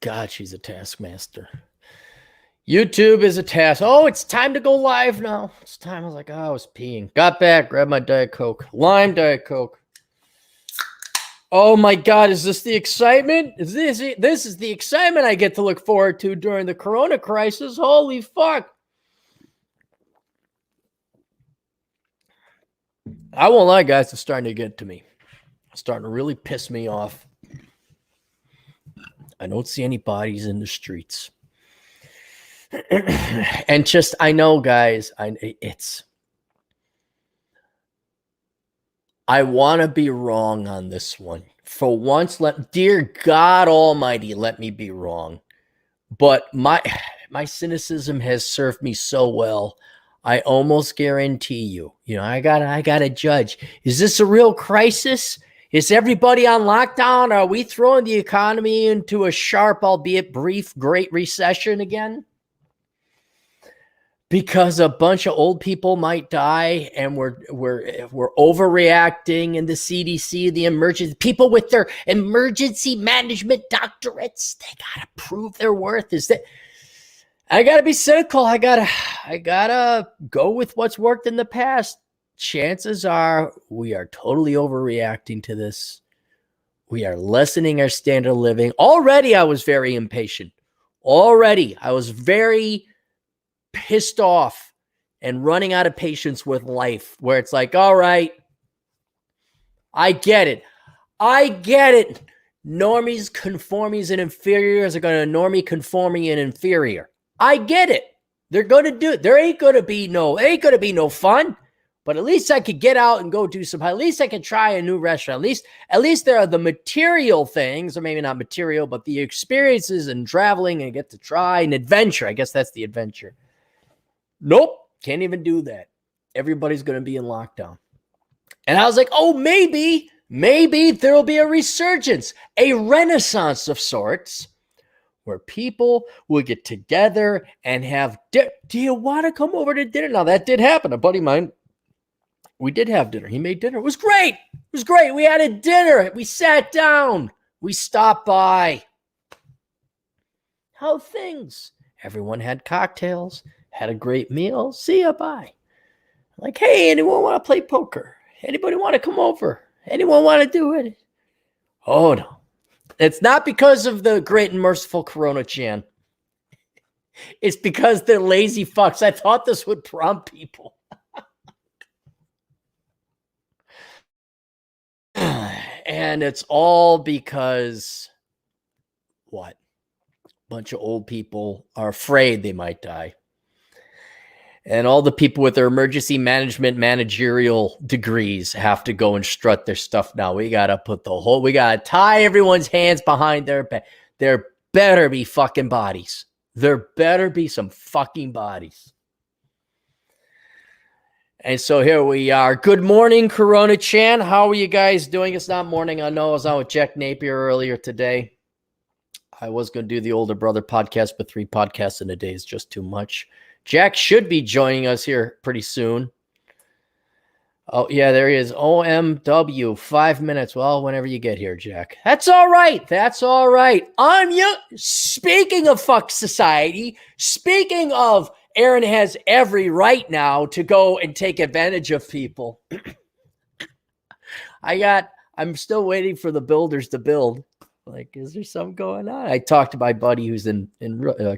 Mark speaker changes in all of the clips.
Speaker 1: God, she's a taskmaster. YouTube is a task. Oh, it's time to go live now. It's time. I was like, oh, I was peeing. Got back, grabbed my Diet Coke. Lime Diet Coke. Oh my God, is this the excitement? This is the excitement I get to look forward to during the Corona crisis. Holy fuck. I won't lie, guys, it's starting to get to me. It's starting to really piss me off. I don't see any bodies in the streets. And just, I know, guys, I want to be wrong on this one. For once, dear God Almighty, let me be wrong. But my cynicism has served me so well. I almost guarantee you, I gotta judge. Is this a real crisis? Is everybody on lockdown? Are we throwing the economy into a sharp, albeit brief, great recession again? Because a bunch of old people might die, and we're overreacting in the CDC, the emergency people with their emergency management doctorates, they gotta prove their worth. I gotta be cynical. I gotta go with what's worked in the past. Chances are we are totally overreacting to this. We are lessening our standard of living. Already, I was very impatient. Already, I was very pissed off and running out of patience with life, where it's like, all right, I get it. Normies, conformies, and inferiors are going to normie, conforming, and inferior. I get it. They're going to do it. There ain't going to be no fun, but at least I could get out and go do some, at least I can try a new restaurant. At least there are the material things, or maybe not material, but the experiences and traveling and get to try an adventure. I guess that's the adventure. Nope, can't even do that. Everybody's going to be in lockdown. And I was like, oh, maybe there will be a resurgence, a renaissance of sorts, where people will get together and have do you want to come over to dinner? Now, that did happen. A buddy of mine, we did have dinner. He made dinner. It was great. We had a dinner. We sat down. We stopped by. How things? Everyone had cocktails. Had a great meal. See ya, bye. Like, hey, anyone want to play poker? Anybody want to come over? Anyone want to do it? Oh, no. It's not because of the great and merciful Coronachan. It's because they're lazy fucks. I thought this would prompt people. And it's all because, what? A bunch of old people are afraid they might die. And all the people with their emergency management managerial degrees have to go and strut their stuff now. We got to tie everyone's hands behind their back. There better be fucking bodies. There better be some fucking bodies. And so here we are. Good morning, Coronachan. How are you guys doing? It's not morning. I know I was on with Jack Napier earlier today. I was going to do the older brother podcast, but 3 podcasts in a day is just too much. Jack should be joining us here pretty soon. Oh, yeah, there he is. OMW, 5 minutes. Well, whenever you get here, Jack. That's all right. Speaking of fuck society, speaking of Aaron has every right now to go and take advantage of people. I'm still waiting for the builders to build. Like, is there something going on? I talked to my buddy who's in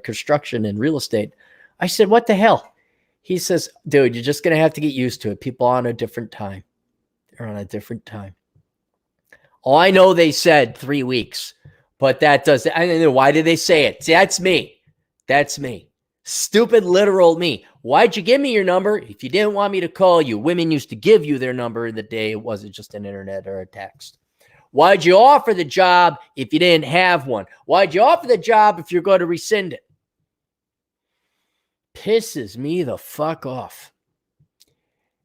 Speaker 1: construction and real estate. I said, what the hell? He says, dude, you're just going to have to get used to it. People are on a different time. They're on a different time. Oh, I know they said 3 weeks, but that doesn't. I don't know. Why did they say it? See, that's me. Stupid literal me. Why'd you give me your number if you didn't want me to call you? Women used to give you their number in the day. It wasn't just an internet or a text. Why'd you offer the job if you didn't have one? Why'd you offer the job if you're going to rescind it? Pisses me the fuck off.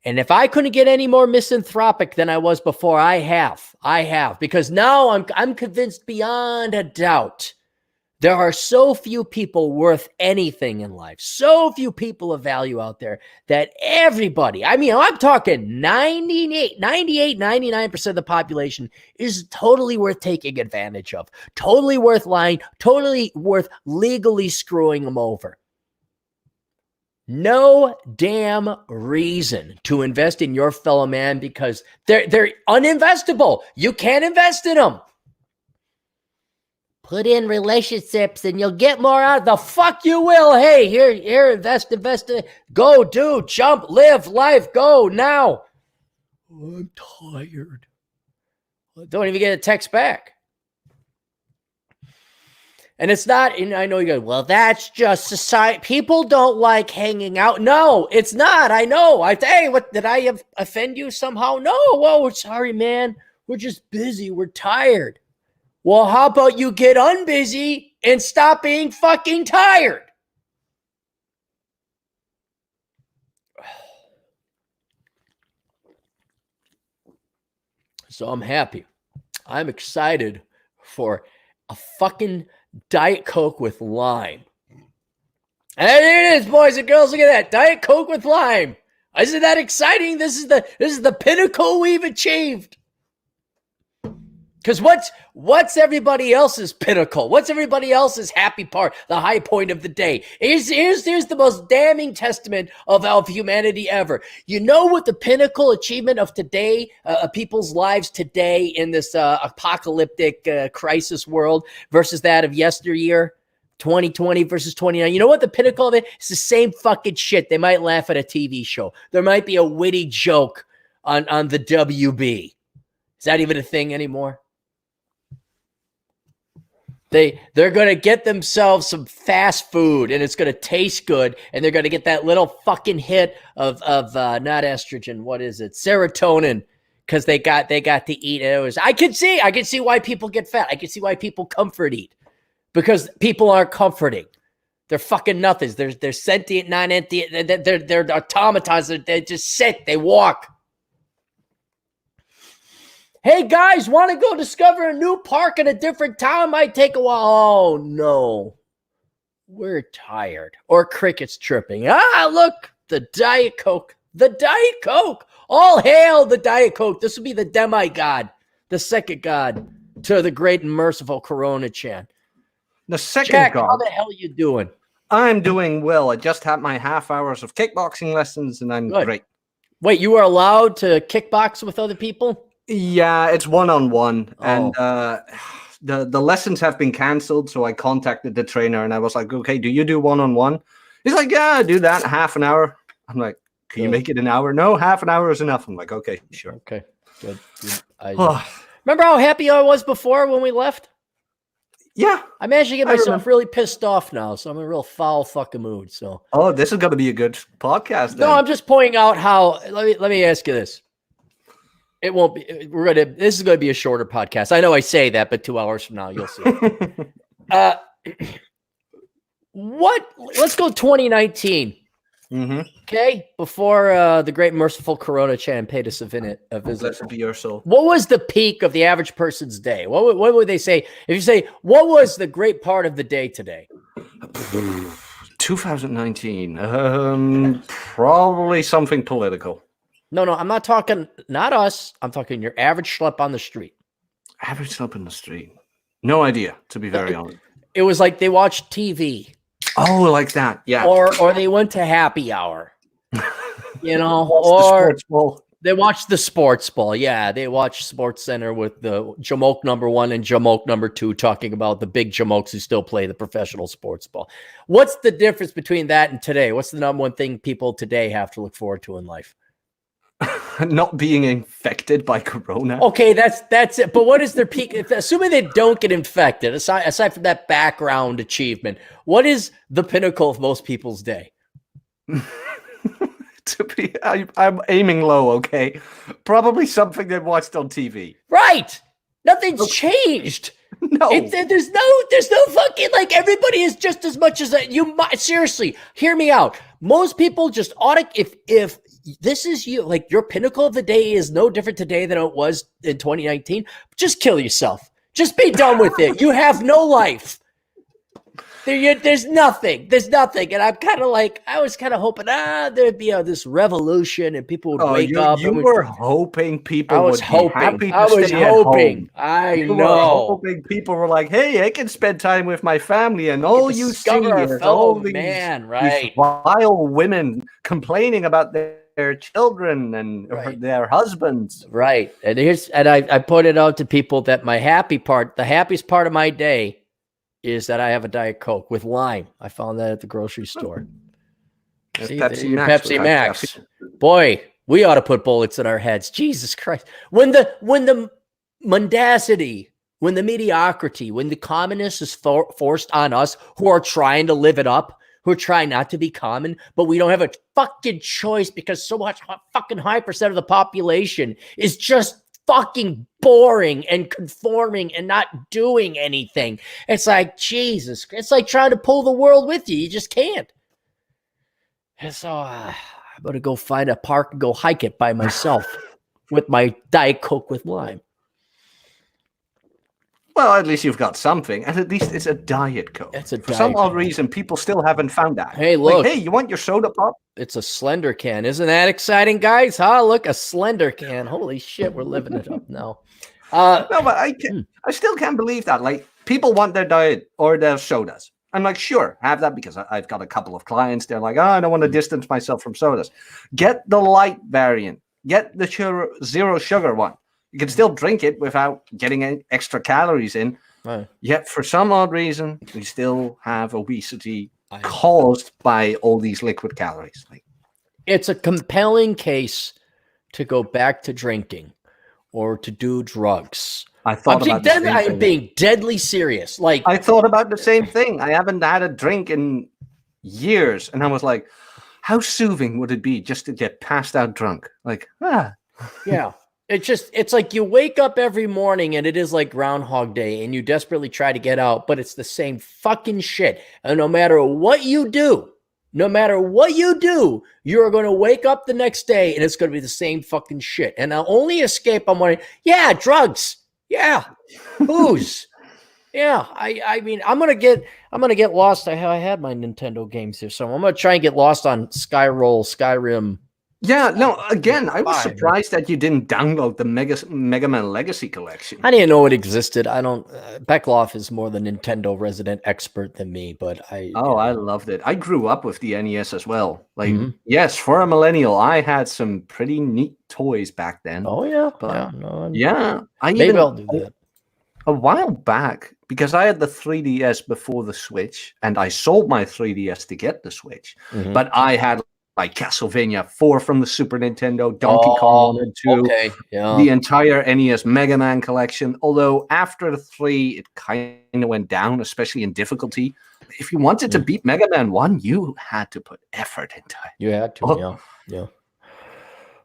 Speaker 1: And if I couldn't get any more misanthropic than I was before, I have, because now I'm convinced beyond a doubt There are so few people worth anything in life, so few people of value out there that everybody, I mean, I'm talking 98, 99% of the population is totally worth taking advantage of, totally worth lying, totally worth legally screwing them over. No damn reason to invest in your fellow man because they're uninvestable. You can't invest in them. Put in relationships and you'll get more out. The fuck you will. Hey, here, invest. Go, do, jump, live, life, go now. I'm tired. Don't even get a text back. And it's not, and I know you go, well, that's just society. People don't like hanging out. No, it's not. I know. Hey, what, did I offend you somehow? No. Whoa, sorry, man. We're just busy. We're tired. Well, how about you get unbusy and stop being fucking tired? So I'm happy. I'm excited for a fucking Diet Coke with lime. And there it is, boys and girls. Look at that. Diet Coke with lime. Isn't that exciting? This is the pinnacle we've achieved. Because what's everybody else's pinnacle? What's everybody else's happy part? The high point of the day. Here's the most damning testament of humanity ever. You know what the pinnacle achievement of today, people's lives today in this apocalyptic crisis world versus that of yesteryear? 2020 versus 29. You know what the pinnacle of it? It's the same fucking shit. They might laugh at a TV show. There might be a witty joke on the WB. Is that even a thing anymore? They're going to get themselves some fast food and it's going to taste good and they're going to get that little fucking hit of not estrogen, what is it? Serotonin, because they got to eat. I can see why people get fat. I can see why people comfort eat, because people aren't comforting. They're fucking nothings. They're sentient, non-entient. They're automatons. They just sit. They walk. Hey, guys, want to go discover a new park in a different town? Might take a while. Oh, no. We're tired. Or crickets chirping. Look, the Diet Coke. The Diet Coke. All hail the Diet Coke. This will be the demigod, the second god to the great and merciful Coronachan.
Speaker 2: The second
Speaker 1: Jack,
Speaker 2: god.
Speaker 1: how the hell are you doing?
Speaker 2: I'm doing well. I just had my half hours of kickboxing lessons and I'm great.
Speaker 1: Wait, you are allowed to kickbox with other people?
Speaker 2: Yeah, it's one-on-one, and the lessons have been canceled. So I contacted the trainer, and I was like, "Okay, do you do one-on-one?" He's like, "Yeah, I do that. Half an hour." I'm like, "Can you make it an hour?" No, half an hour is enough. I'm like, "Okay, sure."
Speaker 1: Okay, good. Remember how happy I was before when we left?
Speaker 2: Yeah,
Speaker 1: I managed to get myself really pissed off now, so I'm in a real foul fucking mood. So,
Speaker 2: this is gonna be a good podcast. Then.
Speaker 1: No, I'm just pointing out how. Let me ask you this. It won't be. This is going to be a shorter podcast. I know I say that, but 2 hours from now, you'll see. Let's go 2019.
Speaker 2: Mm-hmm.
Speaker 1: Okay, before the great merciful Coronachan paid us a visit.
Speaker 2: Blessed be your soul.
Speaker 1: What was the peak of the average person's day? What would they say if you say what was the great part of the day today?
Speaker 2: 2019. Probably something political.
Speaker 1: No, I'm not talking, not us. I'm talking your average schlep on the street.
Speaker 2: Average schlep on the street. No idea, to be very honest.
Speaker 1: It was like they watched TV.
Speaker 2: Oh, like that, yeah.
Speaker 1: Or they went to happy hour. Or they watched the sports ball. Yeah, they watched Sports Center with the Jamoke #1 and Jamoke #2 talking about the big Jamokes who still play the professional sports ball. What's the difference between that and today? What's the number one thing people today have to look forward to in life?
Speaker 2: Not being infected by corona.
Speaker 1: Okay, that's it. But what is their peak? Assuming they don't get infected, aside from that background achievement, what is the pinnacle of most people's day?
Speaker 2: I'm aiming low. Okay, probably something they watched on TV.
Speaker 1: Right. Nothing's changed.
Speaker 2: No,
Speaker 1: there's no fucking, like, everybody is just as much as you. Seriously, hear me out. Most people just if this is you, like, your pinnacle of the day is no different today than it was in 2019. Just kill yourself. Just be done with it. You have no life. There's nothing. There's nothing. And I'm kind of like, I was kind of hoping, there'd be this revolution and people would wake up.
Speaker 2: You were hoping people would be happy to
Speaker 1: I was
Speaker 2: stay at home.
Speaker 1: You
Speaker 2: were hoping people were like, hey, I can spend time with my family, and all you see is all these vile women complaining about their children and their husbands.
Speaker 1: Right. And I pointed out to people that the happiest part of my day is that I have a Diet Coke with lime. I found that at the grocery store. See, Pepsi Max. Boy, we ought to put bullets in our heads. Jesus Christ. When the mendacity, when the mediocrity, when the communists is forced on us who are trying to live it up, who are trying not to be common, but we don't have a fucking choice because so much fucking high percent of the population is just fucking boring and conforming and not doing anything. It's like, Jesus, it's like trying to pull the world with you. You just can't. And so I'm going to go find a park and go hike it by myself with my Diet Coke with lime.
Speaker 2: Well, at least you've got something, and at least it's a Diet Coke. For some odd reason, people still haven't found that.
Speaker 1: Hey, look.
Speaker 2: Like, hey, you want your soda pop?
Speaker 1: It's a Slender can. Isn't that exciting, guys? Huh? Look, a Slender can. Holy shit, we're living it up now.
Speaker 2: No, but I still can't believe that. Like, people want their diet or their sodas. I'm like, sure, have that, because I've got a couple of clients. They're like, I don't want to distance myself from sodas. Get the light variant. Get the zero sugar one. You can still drink it without getting any extra calories in. Right. Yet, for some odd reason, we still have obesity caused by all these liquid calories. Like,
Speaker 1: it's a compelling case to go back to drinking or to do drugs.
Speaker 2: I thought about the same thing.
Speaker 1: I'm being deadly serious. Like,
Speaker 2: I thought about the same thing. I haven't had a drink in years, and I was like, how soothing would it be just to get passed out drunk? Like,
Speaker 1: yeah. It's like you wake up every morning and it is like Groundhog Day and you desperately try to get out, but it's the same fucking shit. And no matter what you do, you're going to wake up the next day and it's going to be the same fucking shit. And the only escape I'm wondering, drugs. Yeah. Booze. Yeah. I mean, I'm going to get lost. I had my Nintendo games here. So I'm going to try and get lost on Skyrim.
Speaker 2: Yeah, no, again, I was surprised that you didn't download the Mega Man Legacy Collection.
Speaker 1: I didn't know it existed. I don't, Beckloff is more the Nintendo resident expert than me, but I
Speaker 2: loved it. I grew up with the NES as well. Like, yes, for a millennial, I had some pretty neat toys back then.
Speaker 1: Oh, yeah.
Speaker 2: But
Speaker 1: I'll do that.
Speaker 2: A while back, because I had the 3DS before the Switch, and I sold my 3DS to get the Switch, but I had like Castlevania 4 from the Super Nintendo, Donkey Kong 1 and 2, the entire NES Mega Man collection. Although after the 3, it kind of went down, especially in difficulty. If you wanted to beat Mega Man 1, you had to put effort into it.
Speaker 1: You had to, yeah.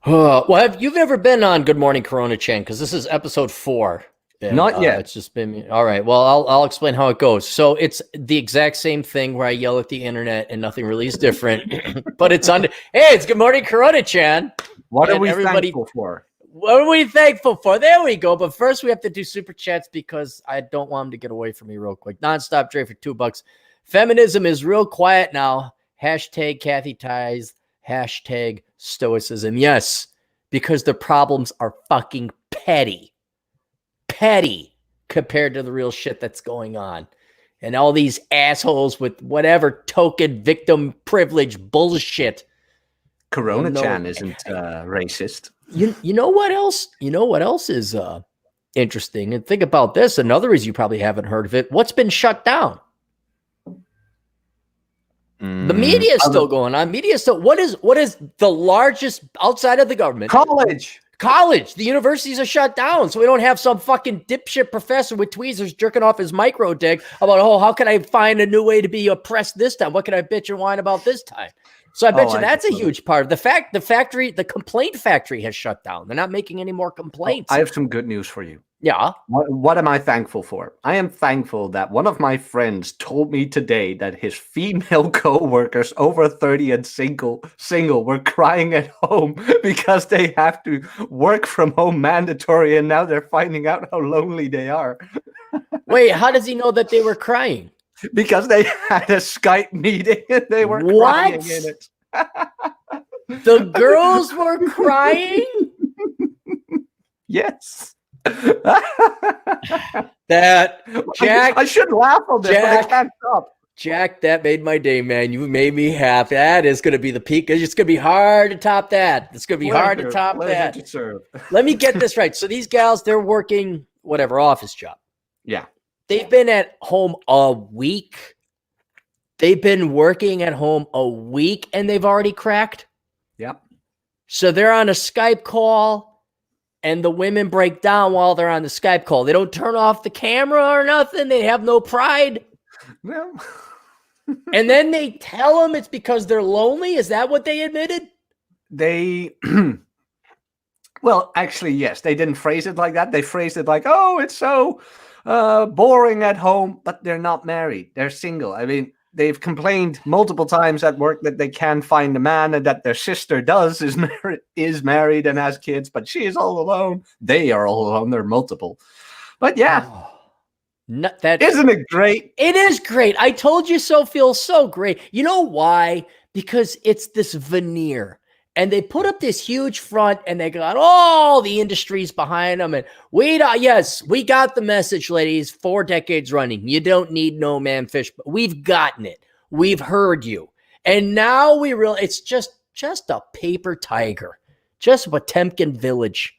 Speaker 1: Well, you've ever been on Good Morning Coronachan? Because this is episode 4. And,
Speaker 2: not yet.
Speaker 1: It's just been all right. Well, I'll explain how it goes. So it's the exact same thing where I yell at the internet and nothing really is different. But it's hey, it's Good Morning Coronachan.
Speaker 2: What are we thankful for?
Speaker 1: What are we thankful for? There we go. But first, we have to do super chats because I don't want them to get away from me real quick. Nonstop Dre for $2. Feminism is real quiet now. Hashtag Kathy Ties. Hashtag Stoicism. Yes, because the problems are fucking petty compared to the real shit that's going on. And all these assholes with whatever token victim privilege bullshit.
Speaker 2: Coronachan isn't racist.
Speaker 1: You know what else? You know what else is interesting? And think about this. Another reason you probably haven't heard of it. What's been shut down? The media is still going on. Media is still. What is the largest outside of the government? College. The universities are shut down, so we don't have some fucking dipshit professor with tweezers jerking off his micro dick about, how can I find a new way to be oppressed this time? What can I bitch and whine about this time? So I bet you that's a huge part. The complaint factory has shut down. They're not making any more complaints.
Speaker 2: I have some good news for you.
Speaker 1: Yeah.
Speaker 2: What am I thankful for? I am thankful that one of my friends told me today that his female co-workers over 30 and single were crying at home because they have to work from home mandatory, and now they're finding out how lonely they are.
Speaker 1: Wait, how does he know that they were crying?
Speaker 2: because they had a Skype meeting and they were crying in it.
Speaker 1: The girls were crying?
Speaker 2: Yes.
Speaker 1: That Jack,
Speaker 2: I should laugh on this, but I can't stop.
Speaker 1: Jack, that made my day, man. You made me happy. That is going to be the peak. It's going to be hard to top that. It's going to be hard to top that. Let me get this right. So these gals, they're working whatever office job.
Speaker 2: Yeah.
Speaker 1: They've been at home a week. They've been working at home a week and they've already cracked.
Speaker 2: Yep.
Speaker 1: So they're on a Skype call and the women break down while they're on the Skype call. They don't turn off the camera or nothing. They have no pride.
Speaker 2: No.
Speaker 1: And then they tell them it's because they're lonely. Is that what they admitted?
Speaker 2: They, well, actually, yes. They didn't phrase it like that. They phrased it like, oh, it's so boring at home, but they're not married. They're single. I mean, they've complained multiple times at work that they can't find a man and that their sister is married and has kids, but she is all alone. They are all alone. They're multiple. But yeah. Oh. Isn't it great?
Speaker 1: It is great. I told you so feels so great. You know why? Because it's this veneer. And they put up this huge front and they got all the industries behind them. And we got the message, ladies, 4 decades running. You don't need no man fish, but we've gotten it. We've heard you. And now it's just a paper tiger, just a Potemkin village.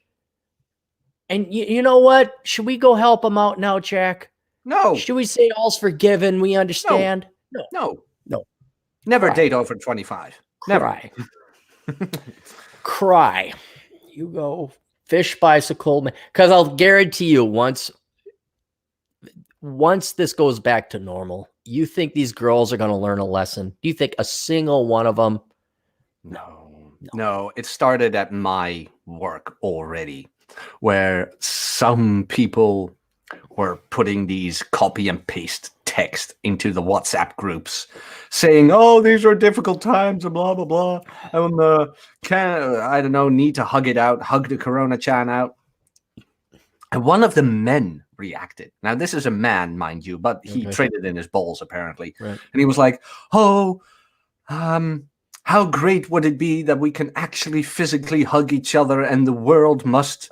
Speaker 1: And you know what? Should we go help them out now, Jack?
Speaker 2: No.
Speaker 1: Should we say all's forgiven? We understand?
Speaker 2: No.
Speaker 1: Never
Speaker 2: date over 25. Never.
Speaker 1: Cry. You go fish bicycle. Because I'll guarantee you once this goes back to normal, you think these girls are going to learn a lesson? Do you think a single one of them?
Speaker 2: No. It started at my work already, where some people were putting these copy and paste text into the WhatsApp groups saying, oh, these are difficult times and blah, blah, blah. I don't know, need to hug it out, hug the Coronachan out. And one of the men reacted. Now, this is a man, mind you, but he traded in his balls, apparently. Right. And he was like, oh, how great would it be that we can actually physically hug each other and the world must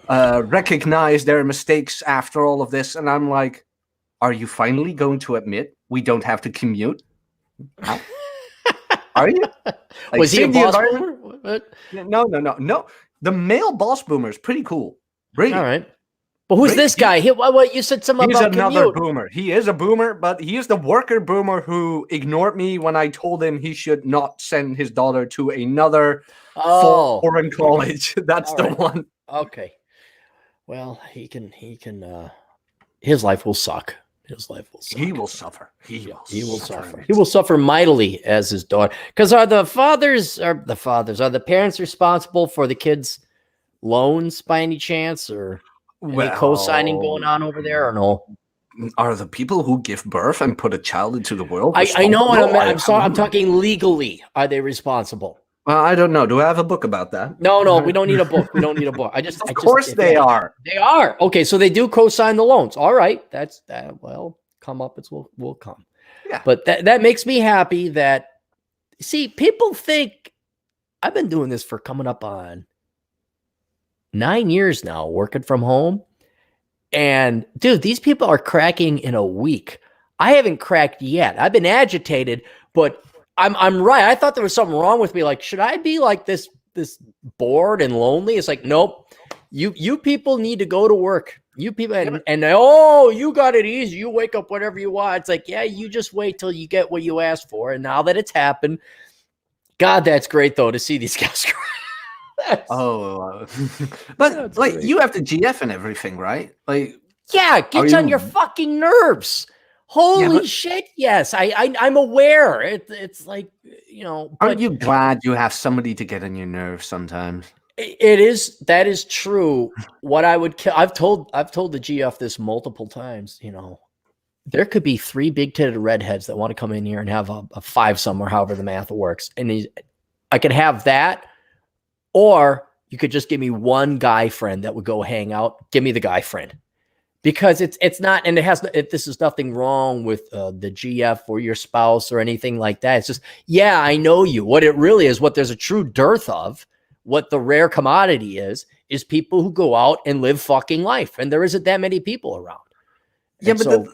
Speaker 2: recognize their mistakes after all of this. And I'm like, are you finally going to admit we don't have to commute? Are you? Like,
Speaker 1: was he a boss boomer?
Speaker 2: No. The male boss boomer is pretty cool. Really.
Speaker 1: All right. But who's this guy? What you said something about commute. He's another
Speaker 2: boomer. He is a boomer, but he is the worker boomer who ignored me when I told him he should not send his daughter to another foreign college. That's the one.
Speaker 1: Okay. Well, he can his life will suck.
Speaker 2: He will suffer. He will suffer.
Speaker 1: He will suffer mightily as his daughter. Because are the parents responsible for the kids' loans by any chance, or any co-signing going on over there, or no?
Speaker 2: Are the people who give birth and put a child into the world?
Speaker 1: I know what I'm talking legally. Are they responsible?
Speaker 2: Well, I don't know. Do I have a book about that?
Speaker 1: No, we don't need a book. Of
Speaker 2: course they are.
Speaker 1: They are. Okay, so they do co-sign the loans. All right. That's that. Well, come-uppance will come.
Speaker 2: Yeah.
Speaker 1: But that makes me happy that, see, people think I've been doing this for coming up on 9 years now, working from home. And dude, these people are cracking in a week. I haven't cracked yet. I've been agitated, but I'm right. I thought there was something wrong with me. Like, should I be like this bored and lonely? It's like, nope. You people need to go to work. You people, and you got it easy. You wake up whenever you want. It's like, yeah, you just wait till you get what you asked for. And now that it's happened, God, that's great though to see these guys cry.
Speaker 2: But like great. You have the GF and everything, right? Like,
Speaker 1: yeah, it gets on your fucking nerves. Holy shit! Yes, I'm aware. It's like, you know.
Speaker 2: Aren't you glad you have somebody to get on your nerves sometimes?
Speaker 1: It is. That is true. What I would kill. I've told the GF this multiple times. You know, there could be 3 big-titted redheads that want to come in here and have a 5-some or however the math works, and I could have that, or you could just give me one guy friend that would go hang out. Give me the guy friend. because it's not, and this is nothing wrong with the GF or your spouse or anything like that. It's just, yeah, I know you. What it really is, what there's a true dearth of, what the rare commodity is people who go out and live fucking life, and there isn't that many people around.
Speaker 2: Yeah, and but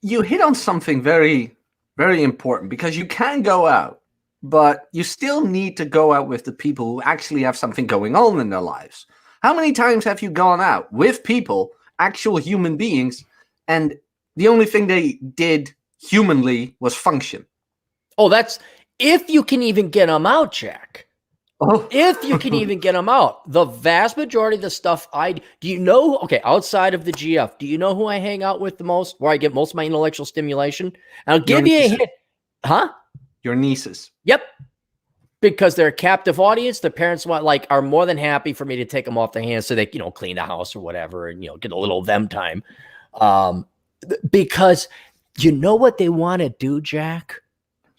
Speaker 2: you hit on something very, very important, because you can go out, but you still need to go out with the people who actually have something going on in their lives. How many times have you gone out with people, actual human beings, and the only thing they did humanly was function?
Speaker 1: Oh, that's if you can even get them out, Jack.
Speaker 2: Oh.
Speaker 1: If you can even get them out. The vast majority of the stuff outside of the GF, do you know who I hang out with the most, where I get most of my intellectual stimulation? I'll give you a hint. Huh?
Speaker 2: Your nieces.
Speaker 1: Yep. Because they're a captive audience. The parents are more than happy for me to take them off their hands so they, clean the house or whatever and, get a little of them time. Because you know what they want to do, Jack?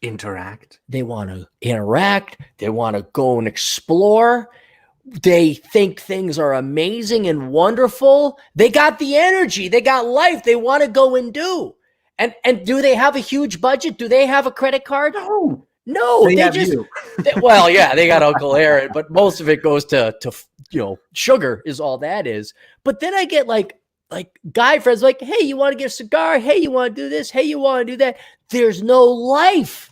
Speaker 2: Interact.
Speaker 1: They want to interact. They want to go and explore. They think things are amazing and wonderful. They got the energy. They got life. They want to go and do. And do they have a huge budget? Do they have a credit card? No. They just you. They got Uncle Aaron, but most of it goes to sugar is all that is. But then I get like guy friends like, hey, you want to get a cigar? Hey, you want to do this? Hey, you want to do that? There's no life.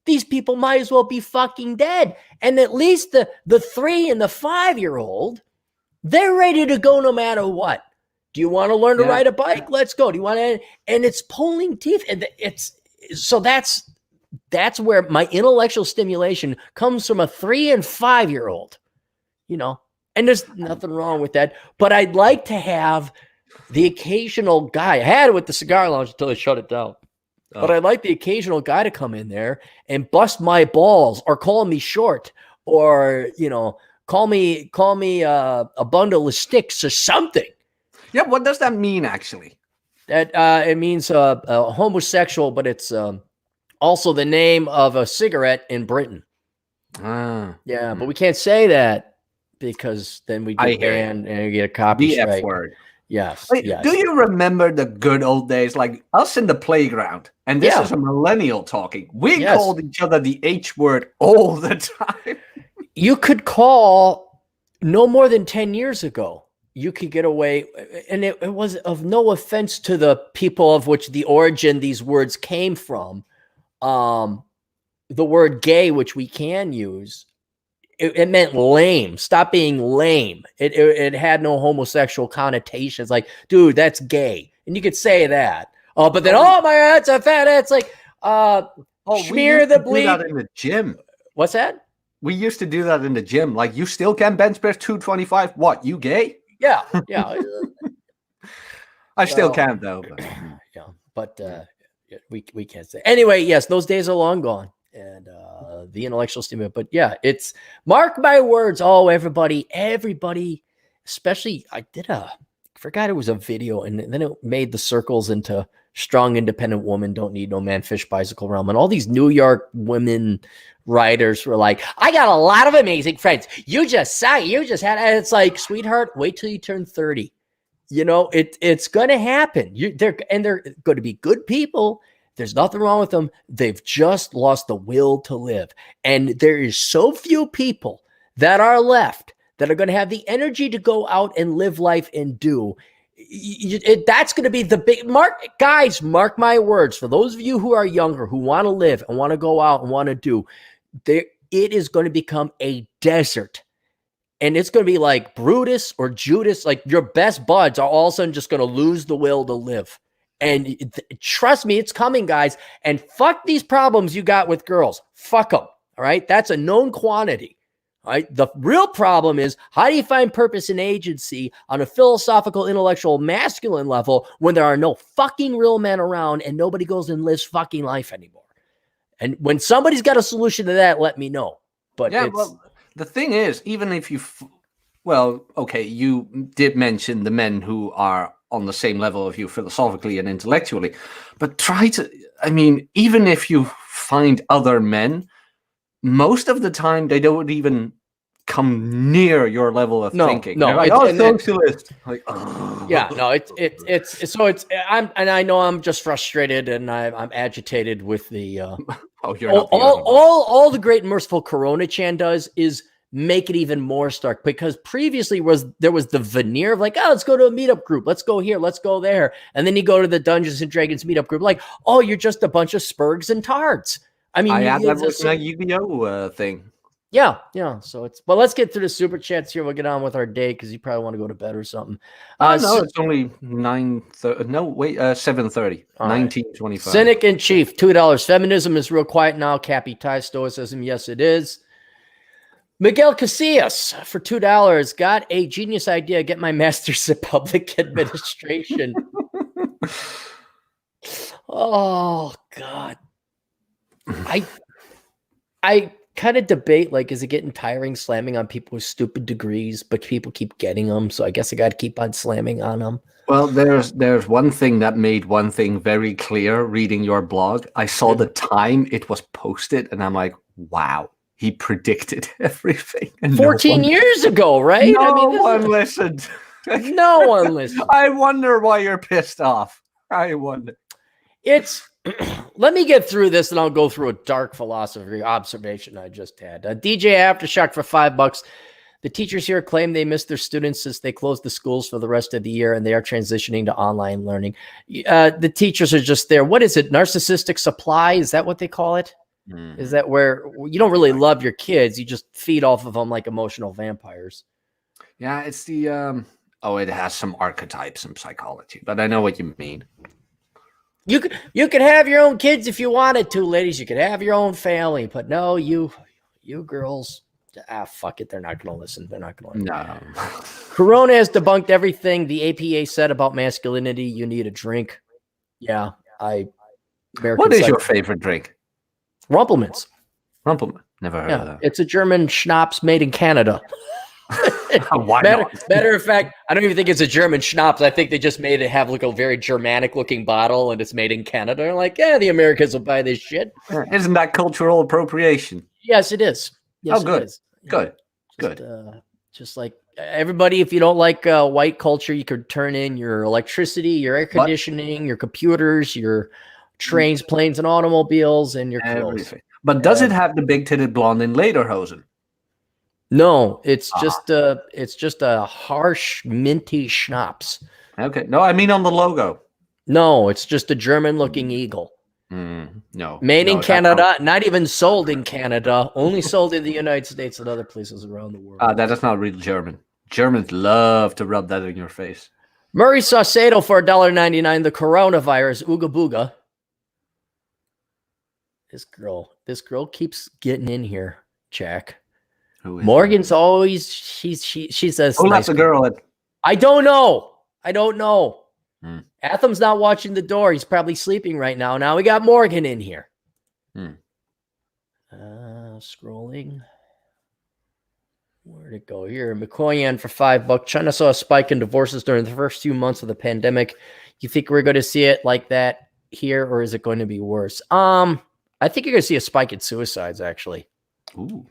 Speaker 1: These people might as well be fucking dead. And at least the 3 and the 5-year-old, they're ready to go no matter what. Do you want to learn to ride a bike? Let's go. Do you want to? And it's pulling teeth. And that's where my intellectual stimulation comes from, a 3 and 5-year-old, and there's nothing wrong with that. But I'd like to have the occasional guy. I had it with the cigar lounge until they shut it down. But I'd like the occasional guy to come in there and bust my balls or call me short or, call me a bundle of sticks or something.
Speaker 2: Yeah. What does that mean, actually?
Speaker 1: That it means homosexual, but it's also the name of a cigarette in Britain. Yeah, but we can't say that because then we get banned and we get a copy strike.
Speaker 2: F-word.
Speaker 1: Yes, yes.
Speaker 2: Do you remember the good old days, like us in the playground? And this is a millennial talking. We called each other the H word all the time.
Speaker 1: You could call no more than 10 years ago. You could get away, and it was of no offense to the people of which the origin these words came from. The word gay, which we can use, it meant lame. Stop being lame. It had no homosexual connotations. Like, dude, that's gay. And you could say that. Oh, but then, my God, that's a fat ass. Like, smear the bleep.
Speaker 2: We used to do that in the gym.
Speaker 1: What's that?
Speaker 2: We used to do that in the gym. Like, you still can bench press 225. What, you gay?
Speaker 1: Yeah.
Speaker 2: I still can, though. But.
Speaker 1: We can't say. Anyway, yes, those days are long gone. And the intellectual stimulant. But yeah, it's mark my words. Oh, everybody, especially I forgot it was a video, and then it made the circles into strong, independent woman, don't need no man, fish, bicycle realm. And all these New York women writers were like, I got a lot of amazing friends. You just had, and it's like, sweetheart, wait till you turn 30. It's going to happen. They're going to be good people. There's nothing wrong with them. They've just lost the will to live. And there is so few people that are left that are going to have the energy to go out and live life and do. That's going to be the big mark. Guys, mark my words. For those of you who are younger, who want to live and want to go out and want to do, it is going to become a desert. And it's going to be like Brutus or Judas. Like, your best buds are all of a sudden just going to lose the will to live. And trust me, it's coming, guys. And fuck these problems you got with girls. Fuck them. All right. That's a known quantity. All right. The real problem is, how do you find purpose and agency on a philosophical, intellectual, masculine level when there are no fucking real men around and nobody goes and lives fucking life anymore? And when somebody's got a solution to that, let me know. But
Speaker 2: the thing is, even if you, you did mention the men who are on the same level of you philosophically and intellectually, but even if you find other men, most of the time they don't even come near your level of thinking.
Speaker 1: No,
Speaker 2: they're like, oh, socialist. Like, oh.
Speaker 1: Yeah, no, I know I'm just frustrated and I'm agitated with the
Speaker 2: you're not the only one.
Speaker 1: all the great and merciful Coronachan does is make it even more stark, because previously there was the veneer of like, oh, let's go to a meetup group, let's go here, let's go there, and then you go to the Dungeons and Dragons meetup group, like, oh, you're just a bunch of spurgs and tards. I mean,
Speaker 2: that was a Yu-Gi-Oh thing.
Speaker 1: Yeah. So but let's get through the super chats here. We'll get on with our day because you probably want to go to bed or something.
Speaker 2: No, it's only 9:30. No, wait, 7:30. 19:25.
Speaker 1: Cynic in Chief, $2. Feminism is real quiet now. Cappy Tie Stoicism. Yes, it is. Miguel Casillas for $2. Got a genius idea. Get my master's in public administration. Oh God. I kind of debate, like, is it getting tiring slamming on people with stupid degrees, but people keep getting them, so I guess I got to keep on slamming on them.
Speaker 2: Well, there's one thing that made one thing very clear reading your blog. I saw the time it was posted, and I'm like, wow, he predicted everything. And
Speaker 1: 14 years ago, right?
Speaker 2: No one listened.
Speaker 1: No one listened.
Speaker 2: I wonder why you're pissed off. I wonder.
Speaker 1: Let me get through this and I'll go through a dark philosophy observation I just had. DJ Aftershock for $5. The teachers here claim they miss their students since they closed the schools for the rest of the year and they are transitioning to online learning. The teachers are just there. What is it? Narcissistic supply? Is that what they call it? Mm-hmm. Is that where you don't really love your kids? You just feed off of them like emotional vampires.
Speaker 2: Yeah, it's the, it has some archetypes in psychology, but I know what you mean.
Speaker 1: You could have your own kids if you wanted to, ladies. You could have your own family, but no, you girls, fuck it. They're not going to listen. They're not going to listen.
Speaker 2: No.
Speaker 1: Corona has debunked everything the APA said about masculinity. You need a drink. Yeah,
Speaker 2: what is your favorite drink?
Speaker 1: Rumpelmans.
Speaker 2: Rumpelman. Never heard of that.
Speaker 1: It's a German schnapps made in Canada.
Speaker 2: Why not?
Speaker 1: Matter of fact, I don't even think it's a German schnapps. I think they just made it have like a very Germanic looking bottle and it's made in Canada. They're like, yeah, the Americans will buy this shit.
Speaker 2: Isn't that cultural appropriation?
Speaker 1: Yes, it is. Yes,
Speaker 2: good.
Speaker 1: It is.
Speaker 2: Good.
Speaker 1: Just like everybody, if you don't like white culture, you could turn in your electricity, your air conditioning, your computers, your trains, planes, and automobiles, and your clothes.
Speaker 2: Everything. But does it have the big-titted blonde in lederhosen?
Speaker 1: No, it's just a harsh minty schnapps.
Speaker 2: Okay. No, I mean on the logo.
Speaker 1: No, it's just a German-looking eagle.
Speaker 2: No.
Speaker 1: Made in Canada, not even sold in Canada, only sold in the United States and other places around the world.
Speaker 2: That is not real German. Germans love to rub that in your face.
Speaker 1: Murray Saucedo for $1.99. The coronavirus, Ooga Booga. This girl keeps getting in here, Jack. Morgan's that? Always she's a
Speaker 2: who left the girl?
Speaker 1: I don't know. Atham's not watching the door. He's probably sleeping right now. Now we got Morgan in here. Scrolling. Where'd it go? Here, McCoyan for $5. China saw a spike in divorces during the first few months of the pandemic. You think we're going to see it like that here, or is it going to be worse? I think you're going to see a spike in suicides, actually.
Speaker 2: Ooh.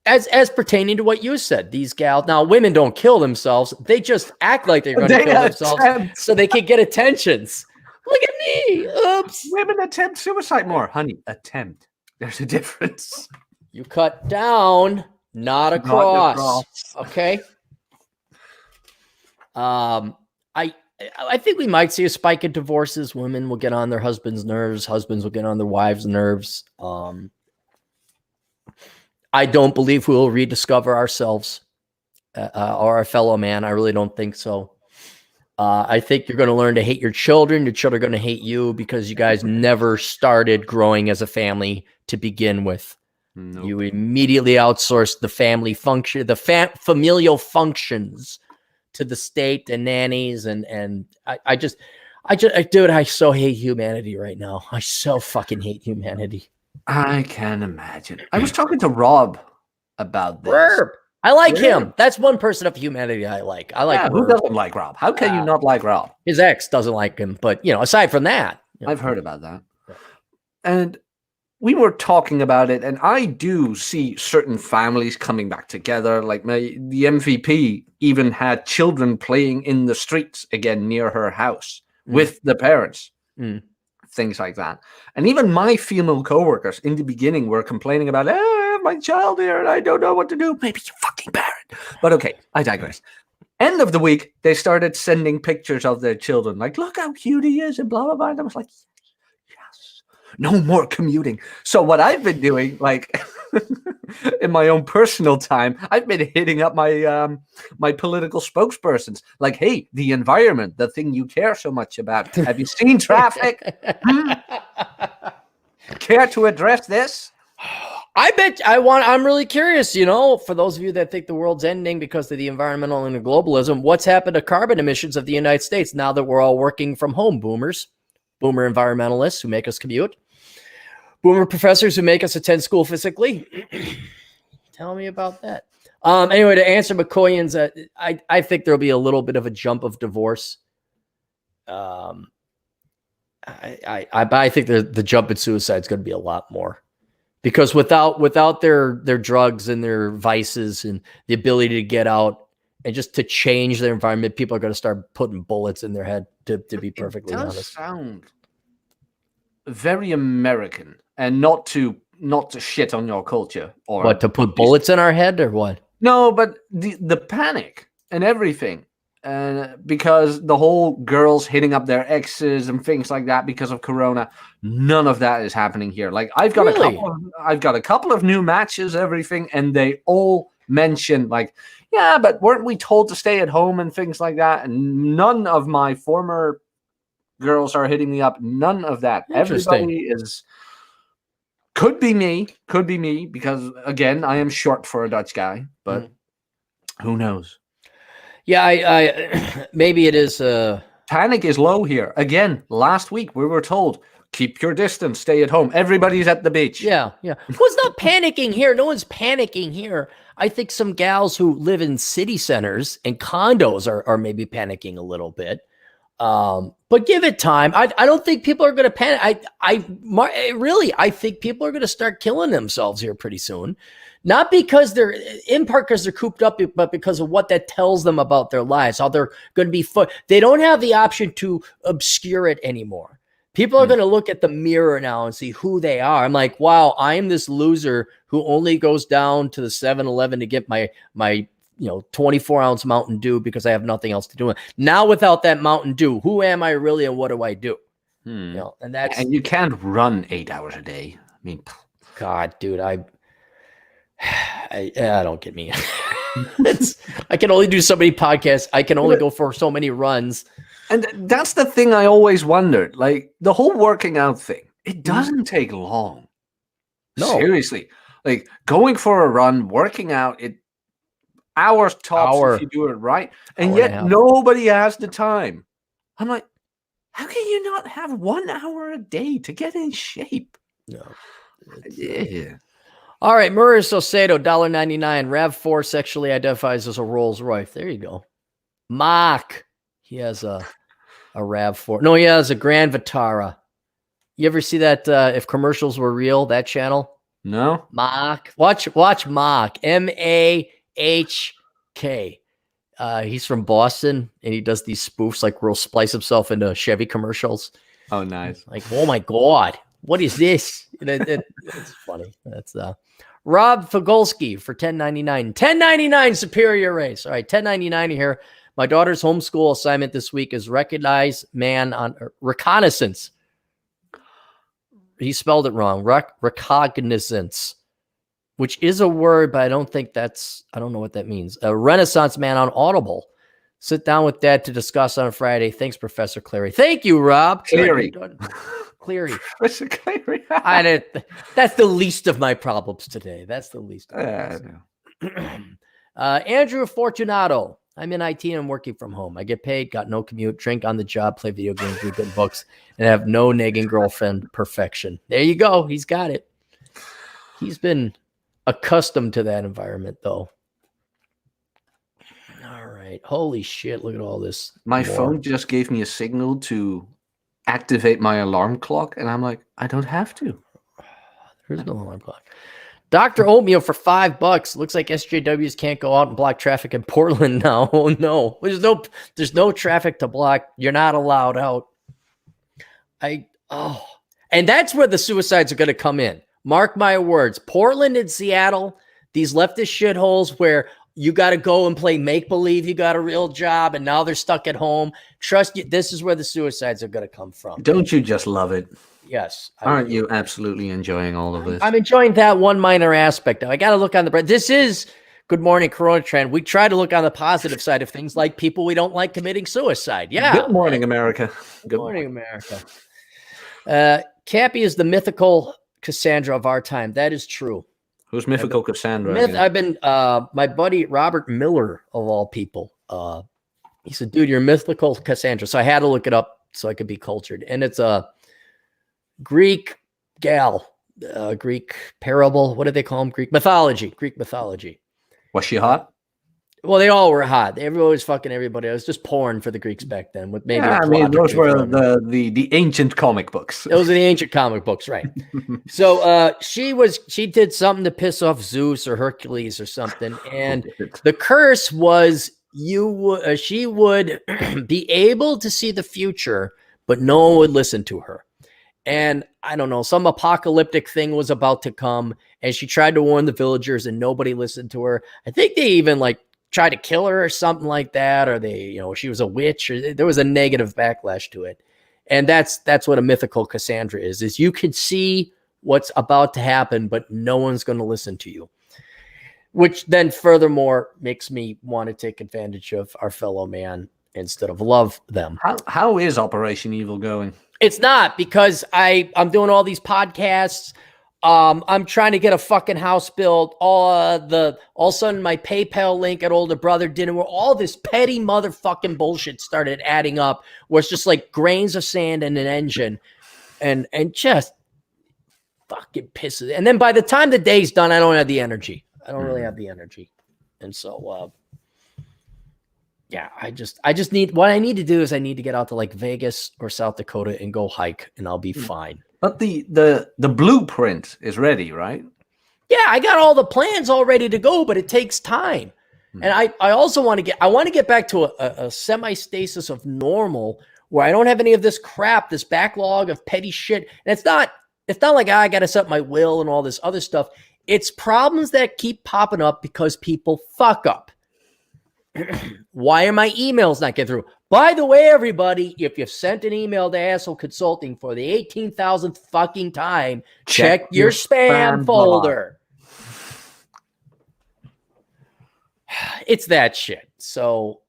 Speaker 1: As pertaining to what you said, these gals, now women don't kill themselves. They just act like they're going to kill themselves so they can get attentions. Look at me. Oops.
Speaker 2: Women attempt suicide more. Honey, attempt. There's a difference.
Speaker 1: You cut down, not across. Okay. I think we might see a spike in divorces. Women will get on their husbands' nerves. Husbands will get on their wives' nerves. I don't believe we will rediscover ourselves or our fellow man. I really don't think so. I think you're going to learn to hate your children. Your children are going to hate you because you guys never started growing as a family to begin with. Nope. You immediately outsourced the family function, the familial functions to the state and nannies. And I so hate humanity right now. I so fucking hate humanity.
Speaker 2: I can imagine. I was talking to Rob about this.
Speaker 1: Herb. I like him. That's one person of humanity I like. I like
Speaker 2: who doesn't like Rob? How can you not like Rob?
Speaker 1: His ex doesn't like him, but aside from that,
Speaker 2: I've heard about that. And we were talking about it, and I do see certain families coming back together. Like the MVP even had children playing in the streets again near her house with the parents. Things like that. And even my female coworkers in the beginning were complaining about, my child here, and I don't know what to do. Maybe you fucking parent. But okay, I digress. End of the week, they started sending pictures of their children, like, look how cute he is, and blah, blah, blah. And I was like, yes, no more commuting. So what I've been doing, like, in my own personal time, I've been hitting up my my political spokespersons, like, hey, the environment, the thing you care so much about. Have you seen traffic? Care to address this?
Speaker 1: I'm really curious, for those of you that think the world's ending because of the environmental and the globalism, what's happened to carbon emissions of the United States now that we're all working from home? Boomer environmentalists who make us commute. Boomer professors who make us attend school physically. Tell me about that. Anyway, to answer McCoyan's, I think there'll be a little bit of a jump of divorce. I think the jump in suicide is going to be a lot more, because without their drugs and their vices and the ability to get out and just to change their environment, people are going to start putting bullets in their head. To be perfectly honest,
Speaker 2: it does sound very American, and not to shit on your culture, or
Speaker 1: what, to put bullets in our head, or what?
Speaker 2: No, but the panic and everything, because the whole girls hitting up their exes and things like that because of Corona, none of that is happening here. Like I've got a couple of new matches, everything, and they all mention like, yeah, but weren't we told to stay at home and things like that? And none of my former girls are hitting me up. None of that. Everybody could be me, because again, I am short for a Dutch guy, but who knows?
Speaker 1: Yeah, I maybe it is.
Speaker 2: Panic is low here. Again, last week we were told, keep your distance, stay at home. Everybody's at the beach.
Speaker 1: Yeah. Who's not panicking here? No one's panicking here. I think some gals who live in city centers and condos are maybe panicking a little bit. But give it time. I don't think people are going to panic. I think people are going to start killing themselves here pretty soon. Not because they're cooped up, but because of what that tells them about their lives, how they're going to be they don't have the option to obscure it anymore. People are going to look at the mirror now and see who they are. I'm like, wow, I am this loser who only goes down to the 7-Eleven to get my 24-ounce Mountain Dew because I have nothing else to do. Now, without that Mountain Dew, who am I really, and what do I do? And
Speaker 2: you can't run 8 hours a day. I mean,
Speaker 1: God, dude, I don't get me. I can only do so many podcasts. I can only go for so many runs.
Speaker 2: And that's the thing I always wondered. Like the whole working out thing, it doesn't take long. No, seriously. Like going for a run, working out, hours tops if you do it right, and yet nobody has the time. I'm like, how can you not have 1 hour a day to get in shape?
Speaker 1: No.
Speaker 2: Yeah.
Speaker 1: All right, Murray Sosedo, $1.99. RAV4 sexually identifies as a Rolls Royce. There you go. Mark, he has a RAV4. No, he has a Grand Vitara. You ever see that? If commercials were real, that channel?
Speaker 2: No.
Speaker 1: Mark, watch Mark. MAHK. He's from Boston, and he does these spoofs, like where he'll splice himself into Chevy commercials.
Speaker 2: Oh, nice.
Speaker 1: Like, oh my God, what is this? It's funny. That's Rob Fagolski for $10.99. $10.99 Superior Race. All right, $10.99 here. My daughter's homeschool assignment this week is recognize man on reconnaissance. He spelled it wrong. Recognizance, which is a word, but I don't know what that means. A Renaissance man on Audible. Sit down with Dad to discuss on Friday. Thanks, Professor Cleary. Thank you, Rob.
Speaker 2: Cleary.
Speaker 1: Professor Cleary. That's the least of my problems today. That's the least of Andrew Fortunato. I'm in IT and I'm working from home. I get paid, got no commute, drink on the job, play video games, read good books, and have no nagging girlfriend. Perfection. There you go. He's got it. He's been accustomed to that environment, though. All right. Holy shit. Look at all this.
Speaker 2: My phone just gave me a signal to activate my alarm clock, and I'm like, I don't have to.
Speaker 1: There's no alarm clock. Dr. Oatmeal for $5. Looks like SJWs can't go out and block traffic in Portland now. Oh no. There's no traffic to block. You're not allowed out. And that's where the suicides are going to come in. Mark my words. Portland and Seattle, these leftist shitholes where you got to go and play make-believe you got a real job and now they're stuck at home. Trust you, this is where the suicides are going to come from.
Speaker 2: Don't you just love it?
Speaker 1: Yes.
Speaker 2: Aren't you absolutely enjoying all of this?
Speaker 1: I'm enjoying that one minor aspect. I got to look on the... This is Good Morning Coronachan. We try to look on the positive side of things, like people we don't like committing suicide. Yeah.
Speaker 2: Good morning, America.
Speaker 1: Good morning, America. Cappy is the mythical Cassandra of our time. That is true.
Speaker 2: Who's mythical Cassandra?
Speaker 1: I've been my buddy Robert Miller, of all people. He said, dude, you're mythical Cassandra. So I had to look it up so I could be cultured. And it's a Greek gal, Greek parable. What do they call them? Greek mythology.
Speaker 2: Was she hot?
Speaker 1: Well, they all were hot. Everybody was fucking everybody. It was just porn for the Greeks back then. With maybe
Speaker 2: those were the ancient comic books.
Speaker 1: Those are the ancient comic books, right? So she did something to piss off Zeus or Hercules or something, and the curse was she would be able to see the future, but no one would listen to her. And I don't know, some apocalyptic thing was about to come, and she tried to warn the villagers, and nobody listened to her. I think they even tried to kill her or something like that, or she was a witch, or there was a negative backlash to it. And that's what a mythical Cassandra is you can see what's about to happen, but no one's going to listen to you. Which then furthermore makes me want to take advantage of our fellow man instead of love them.
Speaker 2: How is Operation Evil going?
Speaker 1: It's not, because I'm doing all these podcasts. I'm trying to get a fucking house built. All of a sudden my PayPal link at older brother didn't work. All this petty motherfucking bullshit started adding up, where it's just like grains of sand in an engine, and just fucking pisses. And then by the time the day's done, I don't have the energy. I don't really have the energy, and so yeah, I just need, what I need to do is I need to get out to like Vegas or South Dakota and go hike, and I'll be fine.
Speaker 2: But the blueprint is ready, right?
Speaker 1: Yeah, I got all the plans all ready to go, but it takes time. And I also want to get back to a semi-stasis of normal, where I don't have any of this crap, this backlog of petty shit. And it's not like I got to set my will and all this other stuff. It's problems that keep popping up because people fuck up. Why are my emails not getting through? By the way, everybody, if you've sent an email to Asshole Consulting for the 18,000th fucking time, check your spam folder. It's that shit. So,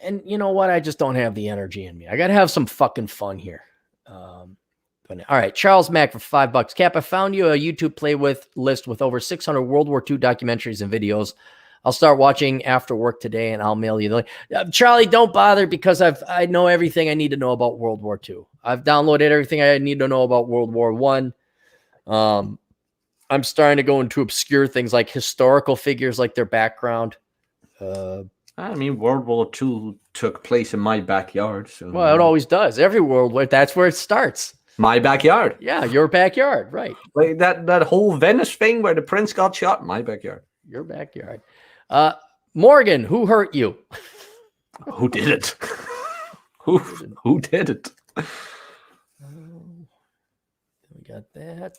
Speaker 1: and you know what? I just don't have the energy in me. I got to have some fucking fun here. All right, Charles Mack for $5. Cap, I found you a YouTube list with over 600 World War II documentaries and videos. I'll start watching after work today, and I'll mail you the link. Charlie, don't bother, because I know everything I need to know about World War II. I've downloaded everything I need to know about World War I. I'm starting to go into obscure things like historical figures, like their background.
Speaker 2: I mean, World War II took place in my backyard. So
Speaker 1: well, it always does. Every World War, that's where it starts.
Speaker 2: My backyard.
Speaker 1: Yeah, your backyard, right.
Speaker 2: Like that whole Venice thing where the prince got shot, my backyard.
Speaker 1: Your backyard. Morgan, who hurt you?
Speaker 2: Who did it? Who did it?
Speaker 1: We got that.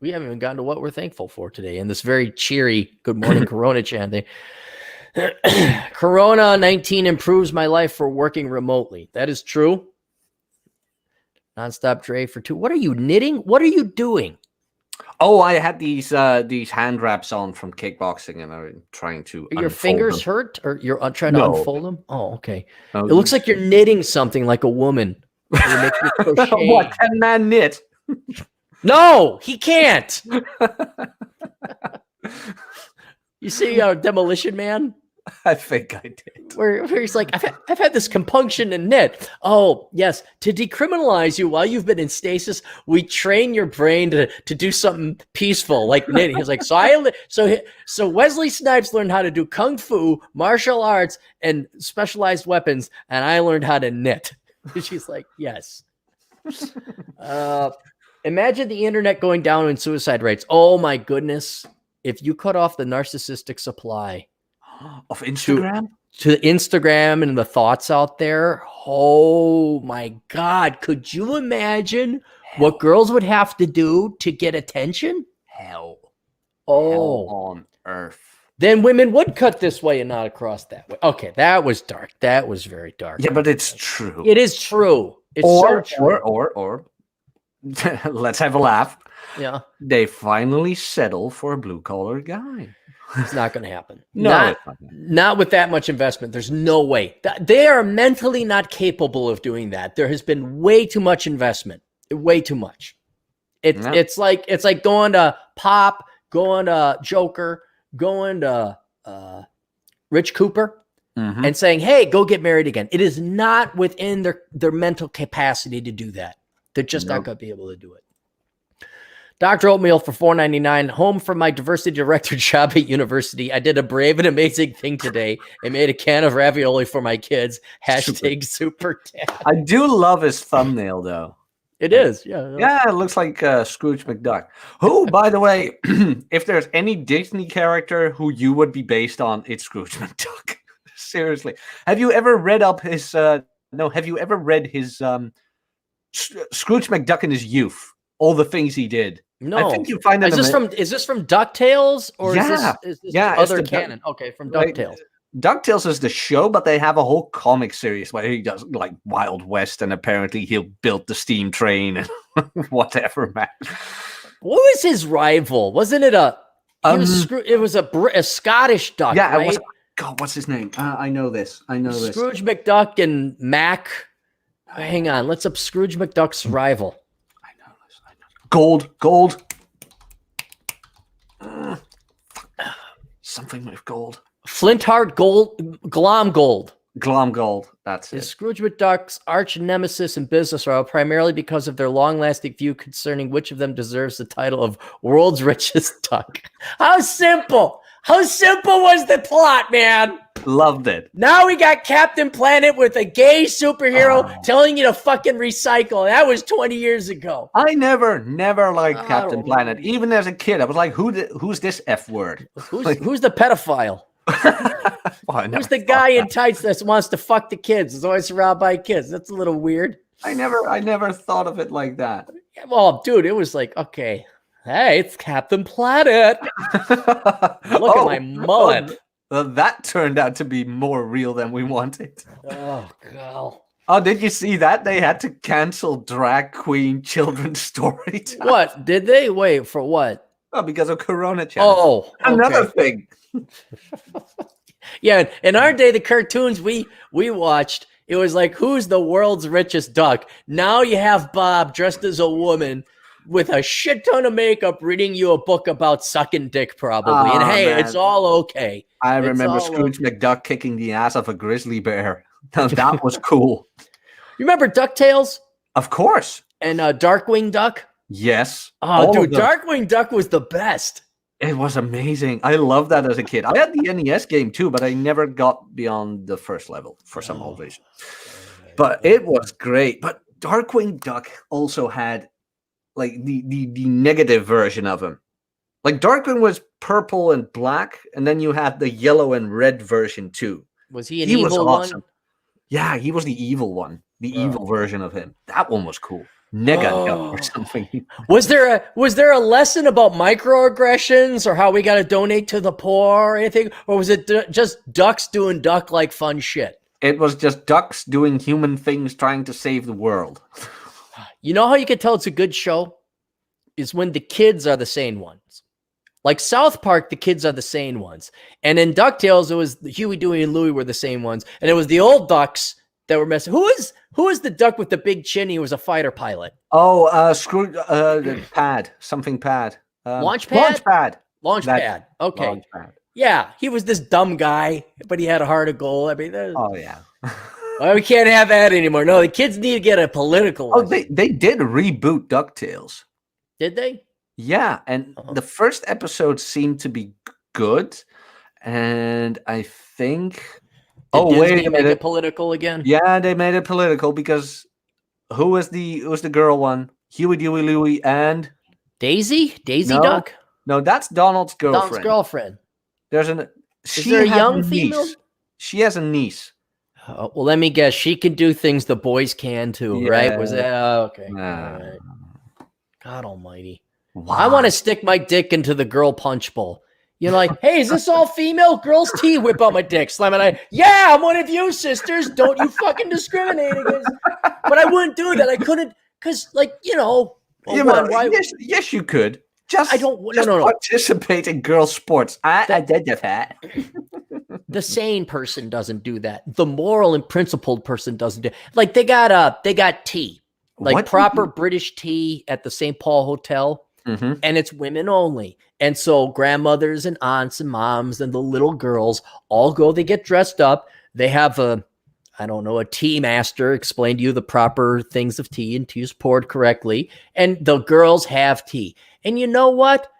Speaker 1: We haven't even gotten to what we're thankful for today in this very cheery Good Morning Coronachan thing. Corona-19 improves my life for working remotely. That is true. Nonstop Dre for 2. What are you knitting? What are you doing?
Speaker 2: Oh, I had these hand wraps on from kickboxing, and I'm trying to.
Speaker 1: Are your fingers
Speaker 2: them.
Speaker 1: Hurt, or you're trying to unfold them? Oh, okay.
Speaker 2: No,
Speaker 1: it looks like you're knitting something like a woman.
Speaker 2: What can man knit?
Speaker 1: No, he can't. You see, Demolition Man?
Speaker 2: I think I did.
Speaker 1: Where he's like, I've had this compunction in knit. Oh, yes. To decriminalize you while you've been in stasis, we train your brain to do something peaceful, like knitting. He's like, so Wesley Snipes learned how to do kung fu, martial arts, and specialized weapons, and I learned how to knit. She's like, yes. Imagine the internet going down in suicide rates. Oh my goodness. If you cut off the narcissistic supply
Speaker 2: Of Instagram?
Speaker 1: to Instagram and the thoughts out there, oh my God. Could you imagine what girls would have to do to get attention?
Speaker 2: Hell.
Speaker 1: Oh.
Speaker 2: Hell on earth.
Speaker 1: Then women would cut this way and not across that way. Okay, that was dark. That was very dark.
Speaker 2: Yeah, but it's true.
Speaker 1: It is true. It's so true.
Speaker 2: Or let's have a laugh.
Speaker 1: Yeah.
Speaker 2: They finally settle for a blue-collar guy.
Speaker 1: It's not going to happen.
Speaker 2: No,
Speaker 1: not with that much investment. There's no way. They are mentally not capable of doing that. There has been way too much investment. Way too much. It's like going to Pop, going to Joker, going to Rich Cooper, and saying, "Hey, go get married again." It is not within their mental capacity to do that. They're just not going to be able to do it. Dr. Oatmeal for $4.99. Home from my diversity director job at university. I did a brave and amazing thing today and made a can of ravioli for my kids. Hashtag super dad.
Speaker 2: I do love his thumbnail, though.
Speaker 1: It is. Yeah.
Speaker 2: Yeah, it looks like Scrooge McDuck. Who, by the way, if there's any Disney character who you would be based on, it's Scrooge McDuck. Seriously. Have you ever read up his... have you ever read his... Scrooge McDuck in his youth? All the things he did.
Speaker 1: No.
Speaker 2: I think you find it...
Speaker 1: Is this from DuckTales? Or
Speaker 2: yeah.
Speaker 1: is this
Speaker 2: yeah,
Speaker 1: other canon? Okay, from DuckTales.
Speaker 2: DuckTales is the show, but they have a whole comic series where he does like Wild West, and apparently he'll build the steam train and whatever, man.
Speaker 1: What was his rival? Wasn't it it was a Scottish duck,
Speaker 2: yeah,
Speaker 1: right?
Speaker 2: God, what's his name? I know this.
Speaker 1: Scrooge McDuck and Mac. Hang on, let's up Scrooge McDuck's rival.
Speaker 2: I know this. Gold. Something with gold.
Speaker 1: Flintheart Glomgold.
Speaker 2: Glomgold, that's it.
Speaker 1: Scrooge McDuck's arch nemesis and business rival, primarily because of their long-lasting view concerning which of them deserves the title of world's richest duck. How simple! How simple was the plot, man?
Speaker 2: Loved it.
Speaker 1: Now we got Captain Planet with a gay superhero telling you to fucking recycle. That was 20 years ago.
Speaker 2: I never liked Captain Planet. Even as a kid, I was like, who's this F word?
Speaker 1: Who's the pedophile? Who's the guy in tights that wants to fuck the kids? Is always surrounded by kids. That's a little weird.
Speaker 2: I never thought of it like that.
Speaker 1: Yeah, well, dude, it was like, okay, hey, it's Captain Planet. Look at my mullet.
Speaker 2: That turned out to be more real than we wanted.
Speaker 1: Oh, God.
Speaker 2: Oh, did you see that? They had to cancel drag queen children's story time.
Speaker 1: What? Did they? Wait, for what?
Speaker 2: Oh, because of Coronachan.
Speaker 1: Oh, okay.
Speaker 2: Another thing.
Speaker 1: Yeah, in our day, the cartoons we watched, it was like, who's the world's richest duck? Now you have Bob dressed as a woman with a shit ton of makeup reading you a book about sucking dick, probably. And hey, man, it's all okay.
Speaker 2: I remember Scrooge McDuck kicking the ass of a grizzly bear. Now that was cool.
Speaker 1: You remember DuckTales?
Speaker 2: Of course.
Speaker 1: And Darkwing Duck?
Speaker 2: Yes.
Speaker 1: Oh, dude, Darkwing Duck was the best.
Speaker 2: It was amazing. I loved that as a kid. I had the NES game too, but I never got beyond the first level for some odd reason. But it was great. But Darkwing Duck also had like the negative version of him. Like Darkwing was purple and black, and then you had the yellow and red version too.
Speaker 1: Was he an evil one?
Speaker 2: Yeah, he was the evil one. The evil version of him. That one was cool. Duck or something.
Speaker 1: Was there a lesson about microaggressions or how we got to donate to the poor or anything? Or was it just ducks doing duck-like fun shit?
Speaker 2: It was just ducks doing human things trying to save the world.
Speaker 1: You know how you can tell it's a good show? Is when the kids are the sane ones. Like South Park, the kids are the sane ones. And in DuckTales, it was Huey, Dewey, and Louie were the same ones. And it was the old ducks that were messing. Who is the duck with the big chin? He was a fighter pilot.
Speaker 2: Oh, Scrooge, Pad. Something Pad.
Speaker 1: Launchpad? Launchpad. Okay.
Speaker 2: Launchpad.
Speaker 1: Yeah, he was this dumb guy, but he had a heart of gold. I mean,
Speaker 2: oh, yeah.
Speaker 1: Well, we can't have that anymore. No, the kids need to get a political one.
Speaker 2: Oh, they did reboot DuckTales.
Speaker 1: Did they?
Speaker 2: Yeah, and the first episode seemed to be good, and I think...
Speaker 1: Did Disney make it political again?
Speaker 2: Yeah, they made it political because who was the girl one? Huey, Dewey, Louie, and
Speaker 1: Daisy
Speaker 2: no,
Speaker 1: Duck,
Speaker 2: no, that's Donald's girlfriend.
Speaker 1: Donald's girlfriend.
Speaker 2: There's
Speaker 1: Is there a young female?
Speaker 2: Niece. She has a niece.
Speaker 1: Well, let me guess. She can do things the boys can too, right? Was that okay?
Speaker 2: Nah.
Speaker 1: All right. God Almighty!
Speaker 2: Wow.
Speaker 1: I want to stick my dick into the girl punch bowl. You're like, hey, is this all female? Girls tea, whip out my dick, slam it. Yeah, I'm one of you, sisters. Don't you fucking discriminate against. But I wouldn't do that. I couldn't, because, like,
Speaker 2: yes, you could. Just
Speaker 1: no.
Speaker 2: Participate in girl sports. I did that.
Speaker 1: The sane person doesn't do that. The moral and principled person doesn't do. Like they got tea, like
Speaker 2: What?
Speaker 1: proper British tea at the St. Paul Hotel.
Speaker 2: Mm-hmm.
Speaker 1: And it's women only. And so grandmothers and aunts and moms and the little girls all go, they get dressed up. They have a tea master explain to you the proper things of tea and tea is poured correctly. And the girls have tea. And you know what?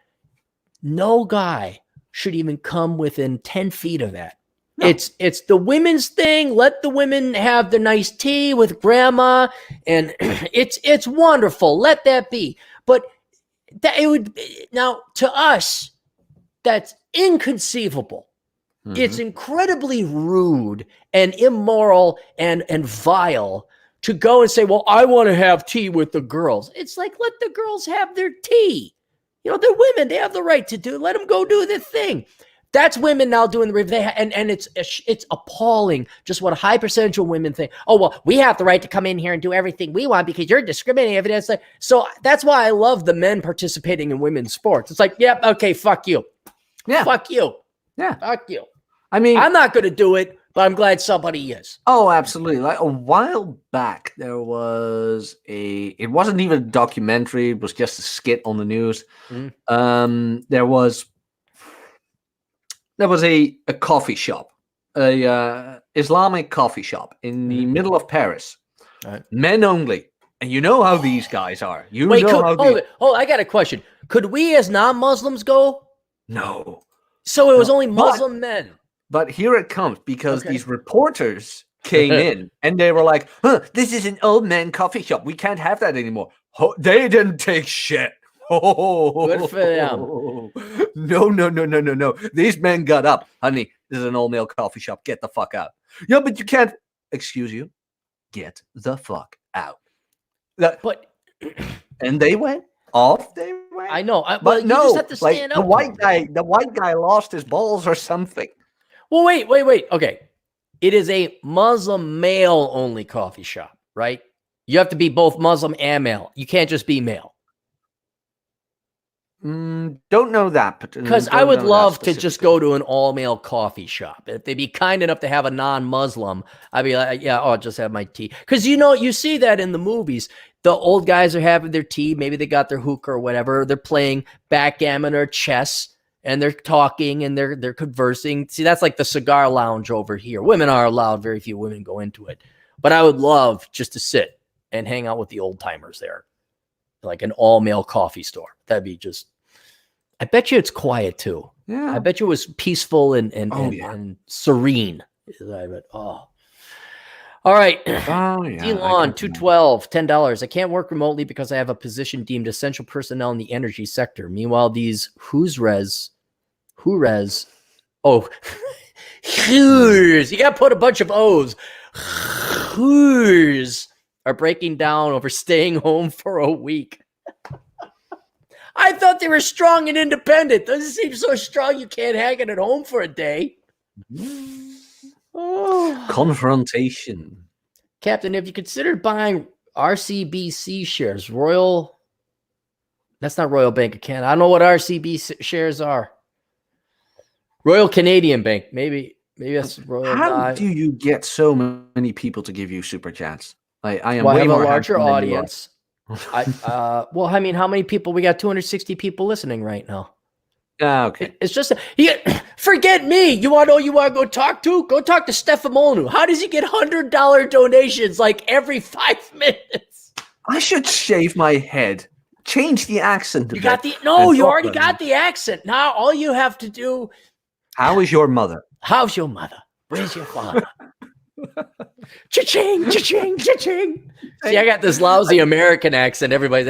Speaker 1: No guy should even come within 10 feet of that. No. It's the women's thing. Let the women have the nice tea with grandma. And it's wonderful. Let that be. But that it would now to us, that's inconceivable. Mm-hmm. It's incredibly rude and immoral and vile to go and say, well, I want to have tea with the girls. It's like, let the girls have their tea. They're women. They have the right to do. Let them go do their thing. That's women now doing the and it's appalling just what a high percentage of women think. Oh, well, we have the right to come in here and do everything we want because you're discriminating. It's like, so that's why I love the men participating in women's sports. It's like, yep, okay, fuck you.
Speaker 2: Yeah.
Speaker 1: Fuck you.
Speaker 2: Yeah.
Speaker 1: Fuck you.
Speaker 2: I mean,
Speaker 1: I'm not going to do it, but I'm glad somebody is.
Speaker 2: Oh, absolutely. Like a while back, there was it wasn't even a documentary. It was just a skit on the news. Mm-hmm. There was a coffee shop, a Islamic coffee shop in the middle of Paris. Right. Men only. And you know how these guys are.
Speaker 1: I got a question. Could we as non-Muslims go?
Speaker 2: No.
Speaker 1: So it was only Muslim men.
Speaker 2: But here it comes, because these reporters came in and they were like, this is an old man coffee shop. We can't have that anymore. They didn't take shit.
Speaker 1: Good for them.
Speaker 2: No. These men got up. Honey, this is an old male coffee shop. Get the fuck out. Yeah, but you can't. Excuse you. Get the fuck out. And they went off. They went.
Speaker 1: I know.
Speaker 2: But no,
Speaker 1: you just have to stand up.
Speaker 2: The white guy lost his balls or something.
Speaker 1: Well, wait. Okay. It is a Muslim male only coffee shop, right? You have to be both Muslim and male. You can't just be male.
Speaker 2: Don't know that.
Speaker 1: Because I would love to just go to an all-male coffee shop. If they'd be kind enough to have a non-Muslim, I'd be like, yeah, I'll just have my tea. Because, you see that in the movies. The old guys are having their tea. Maybe they got their hookah or whatever. They're playing backgammon or chess, and they're talking, and they're conversing. See, that's like the cigar lounge over here. Women are allowed. Very few women go into it. But I would love just to sit and hang out with the old-timers there. Like an all-male coffee store. That'd be just... I bet you it's quiet too.
Speaker 2: Yeah.
Speaker 1: I bet you it was peaceful and serene. All right.
Speaker 2: Oh, yeah.
Speaker 1: Elon, 212, $10. I can't work remotely because I have a position deemed essential personnel in the energy sector. Meanwhile, these who's res. Oh, who's. You got to put a bunch of O's. Who's are breaking down over staying home for a week. I thought they were strong and independent. Doesn't seem so strong you can't hang it at home for a day.
Speaker 2: Oh. Confrontation.
Speaker 1: Captain, have you considered buying RCBC shares? That's not Royal Bank of Canada. I don't know what RCB shares are. Royal Canadian Bank. Maybe that's Royal.
Speaker 2: How do you get so many people to give you super chats? I am
Speaker 1: way
Speaker 2: have
Speaker 1: more a larger audience. How many people? We got 260 people listening right now.
Speaker 2: Okay.
Speaker 1: It's just forget me. You want to go talk to? Go talk to Stefamonu. How does he get $100 donations like every 5 minutes?
Speaker 2: I should shave my head. Change the accent.
Speaker 1: You already got the accent. Now all you have to do.
Speaker 2: How is your mother?
Speaker 1: How's your mother? Where's your father? Cha-ching, cha-ching, cha-ching. See, I got this lousy American accent. Everybody's,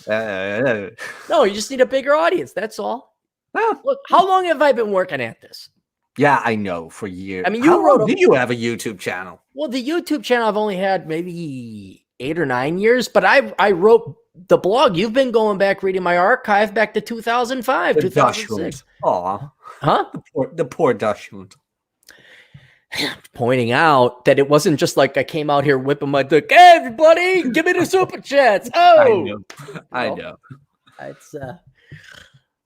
Speaker 1: No, you just need a bigger audience. That's all. Look, how long have I been working at this?
Speaker 2: Yeah, I know, for years.
Speaker 1: I mean,
Speaker 2: did you have a YouTube channel?
Speaker 1: Well, the YouTube channel I've only had maybe 8 or 9 years, but I wrote the blog. You've been going back reading my archive back to 2005, 2006.
Speaker 2: Aw.
Speaker 1: Huh?
Speaker 2: The poor Dachshund.
Speaker 1: Pointing out that it wasn't just like I came out here whipping my dick. Hey, everybody, give me the super chats. Oh,
Speaker 2: I know.
Speaker 1: It's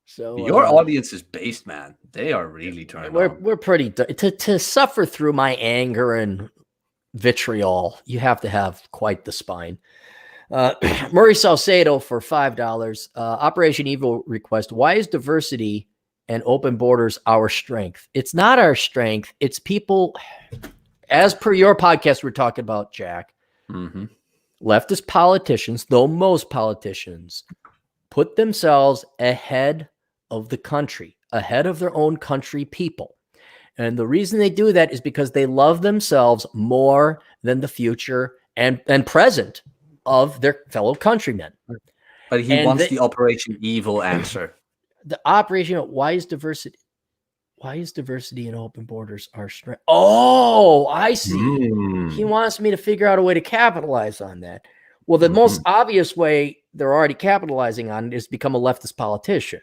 Speaker 1: so
Speaker 2: your audience is based, man. They are really turned on.
Speaker 1: We're pretty to suffer through my anger and vitriol. You have to have quite the spine. Murray Salcedo for $5. Operation Evil request: why is diversity and open borders our strength? It's not our strength. It's people, as per your podcast, we're talking about, Jack.
Speaker 2: Mm-hmm.
Speaker 1: Leftist politicians, though most politicians, put themselves ahead of the country, ahead of their own country people. And the reason they do that is because they love themselves more than the future and present of their fellow countrymen.
Speaker 2: But he wants the Operation Evil answer.
Speaker 1: The operation, why is diversity and open borders our strength? Oh, I see. He wants me to figure out a way to capitalize on that. Well, the most obvious way they're already capitalizing on it is become a leftist politician.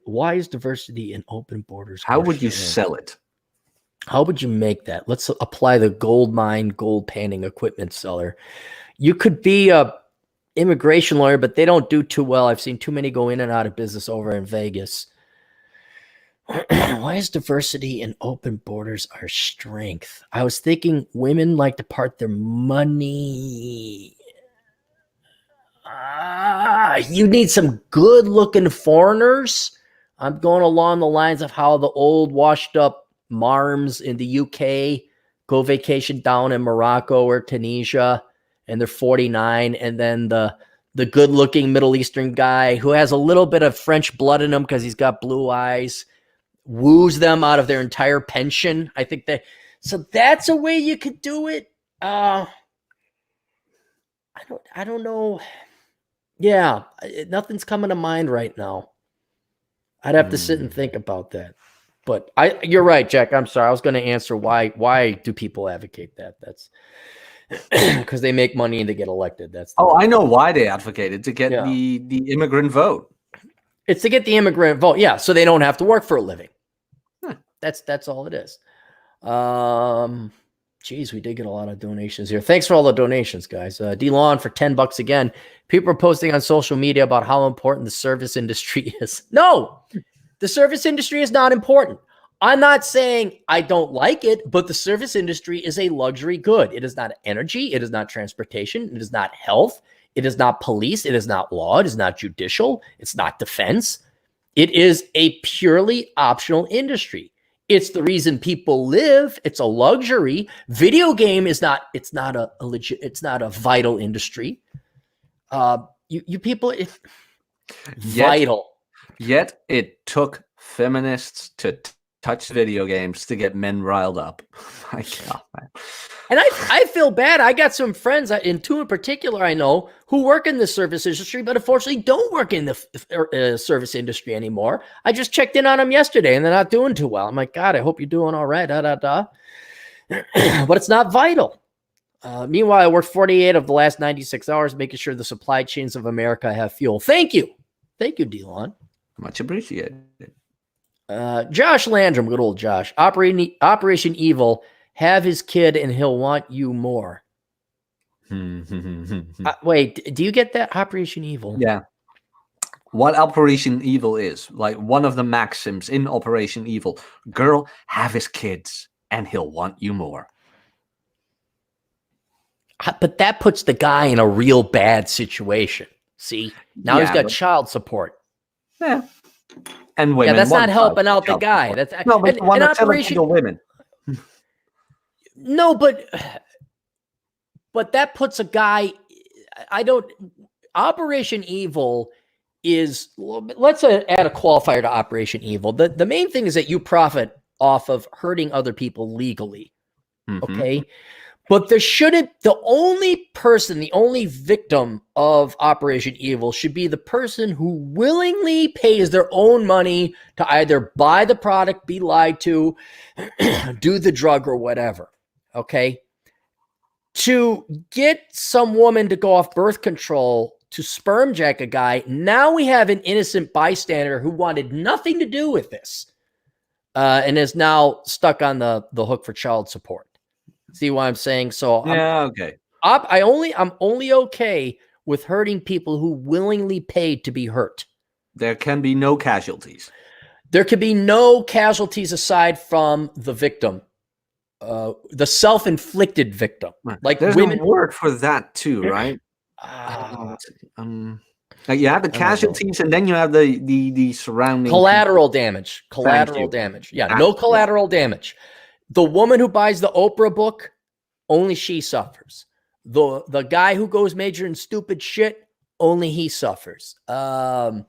Speaker 1: Why is diversity and open borders?
Speaker 2: How would you sell it?
Speaker 1: How would you make that? Let's apply the gold mine, gold panning equipment seller. You could be a immigration lawyer, but they don't do too well. I've seen too many go in and out of business over in Vegas. Why is diversity and open borders our strength? I was thinking women like to part their money. You need some good-looking foreigners. I'm going along the lines of how the old washed-up marms in the UK go vacation down in Morocco or Tunisia, and they're 49, and then the good-looking Middle Eastern guy who has a little bit of French blood in him because he's got blue eyes woos them out of their entire pension. I think so that's a way you could do it. I don't know. Yeah, nothing's coming to mind right now. I'd have to sit and think about that. But you're right, Jack. I'm sorry. I was going to answer why do people advocate that? That's because they make money and they get elected.
Speaker 2: I know why they advocate it, to get the immigrant vote.
Speaker 1: It's to get the immigrant vote. Yeah, so they don't have to work for a living. That's all it is. Geez, we did get a lot of donations here. Thanks for all the donations, guys. D-Lawn for $10 again. People are posting on social media about how important the service industry is. No, the service industry is not important. I'm not saying I don't like it, but the service industry is a luxury good. It is not energy. It is not transportation. It is not health. It is not police. It is not law. It is not judicial. It's not defense. It is a purely optional industry. It's the reason people live. It's a luxury. Video game is not. It's not a legit. It's not a vital industry. You people, it's vital.
Speaker 2: Yet it took feminists to touch video games to get men riled up. My God, man.
Speaker 1: And I feel bad. I got some friends, in two in particular, I know, who work in the service industry, but unfortunately don't work in the service industry anymore. I just checked in on them yesterday, and they're not doing too well. I'm like, God, I hope you're doing all right. But it's not vital. Meanwhile, I worked 48 of the last 96 hours making sure the supply chains of America have fuel. Thank you. Thank you, D-Lon.
Speaker 2: Much appreciated.
Speaker 1: Josh Landrum, good old Josh. Operation Evil. Have his kid and he'll want you more. Wait, do you get that? Operation Evil?
Speaker 2: Yeah. What Operation Evil is, like one of the maxims in Operation Evil: girl, have his kids and he'll want you more.
Speaker 1: But that puts the guy in a real bad situation. See? Now he's got child support.
Speaker 2: Yeah. And women.
Speaker 1: Yeah, that's not helping out the guy.
Speaker 2: Support. That's no, but and, want to Operation women.
Speaker 1: No, but that puts a guy. Operation Evil is. Let's add a qualifier to Operation Evil. The main thing is that you profit off of hurting other people legally. Okay. But there shouldn't, the only victim of Operation Evil should be the person who willingly pays their own money to either buy the product, be lied to, do the drug or whatever. Okay. To get some woman to go off birth control to sperm jack a guy, now we have an innocent bystander who wanted nothing to do with this and is now stuck on the hook for child support. See what I'm saying? So
Speaker 2: okay.
Speaker 1: I'm only okay with hurting people who willingly paid to be hurt.
Speaker 2: There can be no casualties.
Speaker 1: There can be no casualties aside from the victim, the self-inflicted victim. Like
Speaker 2: there's
Speaker 1: women.
Speaker 2: a word for that too, right? Like you have the casualties, and then you have the surrounding
Speaker 1: collateral damage. Collateral damage. Yeah, no collateral damage. The woman who buys the Oprah book, only she suffers. The guy who goes major in stupid shit, only he suffers. I'm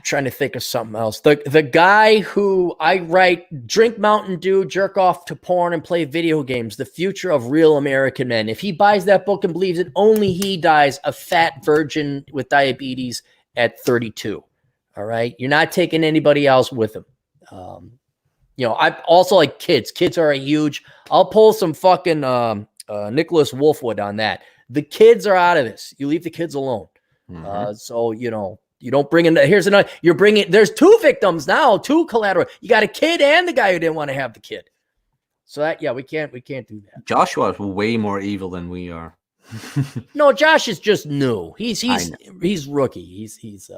Speaker 1: trying to think of something else. The guy who I write, drink Mountain Dew, jerk off to porn, and play video games, the future of real American men. If he buys that book and believes it, only he dies a fat virgin with diabetes at 32. All right? You're not taking anybody else with him. I also like kids. Kids are a huge, I'll pull some fucking Nicholas Wolfwood on that. The kids are out of this. You leave the kids alone. So, you don't bring in, here's another, there's two victims now, two collateral. You got a kid and the guy who didn't want to have the kid. So that, we can't do that.
Speaker 2: Joshua is way more evil than we are.
Speaker 1: No, Josh is just new. He's rookie. He's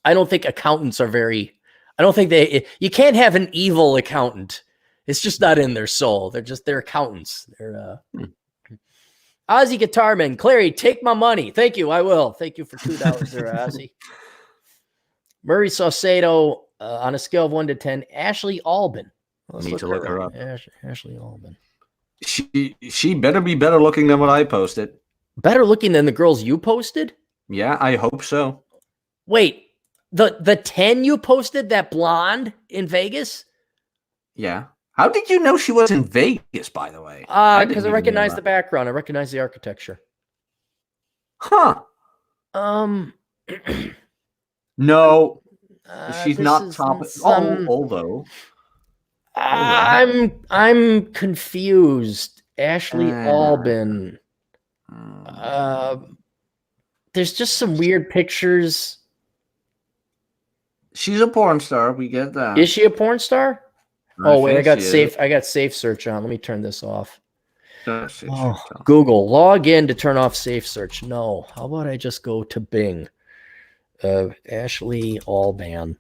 Speaker 1: I don't think accountants are you can't have an evil accountant. It's just not in their soul. They're accountants. They're Ozzy Guitarman, Clary, take my money. Thank you. I will. Thank you for $2 there, Ozzy. Murray Saucedo, on a scale of 1 to 10, Ashley Albin.
Speaker 2: Need to look her up.
Speaker 1: Ashley Albin.
Speaker 2: She better be better looking than what I posted.
Speaker 1: Better looking than the girls you posted?
Speaker 2: Yeah, I hope so.
Speaker 1: Wait, the 10 you posted, that blonde in Vegas?
Speaker 2: Yeah. How did you know she was in Vegas, by the way?
Speaker 1: Because I recognize the background. I recognize the architecture.
Speaker 2: Huh. No. She's not top. Although.
Speaker 1: I'm confused. Ashley Albin. There's just some weird pictures.
Speaker 2: She's a porn star. We get that.
Speaker 1: Is she a porn star? Oh wait, I got safe search on. Let me turn this off. Google, log in to turn off safe search. No. How about I just go to Bing? Ashley Albin.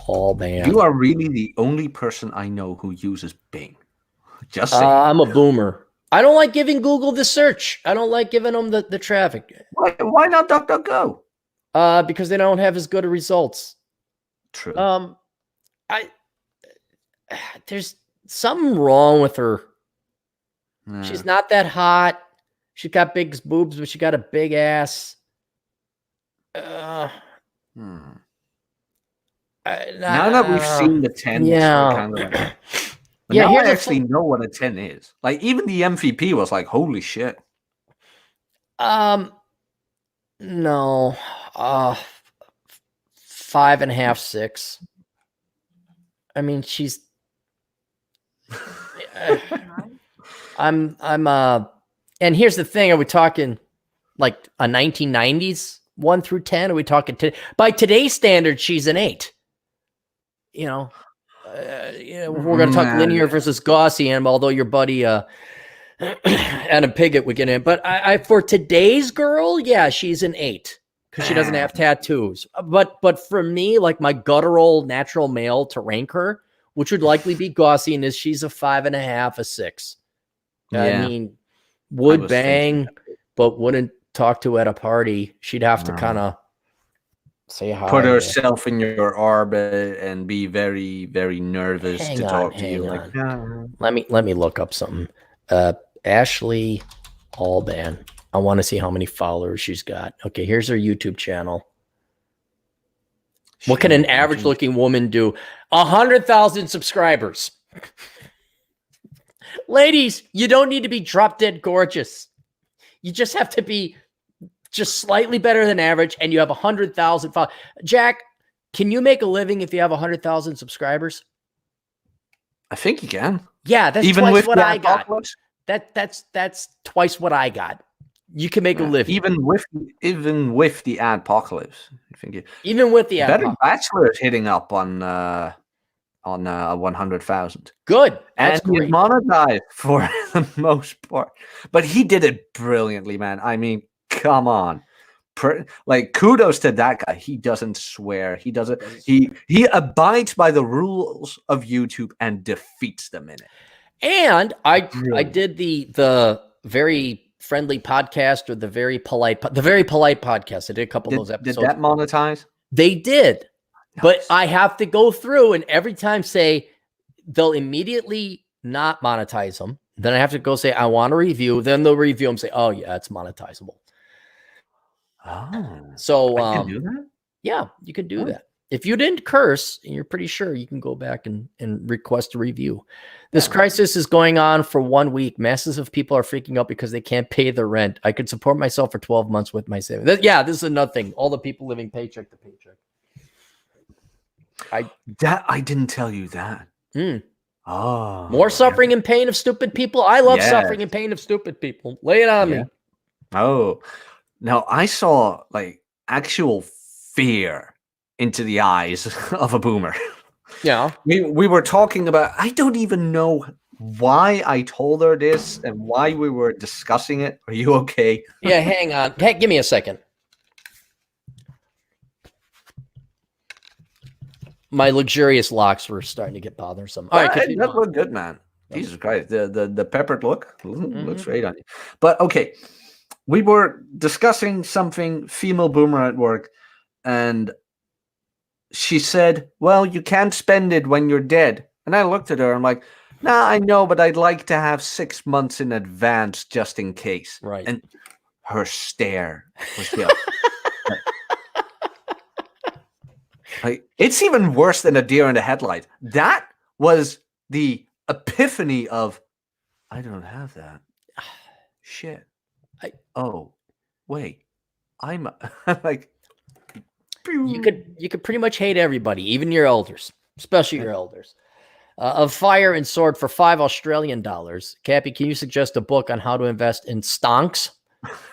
Speaker 2: You are really the only person I know who uses Bing. Just saying.
Speaker 1: I'm a boomer. I don't like giving Google the search. I don't like giving them the traffic.
Speaker 2: Why not DuckDuckGo?
Speaker 1: Because they don't have as good of results.
Speaker 2: True.
Speaker 1: There's something wrong with her. She's not that hot. She's got big boobs, but she got a big ass. Now
Speaker 2: that we've seen the 10, kind of like, now I actually know what a 10 is. Like even the MVP was like, holy shit.
Speaker 1: No. 5.5, 6. I mean, she's. And here's the thing: are we talking like a 1990s 1 through 10? Are we talking by today's standards? She's an 8. We're going to talk linear versus Gaussian. Although your buddy Adam Piggott would get in, but I for today's girl, yeah, she's an 8 because she doesn't have tattoos. But for me, like my guttural natural male to rank her, which would likely be Gaussian, is she's a 5.5, a 6. I mean, would bang, but wouldn't talk to at a party. She'd have to kind of say hi.
Speaker 2: Put herself in your orbit and be very, very nervous to talk to you. Like,
Speaker 1: let me look up something. Ashley Albin. I want to see how many followers she's got. Okay, here's her YouTube channel. What can an average looking woman do? 100,000 subscribers. Ladies, you don't need to be drop dead gorgeous. You just have to be just slightly better than average, and you have 100,000 followers. Jack, can you make a living if you have 100,000 subscribers?
Speaker 2: I think you can.
Speaker 1: Yeah, that's
Speaker 2: Even
Speaker 1: twice
Speaker 2: with
Speaker 1: what
Speaker 2: the
Speaker 1: I got.
Speaker 2: apocalypse?
Speaker 1: That's twice what I got. You can make a living.
Speaker 2: Even with the apocalypse. I think
Speaker 1: even with the
Speaker 2: Better
Speaker 1: apocalypse.
Speaker 2: Bachelor is hitting up on 100,000.
Speaker 1: Good.
Speaker 2: And
Speaker 1: That's
Speaker 2: he's
Speaker 1: great.
Speaker 2: monetized for the most part. But he did it brilliantly, man. I mean, come on. Like, kudos to that guy. He doesn't swear. He doesn't. He abides by the rules of YouTube and defeats them in it.
Speaker 1: And I did the very friendly podcast, or the very polite podcast. I did a couple of those episodes.
Speaker 2: Did that monetize?
Speaker 1: They did.
Speaker 2: Nice.
Speaker 1: But I have to go through and every time say they'll immediately not monetize them. Then I have to go say, I want a review. Then they'll review them, say, oh yeah, it's monetizable.
Speaker 2: Oh,
Speaker 1: so
Speaker 2: I can do that?
Speaker 1: Yeah, you can do that. If you didn't curse, and you're pretty sure, you can go back and request a review. This crisis is going on for 1 week. Masses of people are freaking out because they can't pay their rent. I could support myself for 12 months with my savings. This is another thing. All the people living paycheck to paycheck.
Speaker 2: I didn't tell you that. Oh,
Speaker 1: more suffering and pain of stupid people. I love suffering and pain of stupid people. Lay it on me.
Speaker 2: Oh, now I saw like actual fear into the eyes of a boomer.
Speaker 1: Yeah.
Speaker 2: We were talking about, I don't even know why I told her this and why we were discussing it. Are you okay?
Speaker 1: Yeah, hang on. Hey, give me a second. My luxurious locks were starting to get bothersome. All right,
Speaker 2: that looked good, man. Jesus Christ, the peppered look looks great on you. But okay, we were discussing something, female boomer at work, and she said, well, you can't spend it when you're dead. And I looked at her, I'm like, nah, I know, but I'd like to have 6 months in advance just in case.
Speaker 1: Right.
Speaker 2: And her stare was just like, it's even worse than a deer in the headlight. That was the epiphany of, I don't have that. Shit. Oh, wait. I'm like,
Speaker 1: you could pretty much hate everybody, even your elders, especially your elders. Of Fire and Sword for $5 Australian. Cappy, can you suggest a book on how to invest in stonks?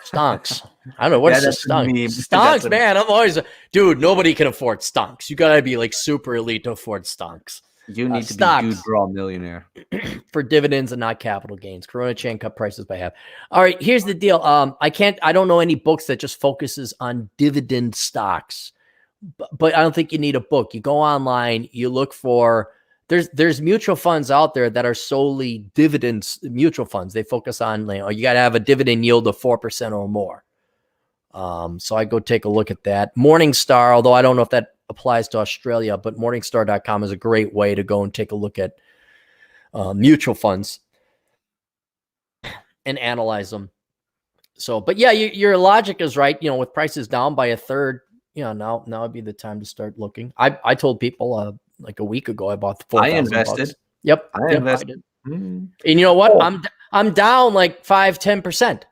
Speaker 1: Stonks. I don't know. What's a stonk? Stonks, man. I'm always dude. Nobody can afford stonks. You gotta be like super elite to afford stonks.
Speaker 2: You need to be Dude Draw Millionaire
Speaker 1: for dividends and not capital gains. Coronachan cut prices by half. All right, here's the deal. I don't know any books that just focuses on dividend stocks, but I don't think you need a book. You go online, you look for. There's mutual funds out there that are solely dividends mutual funds. They focus on, you got to have a dividend yield of 4% or more. So I go take a look at that. Morningstar, although I don't know if that applies to Australia, but Morningstar.com is a great way to go and take a look at mutual funds and analyze them. So, but yeah, your logic is right. With prices down by a third, now would be the time to start looking. I told people like a week ago I bought the $4,000.
Speaker 2: I invested.
Speaker 1: Yep,
Speaker 2: I invested.
Speaker 1: I did. And you know what? I'm down like 5-10%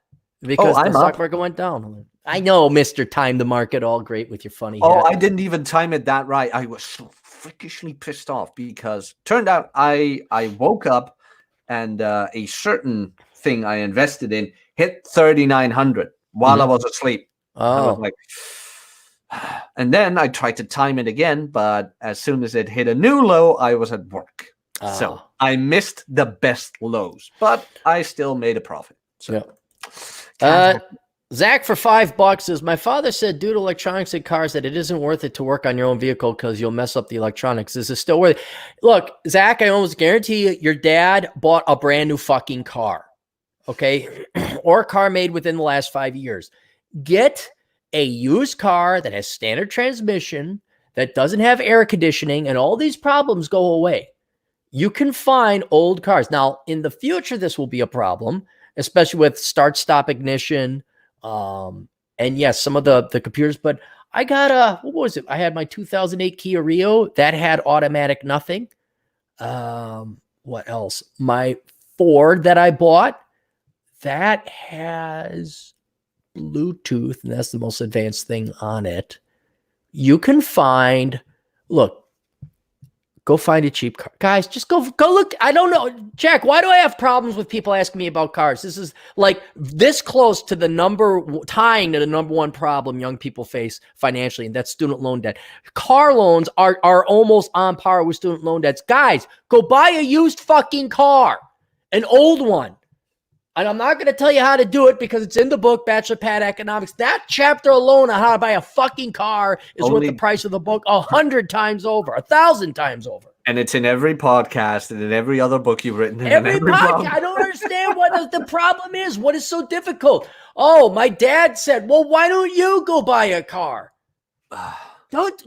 Speaker 1: because the stock market went down. I know, Mr. Time the Market, all great with your funny hat.
Speaker 2: I didn't even time it that right. I was so freakishly pissed off because turned out I woke up and a certain thing I invested in hit 3,900 while I was asleep. I was like, and then I tried to time it again, but as soon as it hit a new low, I was at work. So I missed the best lows, but I still made a profit. So
Speaker 1: Zach for $5 says, my father said due to electronics in cars that it isn't worth it to work on your own vehicle because you'll mess up the electronics. Is it still worth it? Look, Zach, I almost guarantee you your dad bought a brand new fucking car, okay? Or a car made within the last 5 years. Get a used car that has standard transmission, that doesn't have air conditioning, and all these problems go away. You can find old cars. Now, in the future, this will be a problem, especially with start-stop ignition, and yes, some of the computers, but I got what was it? I had my 2008 Kia Rio that had automatic nothing. What else? My Ford that I bought, that has Bluetooth, and that's the most advanced thing on it. You can find, look, go find a cheap car. Guys, just go look. I don't know. Jack, why do I have problems with people asking me about cars? This is like this close to tying to the number one problem young people face financially, and that's student loan debt. Car loans are almost on par with student loan debts. Guys, go buy a used fucking car, an old one. And I'm not going to tell you how to do it because it's in the book, Bachelor Pad Economics. That chapter alone on how to buy a fucking car is worth the price of the book 100 times over, 1,000 times over.
Speaker 2: And it's in every podcast and in every other book you've written.
Speaker 1: Every podcast. I don't understand what the problem is. What is so difficult? Oh, my dad said, well, why don't you go buy a car?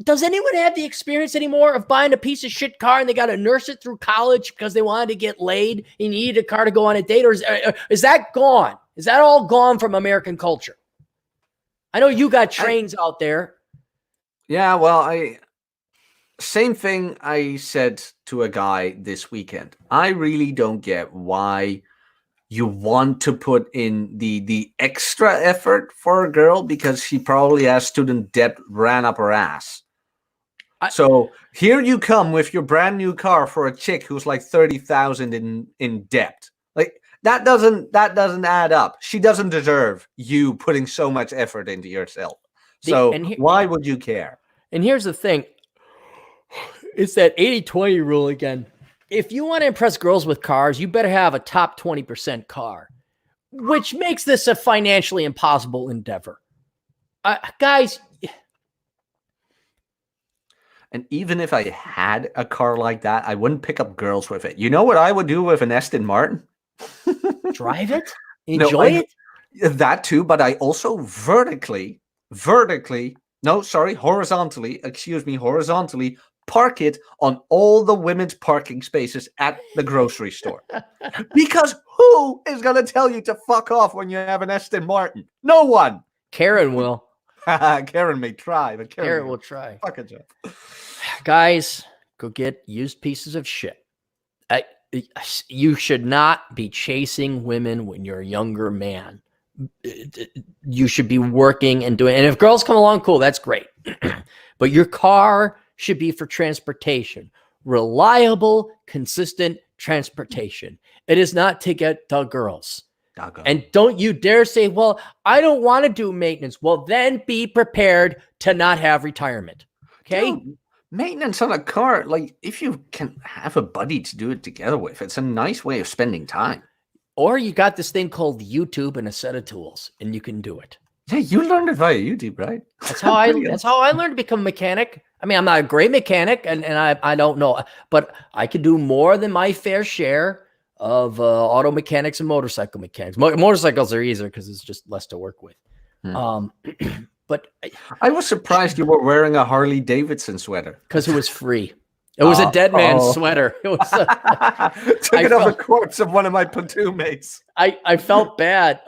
Speaker 1: Does anyone have the experience anymore of buying a piece of shit car and they got to nurse it through college because they wanted to get laid and you needed a car to go on a date? Or is that gone? Is that all gone from American culture? I know you got trains out there.
Speaker 2: Yeah, well, same thing I said to a guy this weekend. I really don't get why you want to put in the extra effort for a girl because she probably has student debt ran up her ass. So here you come with your brand new car for a chick who's like 30,000 in debt. Like that doesn't add up. She doesn't deserve you putting so much effort into yourself. So why would you care?
Speaker 1: And here's the thing. It's that 80-20 rule again. If you want to impress girls with cars, you better have a top 20% car, which makes this a financially impossible endeavor. Guys.
Speaker 2: And even if I had a car like that, I wouldn't pick up girls with it. You know what I would do with an Aston Martin?
Speaker 1: Drive it? Enjoy it?
Speaker 2: That too, but I also horizontally, park it on all the women's parking spaces at the grocery store. Because who is going to tell you to fuck off when you have an Aston Martin? No one.
Speaker 1: Karen will.
Speaker 2: Karen may try, but
Speaker 1: Karen will try.
Speaker 2: Fuck it, Jeff.
Speaker 1: Guys, go get used pieces of shit. You should not be chasing women when you're a younger man. You should be working and doing. And if girls come along, cool, that's great. But your car should be for transportation, reliable, consistent transportation. It is not to get the girls. And don't you dare say, well, I don't want to do maintenance. Well, then be prepared to not have retirement. Okay.
Speaker 2: Dude, maintenance on a car, like if you can have a buddy to do it together with, it's a nice way of spending time.
Speaker 1: Or you got this thing called YouTube and a set of tools, and you can do it.
Speaker 2: Yeah, you learned it via YouTube, right?
Speaker 1: That's how I learned to become a mechanic. I mean, I'm not a great mechanic, and I don't know, but I could do more than my fair share of auto mechanics and motorcycle mechanics. Motorcycles are easier because it's just less to work with. But
Speaker 2: I was surprised you were wearing a Harley Davidson sweater
Speaker 1: because it was free. It was a dead man's sweater. It was
Speaker 2: took it off the corpse of one of my platoon mates.
Speaker 1: I felt bad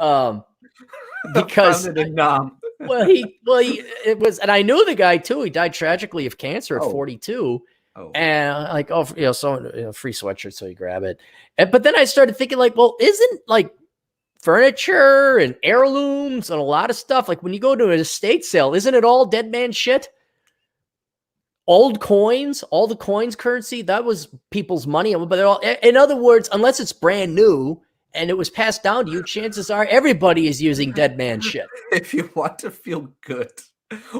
Speaker 1: because it was, and I knew the guy too. He died tragically of cancer at 42. And like, free sweatshirt, so you grab it. But then I started thinking, like, well, isn't like furniture and heirlooms and a lot of stuff, like when you go to an estate sale, isn't it all dead man shit? Old coins, all the coins currency, that was people's money. But they're all, in other words, unless it's brand new and it was passed down to you, chances are everybody is using dead man shit.
Speaker 2: If you want to feel good,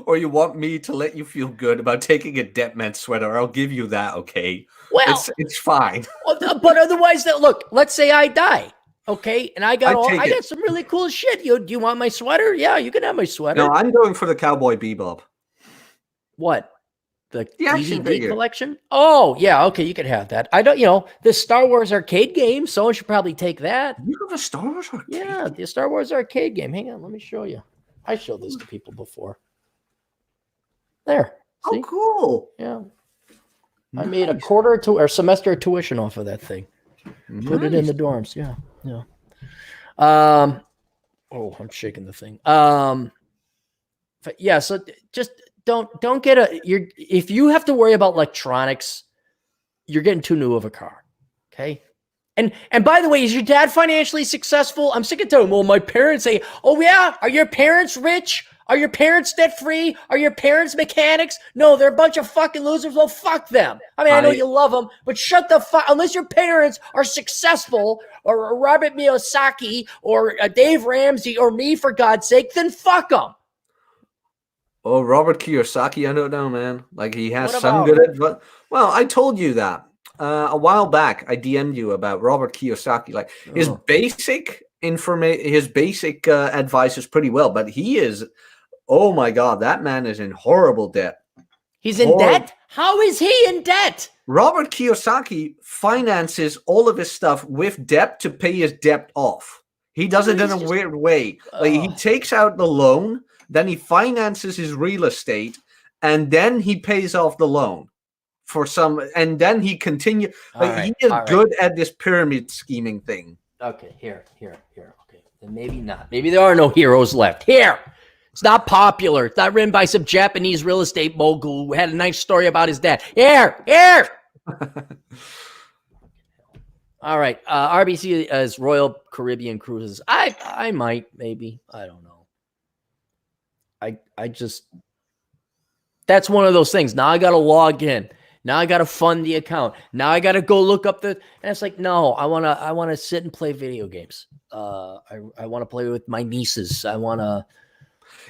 Speaker 2: or you want me to let you feel good about taking a dead man sweater, I'll give you that, okay?
Speaker 1: Well,
Speaker 2: it's fine.
Speaker 1: But otherwise, look, let's say I die, okay? And I got some really cool shit. Do you want my sweater? Yeah, you can have my sweater.
Speaker 2: No, I'm going for the Cowboy Bebop.
Speaker 1: What? The DVD collection? Oh, yeah, okay, you can have that. I don't, the Star Wars arcade game, someone should probably take that.
Speaker 2: You have a Star Wars arcade?
Speaker 1: Yeah, the Star Wars arcade game. Hang on, let me show you. I showed this to people before. There. See?
Speaker 2: Oh, cool.
Speaker 1: Yeah. Nice. I made a quarter or semester tuition off of that thing. Nice. Put it in the dorms. Yeah. Yeah. I'm shaking the thing. But yeah, so just don't get if you have to worry about electronics, you're getting too new of a car. Okay. And by the way, is your dad financially successful? I'm sick of telling him, well, my parents say, oh yeah, are your parents rich? Are your parents debt free? Are your parents mechanics? No, they're a bunch of fucking losers. Well, fuck them. I mean, I know you love them, but shut the fuck. Unless your parents are successful, or Robert Kiyosaki, or Dave Ramsey, or me, for God's sake, then fuck them.
Speaker 2: Oh, Robert Kiyosaki, I don't know, man. Like, he has
Speaker 1: What
Speaker 2: some
Speaker 1: about
Speaker 2: good advice. Well, I told you that a while back. I DM'd you about Robert Kiyosaki. Like, his basic advice is pretty well, but he is. Oh my God, that man is in horrible debt.
Speaker 1: He's in debt? How is he in debt?
Speaker 2: Robert Kiyosaki finances all of his stuff with debt to pay his debt off. He does it in a weird way. Like, he takes out the loan, then he finances his real estate, and then he pays off the loan for some, and then he continues. Like, he is good at this pyramid scheming thing.
Speaker 1: Okay, here. Okay, then maybe not. Maybe there are no heroes left. Here. It's not popular. It's not written by some Japanese real estate mogul who had a nice story about his dad. Here. All right. RBC as Royal Caribbean Cruises. I might, maybe. I don't know. I just, that's one of those things. Now I got to log in. Now I got to fund the account. Now I got to go look up and it's like, no, I want to sit and play video games. I want to play with my nieces. I want to.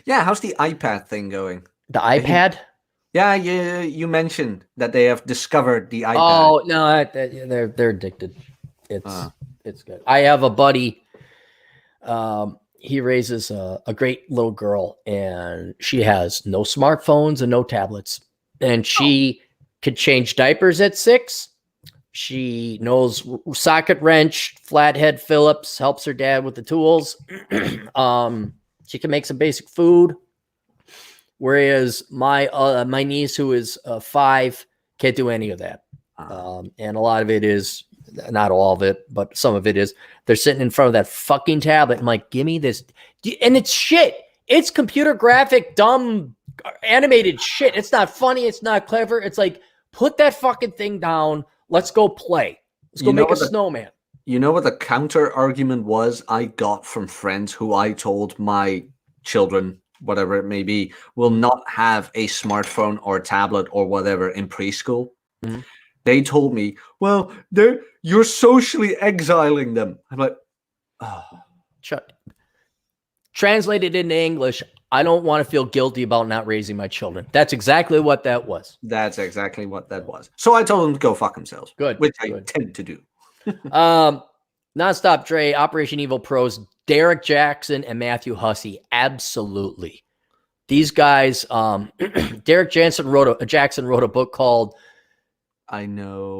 Speaker 2: Yeah, how's the iPad thing going?
Speaker 1: The iPad?
Speaker 2: Yeah, you mentioned that they have discovered the iPad.
Speaker 1: Oh no, they're addicted. It's good. I have a buddy. He raises a great little girl, and she has no smartphones and no tablets, and she could change diapers at 6. She knows socket wrench, flathead Phillips, helps her dad with the tools. She can make some basic food, whereas my niece, who is 5, can't do any of that. And a lot of it is, not all of it, but some of it is, they're sitting in front of that fucking tablet. I'm like, give me this. And it's shit. It's computer graphic, dumb, animated shit. It's not funny. It's not clever. It's like, put that fucking thing down. Let's go play. Let's go make a snowman.
Speaker 2: You know what the counter argument was I got from friends who I told my children, whatever it may be, will not have a smartphone or tablet or whatever in preschool? Mm-hmm. They told me, well, you're socially exiling them. I'm like, oh.
Speaker 1: Translated into English, I don't want to feel guilty about not raising my children. That's exactly what that was.
Speaker 2: That's exactly what that was. So I told them to go fuck themselves.
Speaker 1: Good.
Speaker 2: Which I tend to do.
Speaker 1: Nonstop Dre, Operation Evil Pros, Derek Jackson and Matthew Hussey. Absolutely. These guys, Derek Jackson wrote a book called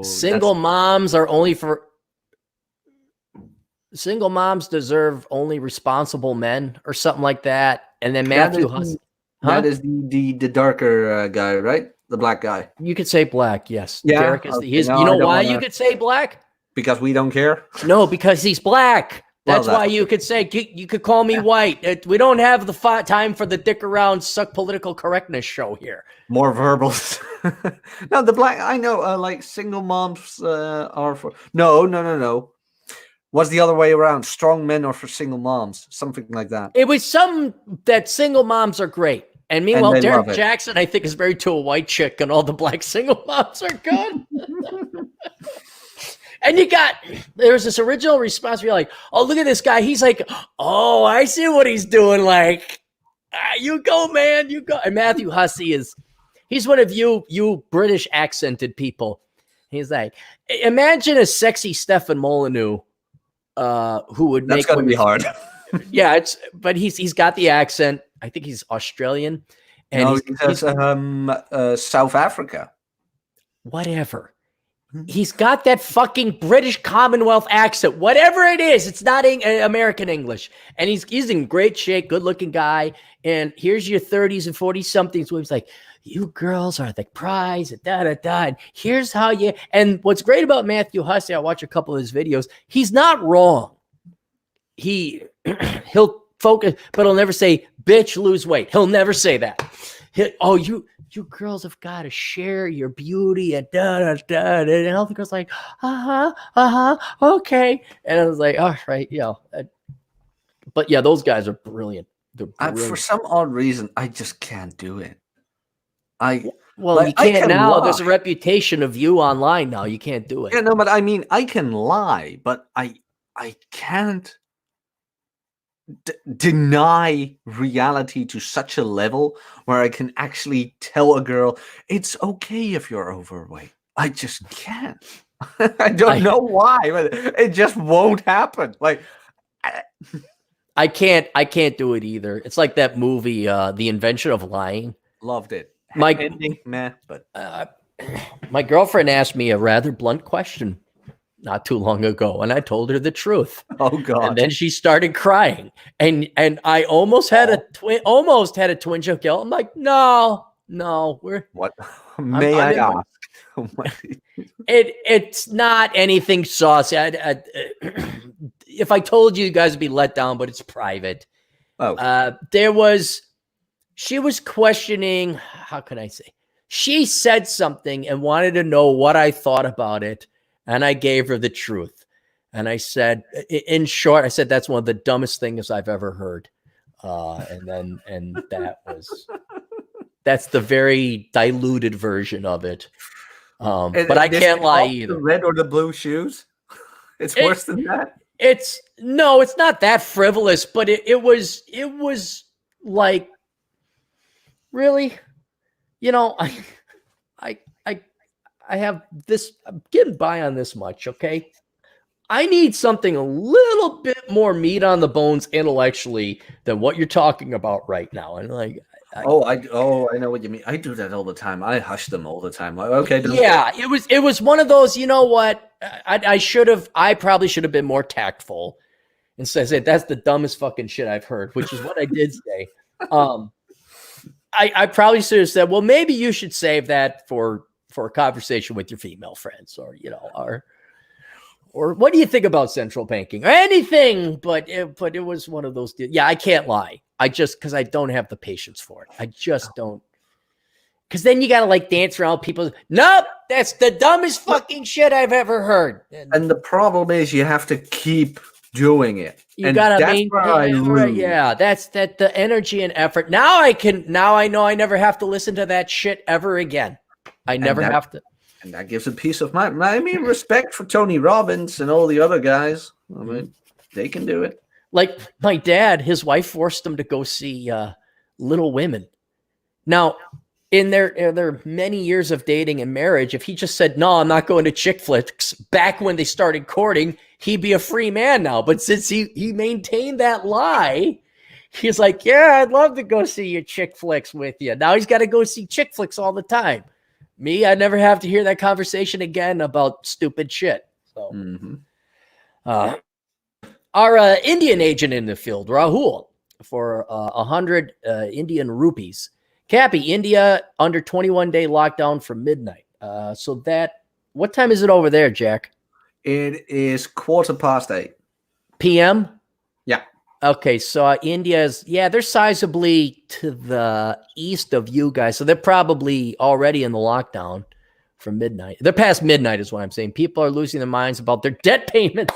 Speaker 1: Single Moms Deserve Only Responsible Men, or something like that. And then Matthew Hussey.
Speaker 2: That is the darker guy, right? The black guy.
Speaker 1: You could say black, yes.
Speaker 2: Yeah.
Speaker 1: Derek is you know why you could say black?
Speaker 2: Because we don't care?
Speaker 1: No, because he's black. That's why you could say, you could call me white. We don't have the time for the dick around, suck political correctness show here.
Speaker 2: More verbals. No, the black, I know, like single moms are for, no. What's the other way around? Strong men are for single moms, something like that.
Speaker 1: It was some that single moms are great. And meanwhile, Derek Jackson, I think, is married to a white chick, and all the black single moms are good. And there was this original response where you're like, oh, look at this guy. He's like, oh, I see what he's doing. Like, you go, man, you go. And Matthew Hussey he's one of you British accented people. He's like, imagine a sexy Stefan Molyneux who would make.
Speaker 2: That's going to be hard.
Speaker 1: Yeah, but he's got the accent. I think he's Australian. And
Speaker 2: he's South Africa.
Speaker 1: Whatever. He's got that fucking British Commonwealth accent. Whatever it is, it's not American English. And he's in great shape, good-looking guy. And here's your 30s and 40-somethings where he's like, you girls are the prize, da-da-da. And here's how you... And what's great about Matthew Hussey, I watch a couple of his videos, he's not wrong. He'll focus, but he'll never say, bitch, lose weight. He'll never say that. you girls have got to share your beauty and da da da. And all the girls like, okay. And I was like, all right, yeah. But yeah, those guys are brilliant. They're brilliant.
Speaker 2: For some odd reason, I just can't do it.
Speaker 1: Well, you can't now. Lie. There's a reputation of you online now. You can't do it.
Speaker 2: Yeah, no, but I mean, I can lie, but I can't deny reality to such a level where I can actually tell a girl it's okay if you're overweight. I just can't. I don't know why, but it just won't happen. Like,
Speaker 1: I can't do it either. It's like that movie, The Invention of Lying.
Speaker 2: Loved it.
Speaker 1: My
Speaker 2: ending, meh, but
Speaker 1: my girlfriend asked me a rather blunt question not too long ago, and I told her the truth.
Speaker 2: Oh God!
Speaker 1: And then she started crying, and I almost had a twinge of guilt. I'm like, no, we're
Speaker 2: what? May I ask?
Speaker 1: It's not anything saucy. If I told you, you guys would be let down, but it's private.
Speaker 2: Oh,
Speaker 1: she was questioning, how can I say? She said something and wanted to know what I thought about it. And I gave her the truth. And I said, in short, I said, that's one of the dumbest things I've ever heard. That's the very diluted version of it. But I can't lie either.
Speaker 2: The red or the blue shoes? It's worse than that.
Speaker 1: It's not that frivolous, but it was like, really, I have this, I'm getting by on this much. Okay. I need something a little bit more meat on the bones intellectually than what you're talking about right now. And like,
Speaker 2: I know what you mean. I do that all the time. I hush them all the time. Like, okay.
Speaker 1: Yeah. It was one of those, you know what? I probably should have been more tactful and said, that's the dumbest fucking shit I've heard, which is what I did say. I probably should have said, well, maybe you should save that for a conversation with your female friends, or or what do you think about central banking or anything? But it was one of those. Yeah, I can't lie. Because I don't have the patience for it. I just don't. Because then you got to like dance around people. Nope, that's the dumbest fucking shit I've ever heard.
Speaker 2: And the problem is you have to keep doing it.
Speaker 1: You got to maintain. Yeah, that's the energy and effort. Now I know I never have to listen to that shit ever again. I never have to.
Speaker 2: And that gives a peace of mind. I mean, respect for Tony Robbins and all the other guys. I mean, they can do it.
Speaker 1: Like my dad, his wife forced him to go see Little Women. Now, in their many years of dating and marriage, if he just said, no, I'm not going to chick flicks, back when they started courting, he'd be a free man now. But since he maintained that lie, he's like, yeah, I'd love to go see your chick flicks with you. Now he's got to go see chick flicks all the time. Me, I never have to hear that conversation again about stupid shit. So, our Indian agent in the field, Rahul, for 100 Indian rupees. Cappy, India under 21-day lockdown from midnight. What time is it over there, Jack?
Speaker 2: It is 8:15
Speaker 1: p.m.
Speaker 2: Yeah.
Speaker 1: Okay, so India's, they're sizably to the east of you guys. So they're probably already in the lockdown from midnight. They're past midnight is what I'm saying. People are losing their minds about their debt payments.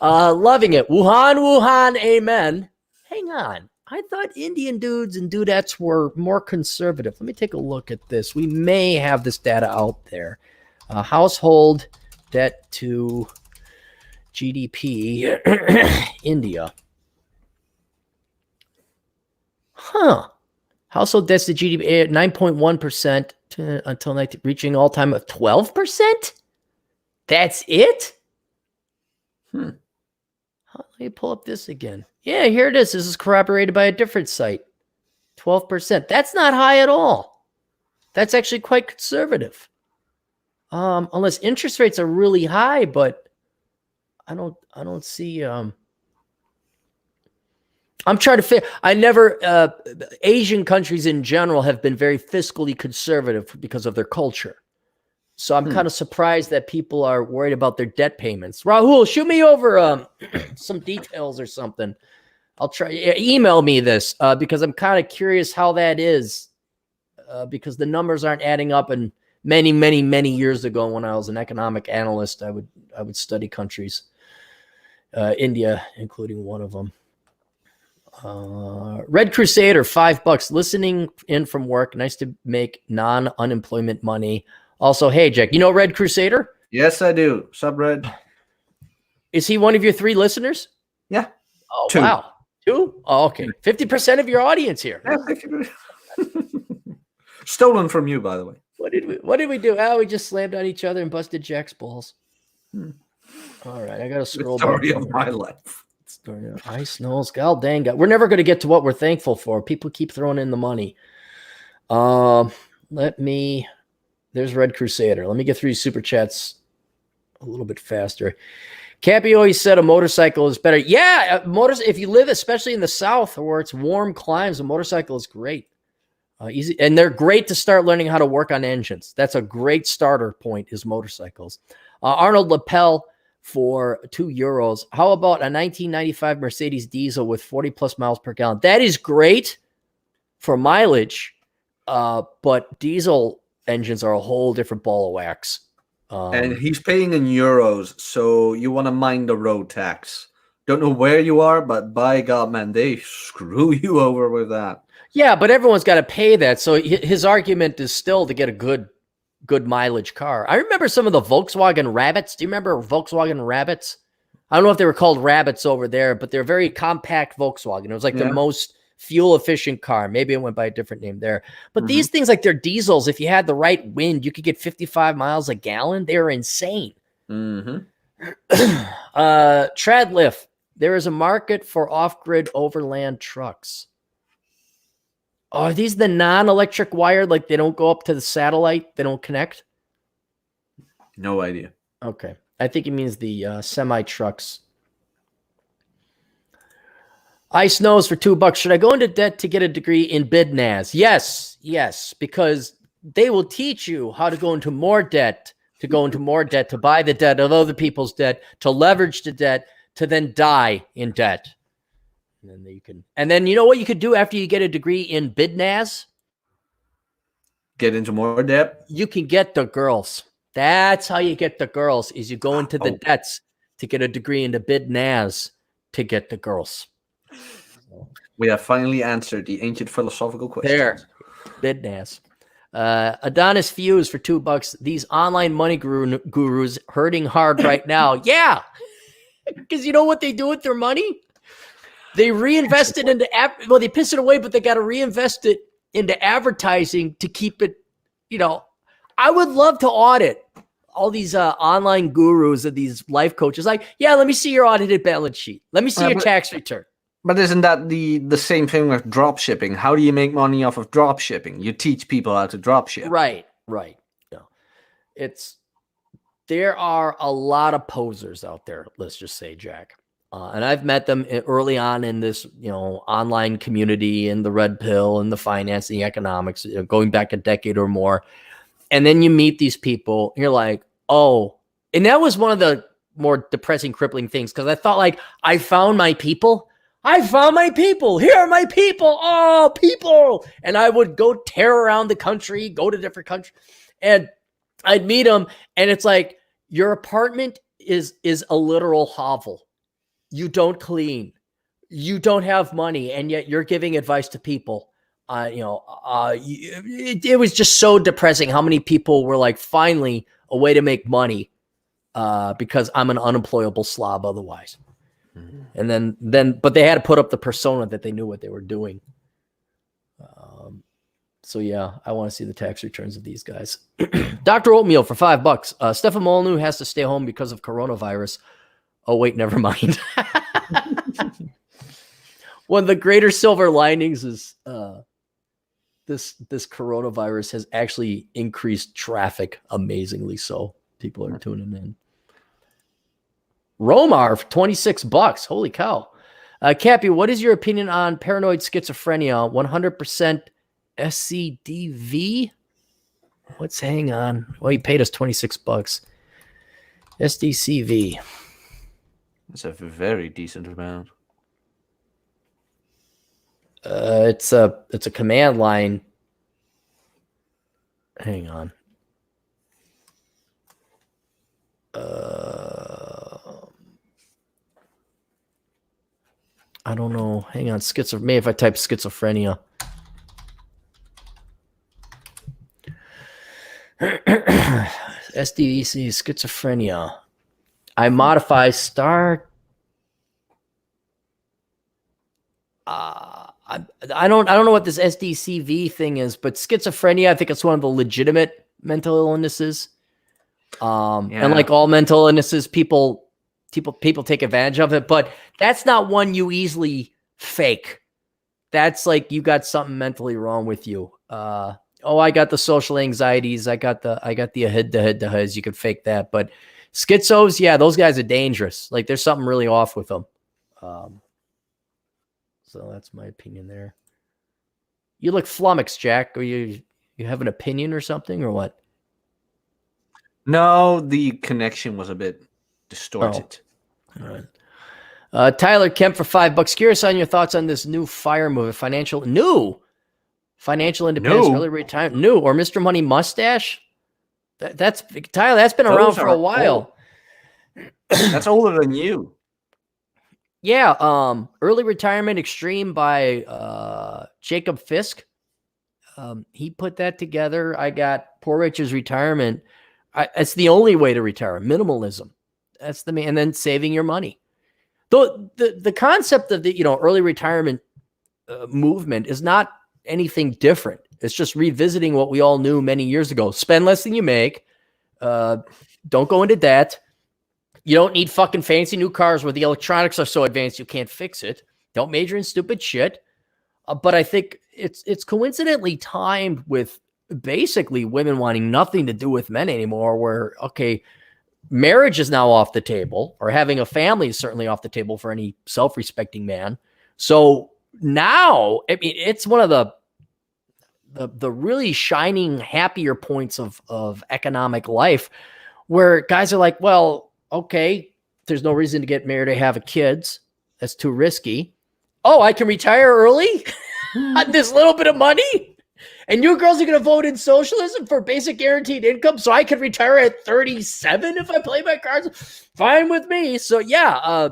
Speaker 1: Loving it. Wuhan, amen. Hang on. I thought Indian dudes and dudettes were more conservative. Let me take a look at this. We may have this data out there. Household debt to GDP, India. Household debts to GDP at 9.1% until reaching all time of 12%. That's it. Let me pull up this again. Yeah, here it is. This is corroborated by a different site. 12%. That's not high at all. That's actually quite conservative. Unless interest rates are really high, but I don't see. I'm trying to figure. Asian countries in general have been very fiscally conservative because of their culture. So I'm kind of surprised that people are worried about their debt payments. Rahul, shoot me over some details or something. I'll try. Email me this because I'm kind of curious how that is. because the numbers aren't adding up. And many, many, many years ago, when I was an economic analyst, I would study countries, India including one of them. Red Crusader, $5. Listening in from work. Nice to make non-unemployment money. Also, hey, Jack, you know Red Crusader?
Speaker 2: Yes, I do. Sub Red.
Speaker 1: Is he one of your 3 listeners?
Speaker 2: Yeah.
Speaker 1: Oh,
Speaker 2: 2.
Speaker 1: wow. 2? Oh, okay. 50% of your audience here.
Speaker 2: Yeah, stolen from you, by the way.
Speaker 1: What did we do? Oh, we just slammed on each other and busted Jack's balls. All right, I got to scroll back.
Speaker 2: Story of my life.
Speaker 1: Story of ice snows. God dang it. We're never going to get to what we're thankful for. People keep throwing in the money. There's Red Crusader. Let me get through these super chats a little bit faster. Cappy always said a motorcycle is better. Yeah, if you live especially in the South where it's warm climes, a motorcycle is great. Easy, and they're great to start learning how to work on engines. That's a great starter point is motorcycles. Arnold Lapel for €2. How about a 1995 Mercedes diesel with 40 plus miles per gallon? That is great for mileage, but diesel engines are a whole different ball of wax.
Speaker 2: And he's paying in euros, so you want to mind the road tax. Don't know where you are, but by God, man, they screw you over with that.
Speaker 1: Yeah, but everyone's got to pay that. So his argument is still to get a good mileage car. I remember some of the Volkswagen Rabbits. Do you remember Volkswagen Rabbits? I don't know if they were called Rabbits over there, but they're very compact Volkswagen. It was like the most fuel efficient car. Maybe it went by a different name there. But these things, like their diesels, if you had the right wind, you could get 55 miles a gallon. They're insane. Tradlift. There is a market for off-grid overland trucks. Are these the non-electric wired? Like they don't go up to the satellite? They don't connect?
Speaker 2: No idea.
Speaker 1: Okay. I think it means the semi-trucks. Ice Nose for $2. Should I go into debt to get a degree in BidNaz? Yes, because they will teach you how to go into more debt, to buy the debt of other people's debt, to leverage the debt, to then die in debt. And then you know what you could do after you get a degree in BidNaz?
Speaker 2: Get into more debt?
Speaker 1: You can get the girls. That's how you get the girls, is you go into the debts to get a degree into BidNaz to get the girls.
Speaker 2: We have finally answered the ancient philosophical question.
Speaker 1: There, BidNaz. Adonis Fuse for $2. These online money gurus hurting hard right now. Yeah, because you know what they do with their money? They reinvest it into they piss it away, but they got to reinvest it into advertising to keep it. I would love to audit all these online gurus and these life coaches. Like, yeah, let me see your audited balance sheet. Let me see your tax return.
Speaker 2: But isn't that the same thing with drop shipping? How do you make money off of drop shipping? You teach people how to drop ship.
Speaker 1: Right. No, there are a lot of posers out there. Let's just say, Jack. And I've met them early on in this, online community in the red pill and the finance, the economics, going back a decade or more. And then you meet these people and you're like, oh, and that was one of the more depressing, crippling things. Cause I thought like, I found my people. Here are my people. Oh, people. And I would go tear around the country, go to different countries, and I'd meet them. And it's like, your apartment is a literal hovel. You don't clean. You don't have money, and yet you're giving advice to people. It was just so depressing how many people were like, finally, a way to make money because I'm an unemployable slob otherwise. And then, but they had to put up the persona that they knew what they were doing. So yeah, I want to see the tax returns of these guys. Dr. Oatmeal for $5. Stefan Molyneux has to stay home because of coronavirus. Oh, wait, never mind. One of the greater silver linings is this coronavirus has actually increased traffic amazingly so. People are tuning in. Romar for $26. Holy cow. Cappy, what is your opinion on paranoid schizophrenia? 100% SCDV? Hang on. Well, he paid us $26. SDCV.
Speaker 2: That's a very decent amount.
Speaker 1: It's a command line Hang on. I don't know. Hang on. Maybe if I type schizophrenia. SDVC, schizophrenia. I modify star. I don't know what this SDCV thing is, but schizophrenia, I think it's one of the legitimate mental illnesses. And like all mental illnesses, people take advantage of it, but that's not one you easily fake. That's like you got something mentally wrong with you. I got the social anxieties. I got the head-to-head. You could fake that, but schizos, yeah, those guys are dangerous. Like there's something really off with them. So that's my opinion there. You look flummoxed, Jack. Or you have an opinion or something, or what?
Speaker 2: No, the connection was a bit distorted.
Speaker 1: All right. Tyler Kemp for $5. Curious on your thoughts on this new FIRE move, financial independence, early retirement, or Mr. Money Mustache. That's Tyler. That's been around for a while.
Speaker 2: That's older than you.
Speaker 1: Yeah. Early retirement extreme by Jacob Fisk. He put that together. I got Poor Rich's retirement. It's the only way to retire. Minimalism. That's the main, and then saving your money. The concept of the early retirement movement is not anything different. It's just revisiting what we all knew many years ago. Spend less than you make. Don't go into debt. You don't need fucking fancy new cars where the electronics are so advanced you can't fix it. Don't major in stupid shit. But I think it's coincidentally timed with basically women wanting nothing to do with men anymore, where, okay, marriage is now off the table, or having a family is certainly off the table for any self-respecting man. So now, I mean, it's one of the really shining, happier points of economic life, where guys are like, well, okay, there's no reason to get married or have kids. That's too risky. Oh, I can retire early on this little bit of money? And you girls are going to vote in socialism for basic guaranteed income so I can retire at 37 if I play my cards? Fine with me. So, yeah,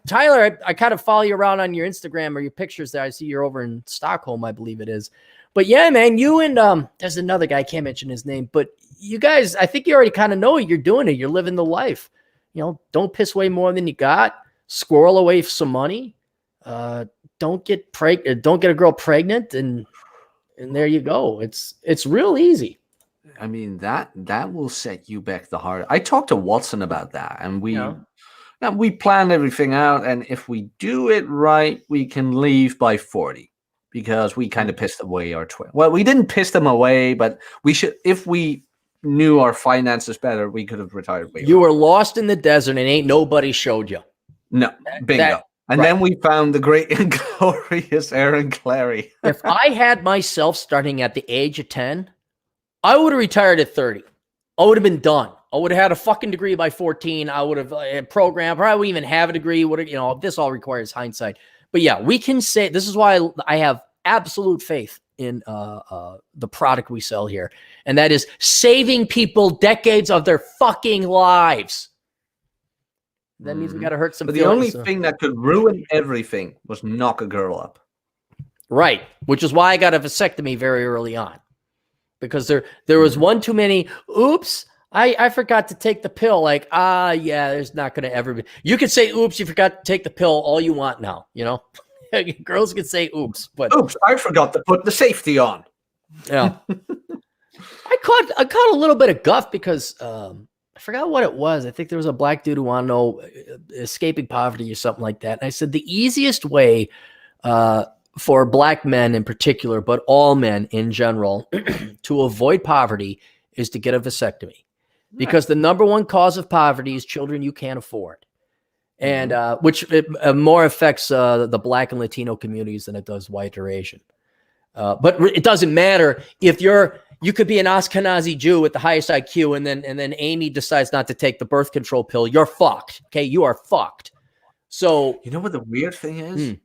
Speaker 1: Tyler, I kind of follow you around on your Instagram or your pictures there. I see you're over in Stockholm, I believe it is. But, yeah, man, you and there's another guy, I can't mention his name, but you guys, I think you already kind of know it. You're doing it. You're living the life. Don't piss away more than you got. Squirrel away some money. Don't get a girl pregnant, and there you go. It's real easy.
Speaker 2: I mean, that will set you back the hardest. I talked to Watson about that, and we planned everything out. And if we do it right, we can leave by 40, because we kind of pissed away our twin. Well, we didn't piss them away, but we should. If we knew our finances better, we could have retired.
Speaker 1: You were lost in the desert, and ain't nobody showed you.
Speaker 2: No, bingo. And then we found the great and glorious Aaron Clary.
Speaker 1: If I had myself starting at the age of 10, I would have retired at 30. I would have been done. I would have had a fucking degree by 14. I would have programmed, probably wouldn't even have a degree. This all requires hindsight. But yeah, we can say, this is why I have absolute faith in the product we sell here. And that is saving people decades of their fucking lives. That means we got to hurt some.
Speaker 2: But the only thing that could ruin everything was knock a girl up.
Speaker 1: Right. Which is why I got a vasectomy very early on. Because there was one too many. Oops, I forgot to take the pill. Like, yeah, there's not going to ever be. You could say, oops, you forgot to take the pill all you want now. Girls can say, oops. But
Speaker 2: oops, I forgot to put the safety on.
Speaker 1: Yeah. I caught a little bit of guff because I forgot what it was. I think there was a black dude who wanted to know escaping poverty or something like that. And I said the easiest way for black men in particular, but all men in general, to avoid poverty is to get a vasectomy. Because the number one cause of poverty is children you can't afford. And which more affects the black and Latino communities than it does white or Asian. But it doesn't matter if you could be an Ashkenazi Jew with the highest IQ, and then Amy decides not to take the birth control pill. You're fucked. Okay, you are fucked. So
Speaker 2: you know what the weird thing is?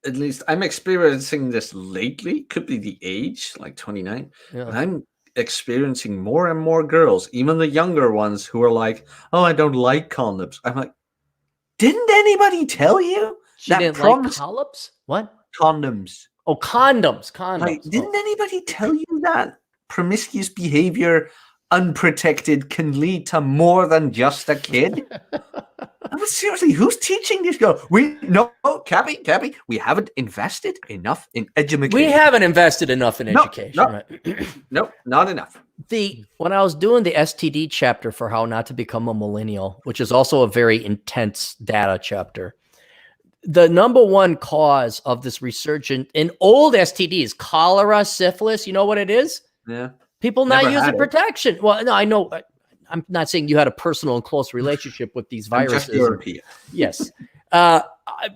Speaker 3: at least I'm experiencing this lately. Could be the age, like 29.
Speaker 1: Yeah.
Speaker 3: But I'm experiencing more and more girls, even the younger ones, who are like, "Oh, I don't like condoms." I'm like, didn't anybody tell you
Speaker 1: She
Speaker 3: that
Speaker 1: didn't
Speaker 3: promise
Speaker 1: like collops? What?
Speaker 3: condoms?
Speaker 1: Oh, condoms. Condoms.
Speaker 3: Like, didn't
Speaker 1: Oh.
Speaker 3: anybody tell you that promiscuous behavior, unprotected, can lead to more than just a kid? I mean, seriously, who's teaching this girl? Cappy, we haven't invested enough in education.
Speaker 1: We haven't invested enough in education.
Speaker 3: No,
Speaker 1: Right?
Speaker 3: no, not enough.
Speaker 1: When I was doing the STD chapter for how not to become a millennial, which is also a very intense data chapter, the number one cause of this resurgence in old STDs, cholera, syphilis, you know what it is?
Speaker 3: Yeah.
Speaker 1: People not
Speaker 3: Never
Speaker 1: using
Speaker 3: had it.
Speaker 1: protection. Well, no, I know. I'm not saying you had a personal and close relationship with these
Speaker 3: I'm
Speaker 1: viruses.
Speaker 3: just European.
Speaker 1: Yes.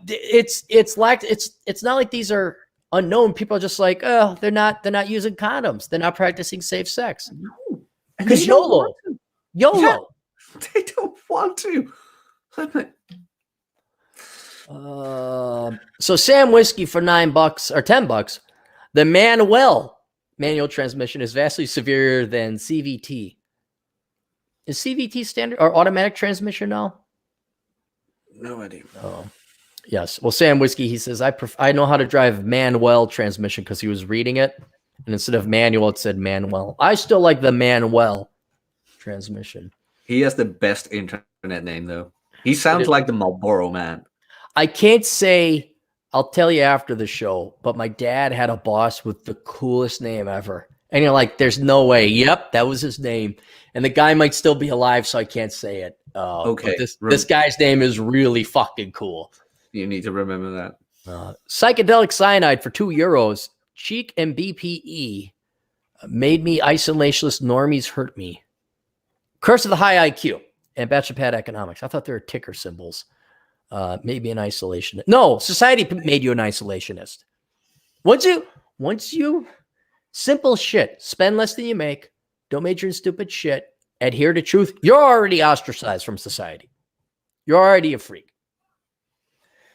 Speaker 1: It's not like these are unknown. People are just like, oh, they're not using condoms. They're not practicing safe sex.
Speaker 3: No.
Speaker 1: Because YOLO. YOLO.
Speaker 3: Yeah, they don't want to. I'm like,
Speaker 1: So Sam Whiskey for $9 or $10. The manual transmission is vastly superior than CVT. Is CVT standard or automatic transmission now?
Speaker 3: no idea.
Speaker 1: Oh, yes. Well, Sam Whiskey, he says, I know how to drive Manuel transmission because he was reading it. And instead of manual, it said Manuel. I still like the Manuel transmission.
Speaker 3: He has the best internet name, though. He sounds like the Marlboro Man.
Speaker 1: I can't say, I'll tell you after the show, but my dad had a boss with the coolest name ever. And you're like, there's no way. Yep, that was his name. And the guy might still be alive, so I can't say it.
Speaker 3: Okay.
Speaker 1: This guy's name is really fucking cool.
Speaker 3: You need to remember that.
Speaker 1: Psychedelic cyanide for €2. Cheek and BPE made me isolationist. Normies hurt me. Curse of the high IQ and bachelor economics. I thought they were ticker symbols. Maybe an isolationist. No, society made you an isolationist. Once you simple shit, spend less than you make, don't major in stupid shit, adhere to truth, you're already ostracized from society. You're already a freak.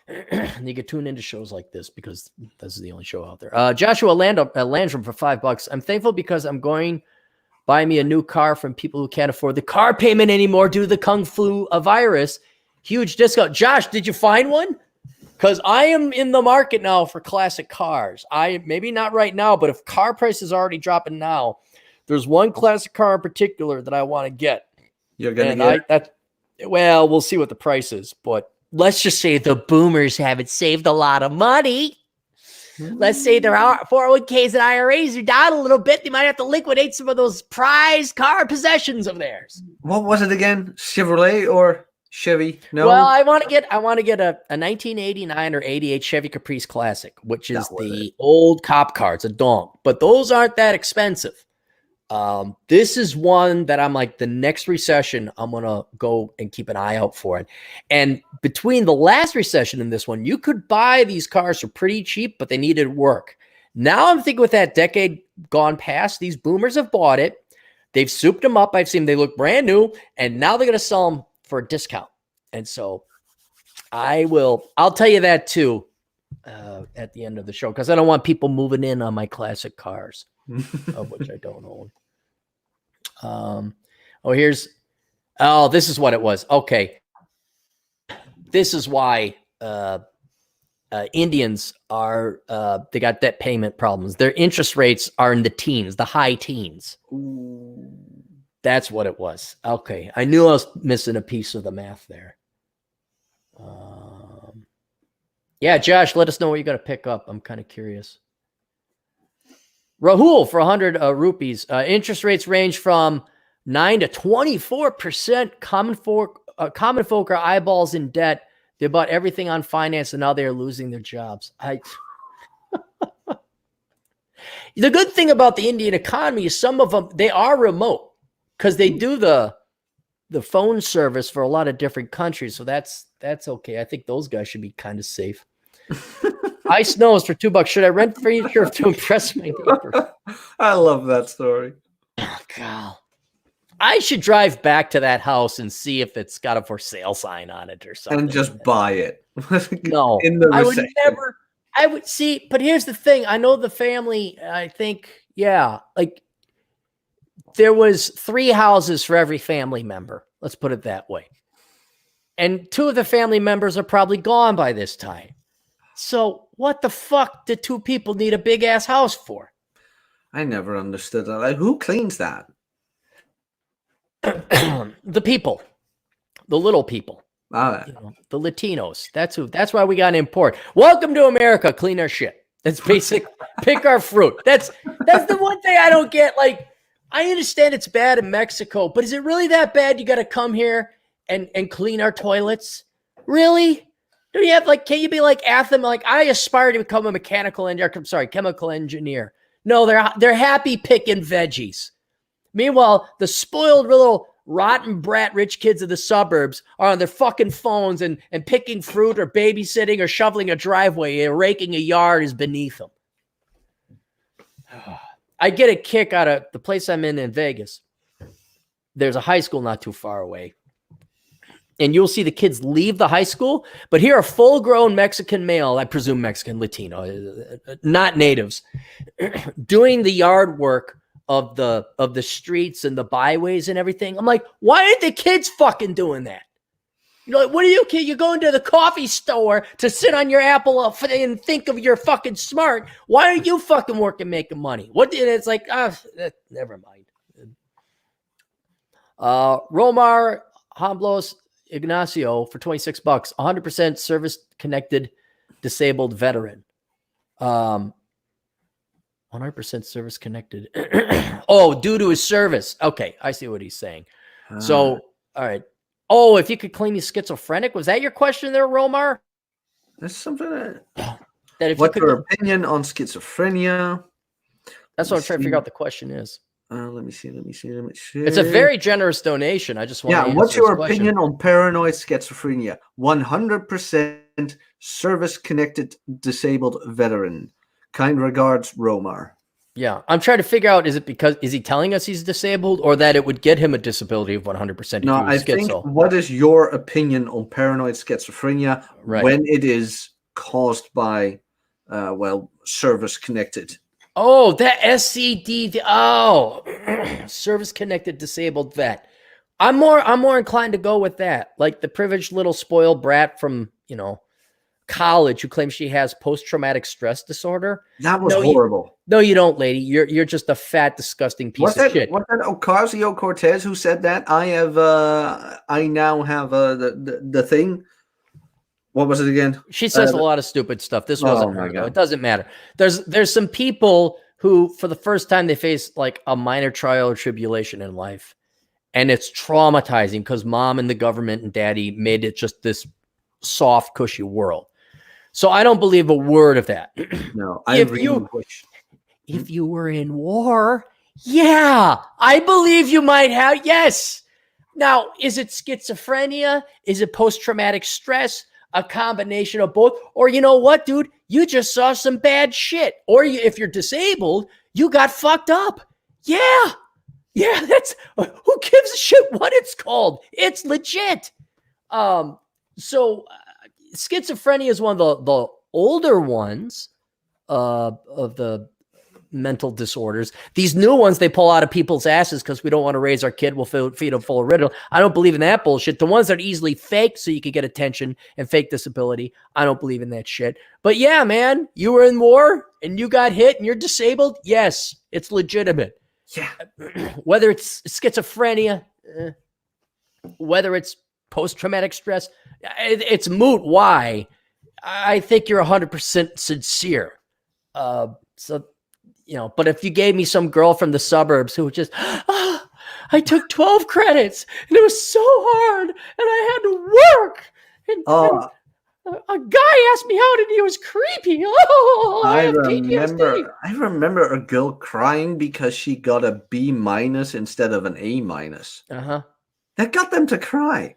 Speaker 1: And you can tune into shows like this because this is the only show out there. Joshua Landrum for $5. I'm thankful because I'm going buy me a new car from people who can't afford the car payment anymore due to the Kung Flu virus. Huge discount. Josh, did you find one? Because I am in the market now for classic cars. Maybe not right now, but if car prices are already dropping now, there's one classic car in particular that I want to get.
Speaker 3: You're gonna get
Speaker 1: well, we'll see what the price is, but let's just say the boomers haven't saved a lot of money. Let's say their 401ks and IRAs are down a little bit. They might have to liquidate some of those prized car possessions of theirs.
Speaker 3: What was it again? Chevrolet or Chevy? No.
Speaker 1: Well, I want to get a 1989 or 88 Chevy Caprice Classic, which is the old cop car. It's a donk, but those aren't that expensive. This is one that I'm like, the next recession, I'm going to go and keep an eye out for it. And between the last recession and this one, you could buy these cars for pretty cheap, but they needed work. Now I'm thinking with that decade gone past, these boomers have bought it. They've souped them up. I've seen they look brand new, and now they're going to sell them for a discount. And so I'll tell you that too, at the end of the show, because I don't want people moving in on my classic cars, of which I don't own. This is what it was. Okay. This is why Indians are, they got debt payment problems. Their interest rates are in the teens, the high teens.
Speaker 3: Ooh.
Speaker 1: That's what it was. Okay. I knew I was missing a piece of the math there. Yeah, Josh, let us know what you're going to pick up. I'm kind of curious. Rahul for 100 rupees. Interest rates range from 9 to 24%. Common folk are eyeballs in debt. They bought everything on finance, and now they're losing their jobs. The good thing about the Indian economy is some of them, they are remote because they do the phone service for a lot of different countries. So that's okay. I think those guys should be kind of safe. Ice Nose for $2. Should I rent furniture to impress my neighbor?
Speaker 3: I love that story.
Speaker 1: Oh, God. I should drive back to that house and see if it's got a for sale sign on it or something.
Speaker 3: And just buy it.
Speaker 1: No,
Speaker 3: In the
Speaker 1: I would
Speaker 3: recession.
Speaker 1: I would see, but here's the thing. I know the family, I think, yeah, like there was 3 houses for every family member. Let's put it that way. And 2 of the family members are probably gone by this time. So what the fuck did 2 people need a big ass house for?
Speaker 3: I never understood that. Like, who cleans that?
Speaker 1: The people, the little people,
Speaker 3: Ah,
Speaker 1: the Latinos. That's why we got to import. Welcome to America. Clean our shit. That's basic. Pick our fruit. That's the one thing I don't get. Like, I understand it's bad in Mexico, but is it really that bad? You got to come here and clean our toilets? Really? Do you have can you be like Atham? Like, I aspire to become a chemical engineer. No, they're happy picking veggies. Meanwhile, the spoiled little rotten brat rich kids of the suburbs are on their fucking phones and picking fruit or babysitting or shoveling a driveway or raking a yard is beneath them. I get a kick out of the place I'm in Vegas. There's a high school not too far away. And you'll see the kids leave the high school, but here a full-grown Mexican male, I presume Mexican, Latino, not natives, doing the yard work of the streets and the byways and everything. I'm like, why aren't the kids fucking doing that? What are you, kid? You're going to the coffee store to sit on your Apple and think of you're fucking smart. Why are you fucking working, making money? It's like, never mind. Romar Hamblos Ignacio for $26, 100% service-connected disabled veteran. 100% service-connected. Oh, due to his service. Okay, I see what he's saying. So, all right. Oh, if you could claim he's schizophrenic, was that your question there, Romar?
Speaker 3: That's something
Speaker 1: that if
Speaker 3: what's your opinion on schizophrenia?
Speaker 1: That's what I'm trying to figure out the question is.
Speaker 3: Let me see.
Speaker 1: It's a very generous donation. I just want to
Speaker 3: what's your opinion on paranoid schizophrenia? 100% service-connected disabled veteran. Kind regards, Romar.
Speaker 1: Yeah, I'm trying to figure out, is he telling us he's disabled or that it would get him a disability of 100%?
Speaker 3: No, I think what is your opinion on paranoid schizophrenia when it is caused by, service-connected?
Speaker 1: Oh, that SCD. Oh, service-connected disabled vet. I'm more inclined to go with that. Like the privileged little spoiled brat from, college who claims she has post-traumatic stress disorder.
Speaker 3: That was horrible.
Speaker 1: No, you don't, lady. You're just a fat, disgusting piece of shit.
Speaker 3: Was that Ocasio-Cortez who said that? I now have the thing. What was it again?
Speaker 1: She says a lot of stupid stuff. This wasn't her. It doesn't matter. There's some people who, for the first time, they face like a minor trial or tribulation in life, and it's traumatizing because mom and the government and daddy made it just this soft, cushy world. So I don't believe a word of that.
Speaker 3: No,
Speaker 1: if you were in war, yeah, I believe you might have. Yes. Now, is it schizophrenia? Is it post-traumatic stress? A combination of both? Or you know what, dude? You just saw some bad shit. Or if you're disabled, you got fucked up. Yeah. Yeah, that's who gives a shit what it's called? It's legit. So schizophrenia is one of the older ones of the mental disorders. These new ones they pull out of people's asses because we don't want to raise our kid. We'll feed them full of ridicule. I don't believe in that bullshit. The ones that are easily faked so you could get attention and fake disability, I don't believe in that shit. But yeah, man, you were in war and you got hit and you're disabled. Yes, it's legitimate.
Speaker 3: Yeah.
Speaker 1: Whether it's schizophrenia, whether it's post-traumatic stress, it's moot. Why? I think you're 100% sincere. But if you gave me some girl from the suburbs who just, I took 12 credits and it was so hard and I had to work. And a guy asked me out and he was creepy. Oh,
Speaker 3: I remember a girl crying because she got a B- instead of an A-. That got them to cry.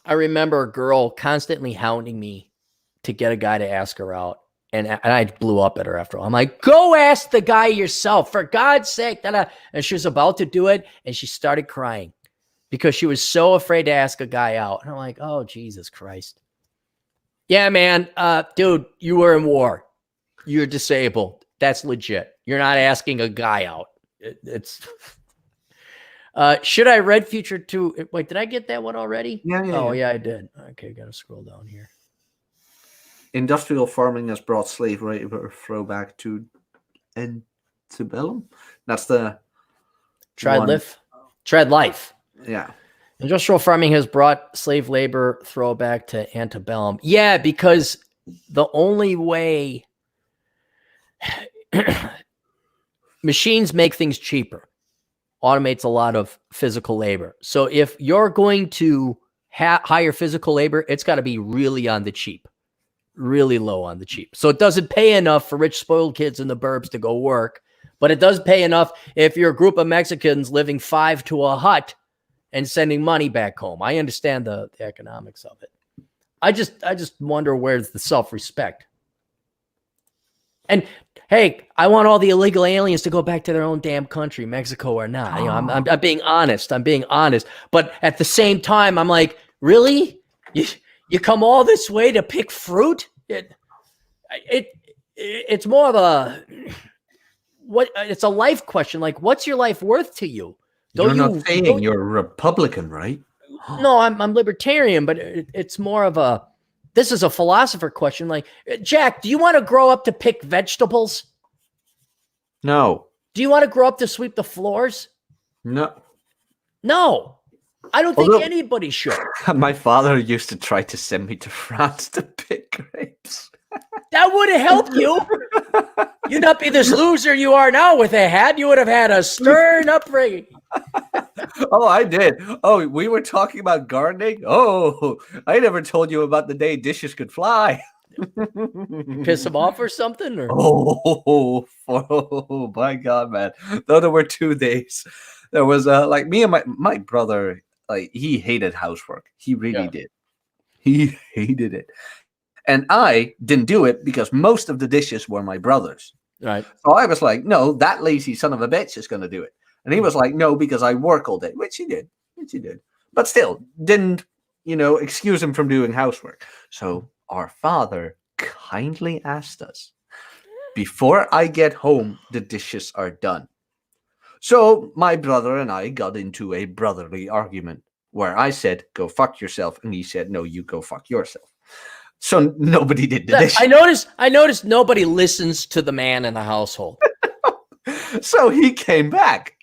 Speaker 1: I remember a girl constantly hounding me to get a guy to ask her out. And I blew up at her after all. I'm like, go ask the guy yourself, for God's sake. And she was about to do it, and she started crying because she was so afraid to ask a guy out. And I'm like, oh, Jesus Christ. Yeah, man. Dude, you were in war. You're disabled. That's legit. You're not asking a guy out. It's should I read Future 2? Wait, did I get that one already?
Speaker 3: Yeah.
Speaker 1: I did. Okay, gotta scroll down here.
Speaker 3: Industrial farming has brought slave labor throwback to antebellum. That's the
Speaker 1: Tread
Speaker 3: one.
Speaker 1: life.
Speaker 3: Yeah.
Speaker 1: Industrial farming has brought slave labor throwback to antebellum. Yeah, because the only way machines make things cheaper, automates a lot of physical labor. So if you're going to hire physical labor, it's got to be really on the cheap, really low on the cheap. So it doesn't pay enough for rich, spoiled kids in the burbs to go work, but it does pay enough if you're a group of Mexicans living 5 to a hut and sending money back home. I understand the economics of it. I just wonder where's the self-respect. And hey, I want all the illegal aliens to go back to their own damn country, Mexico or not. You know, I'm being honest. I'm being honest. But at the same time, I'm like, really? You come all this way to pick fruit? It's more of a it's a life question. Like, what's your life worth to you?
Speaker 3: You're not saying you're a Republican, right?
Speaker 1: No, I'm libertarian, but it's more of a, this is a philosopher question. Like, Jack, do you want to grow up to pick vegetables?
Speaker 3: No.
Speaker 1: Do you want to grow up to sweep the floors?
Speaker 3: No.
Speaker 1: No. I don't think anybody should.
Speaker 3: My father used to try to send me to France to pick grapes.
Speaker 1: That would have helped you. You'd not be this loser you are now with a hat. You would have had a stern upbringing.
Speaker 3: Oh, I did. Oh, we were talking about gardening. Oh, I never told you about the day dishes could fly.
Speaker 1: Piss him off or something? Or?
Speaker 3: Oh, my God, man. Though there were 2 days. There was like me and my brother, like he hated housework. He really did. He hated it. And I didn't do it because most of the dishes were my brother's.
Speaker 1: Right.
Speaker 3: So I was like, no, that lazy son of a bitch is going to do it. And he was like, no, because I work all day, which he did. But still, didn't, excuse him from doing housework. So our father kindly asked us, before I get home, the dishes are done. So my brother and I got into a brotherly argument where I said, go fuck yourself. And he said, no, you go fuck yourself. So nobody did the dishes.
Speaker 1: I noticed nobody listens to the man in the household.
Speaker 3: So he came back.